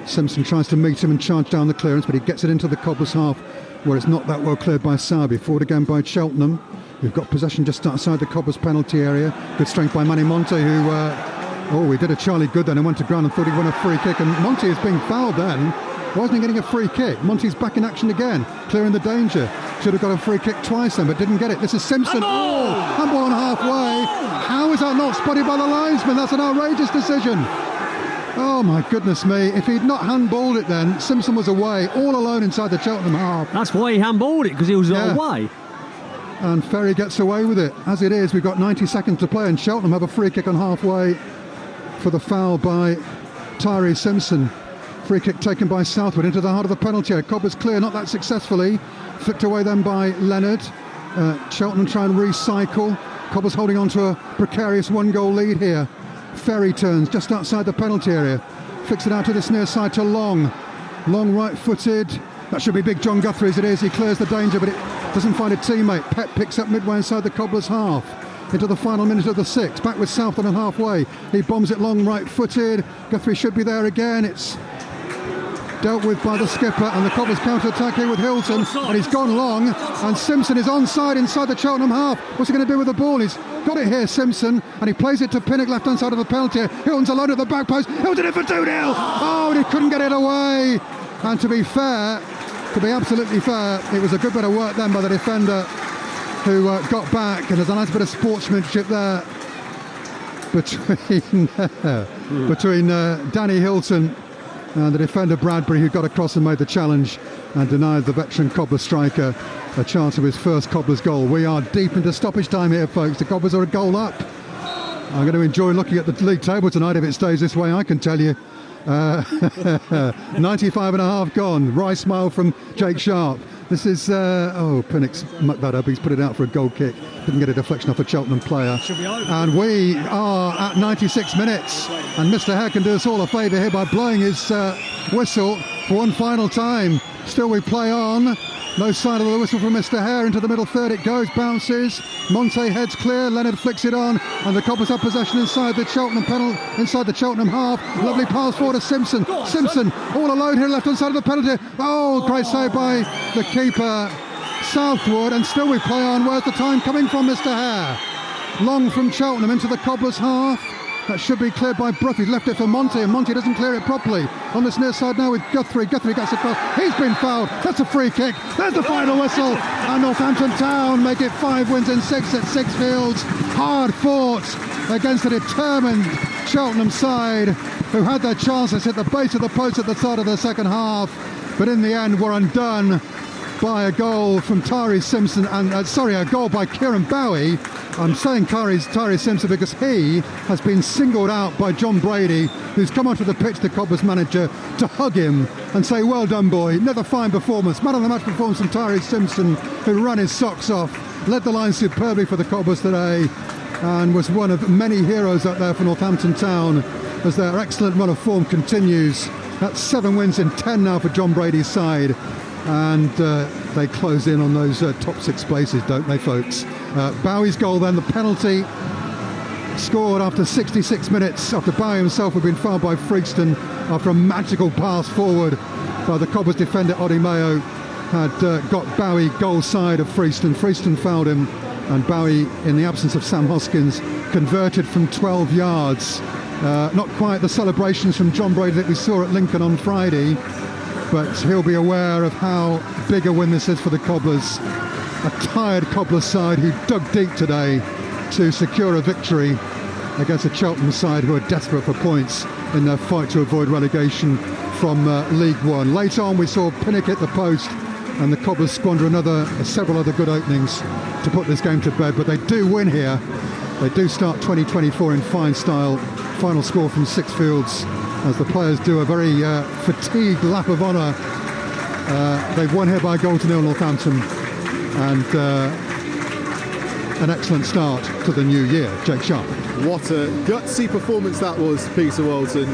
Simpson tries to meet him and charge down the clearance, but he gets it into the Cobblers half, where it's not that well cleared by Sarby. Forward again by Cheltenham. We've got possession just outside the Cobblers penalty area. Good strength by Manny Monti, who he did a Charlie good then and went to ground and thought he'd won a free kick, and Monti is being fouled then. Why isn't he getting a free kick? Monti's back in action again, clearing the danger. Should have got a free kick twice then, but didn't get it. This is Simpson. Handball on halfway. How is that not spotted by the linesman? That's an outrageous decision. Oh my goodness me, if he'd not handballed it then, Simpson was away, all alone inside the Cheltenham half. That's why he handballed it, because he was away. And Ferry gets away with it. As it is, we've got 90 seconds to play, and Cheltenham have a free kick on halfway for the foul by Tyree Simpson. Free kick taken by Southwood into the heart of the penalty area. Cobblers clear, not that successfully. Flicked away then by Leonard. Cheltenham try and recycle. Cobblers holding on to a precarious 1-goal lead here. Ferry turns just outside the penalty area. Flicks it out to this near side to Long. Long right-footed. That should be Big John Guthrie as it is. He clears the danger, but it doesn't find a teammate. Pett picks up midway inside the Cobblers half. Into the final minute of the 6th. Back with Southwood on halfway. He bombs it long right-footed. Guthrie should be there again. It's dealt with by the skipper, and the Cobblers counter-attack here with Hilton, and he's gone long, and Simpson is onside inside the Cheltenham half. What's he going to do with the ball? He's got it here, Simpson, and he plays it to Pinnock, left-hand side of the penalty. Hilton's alone at the back post. Hilton in for 2-0. Oh, and he couldn't get it away. And to be fair, to be absolutely fair, it was a good bit of work then by the defender, who got back, and there's a nice bit of sportsmanship there between Danny Hilton and the defender Bradbury, who got across and made the challenge and denied the veteran Cobblers striker a chance of his first Cobblers goal. We are deep into stoppage time here, folks. The Cobblers are a goal up. I'm going to enjoy looking at the league table tonight if it stays this way, I can tell you. 95 and a half gone. Wry smile from Jake Sharp. This is, Pinnock's mucked that up. He's put it out for a goal kick. Didn't get a deflection off a Cheltenham player. And we are at 96 minutes. And Mr. Hare can do us all a favour here by blowing his whistle for one final time. Still we play on. No sign of the whistle from Mr. Hare. Into the middle third it goes, bounces. Monte heads clear, Leonard flicks it on, and the Cobblers have possession inside the Cheltenham inside the Cheltenham half. Lovely pass forward to Simpson. Simpson all alone here, left hand side of the penalty. Oh, great save by the keeper, Southwood, and still we play on. Where's the time coming from, Mr. Hare? Long from Cheltenham into the Cobblers half. That should be cleared by Brough. He's left it for Monty, and Monty doesn't clear it properly. On this near side now with Guthrie. Guthrie gets across. He's been fouled. That's a free kick. There's the final whistle. And Northampton Town make it 5 wins in 6 at Six Fields. Hard fought against a determined Cheltenham side who had their chances at the base of the post at the start of the second half, but in the end were undone by a goal from Tyree Simpson, and a goal by Kieran Bowie. I'm saying Tyree Simpson because he has been singled out by John Brady, who's come onto the pitch, the Cobblers manager, to hug him and say, well done, boy, another fine performance. Man of the match performance from Tyree Simpson, who ran his socks off, led the line superbly for the Cobblers today, and was one of many heroes out there for Northampton Town as their excellent run of form continues. That's 7 wins in 10 now for John Brady's side. And they close in on those top 6 places, don't they, folks? Bowie's goal then, the penalty, scored after 66 minutes, after Bowie himself had been fouled by Freakston after a magical pass forward by the Cobblers defender Oddy Mayo had got Bowie goal side of Freakston. Freakston fouled him, and Bowie, in the absence of Sam Hoskins, converted from 12 yards. Not quite the celebrations from John Brady that we saw at Lincoln on Friday, but he'll be aware of how big a win this is for the Cobblers. A tired Cobblers side who dug deep today to secure a victory against a Cheltenham side who are desperate for points in their fight to avoid relegation from League One. Late on we saw Pinnock hit the post, and the Cobblers squander several other good openings to put this game to bed, but they do win here. They do start 2024 in fine style. Final score from Six Fields as the players do a very fatigued lap of honour. They've won here by a goal to 0 Northampton, and an excellent start to the new year. Jake Sharp. What a gutsy performance that was, Peter Walton.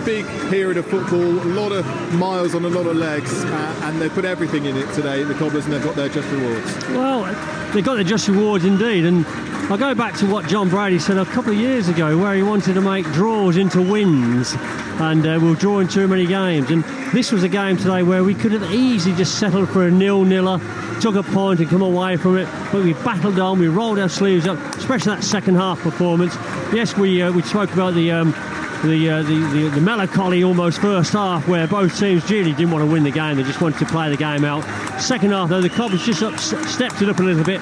Big period of football, a lot of miles on a lot of legs, and they put everything in it today, the Cobblers, and they've got their just rewards. Well, they got their just rewards indeed, and I'll go back to what John Brady said a couple of years ago, where he wanted to make draws into wins, and we'll draw in too many games. And this was a game today where we could have easily just settled for a 0-0, took a point and come away from it, but we battled on, we rolled our sleeves up, especially that second half performance. Yes, we spoke about the melancholy almost first half where both teams really didn't want to win the game, they just wanted to play the game out. Second half though, the Cobblers just stepped it up a little bit.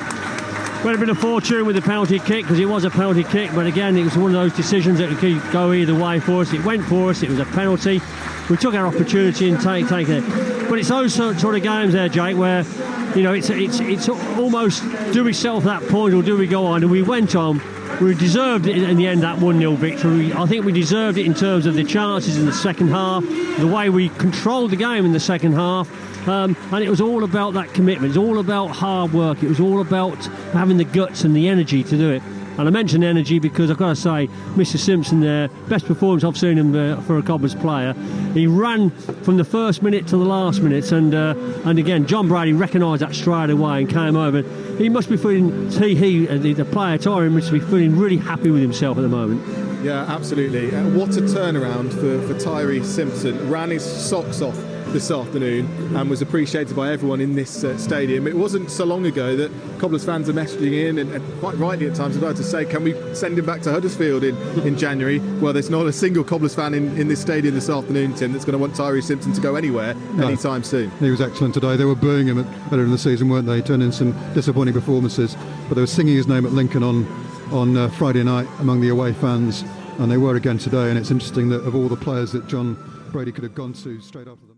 Would have been a fortune with the penalty kick, because it was a penalty kick, but again it was one of those decisions that could go either way for us. It went for us, it was a penalty, we took our opportunity and take it. But it's those sort of games there, Jake, where it's almost, do we settle for that point or do we go on? And we went on. We deserved it in the end, that 1-0 victory. I think we deserved it in terms of the chances in the second half, the way we controlled the game in the second half, and it was all about that commitment. It was all about hard work. It was all about having the guts and the energy to do it. And I mention energy because I've got to say, Mr. Simpson there, best performance I've seen him for a Cobblers player. He ran from the first minute to the last minute, and again, John Brady recognised that straight away and came over. He must be feeling, the player, Tyree, must be feeling really happy with himself at the moment. Yeah, absolutely. What a turnaround for Tyree Simpson. Ran his socks off this afternoon and was appreciated by everyone in this stadium. It wasn't so long ago that Cobblers fans are messaging in, and quite rightly at times about to say, can we send him back to Huddersfield in January? Well, there's not a single Cobblers fan in this stadium this afternoon, Tim, that's going to want Tyree Simpson to go anywhere anytime soon. He was excellent today. They were booing him earlier in the season, weren't they? He turned in some disappointing performances, but they were singing his name at Lincoln on Friday night among the away fans, and they were again today. And it's interesting that of all the players that John Brady could have gone to straight after them.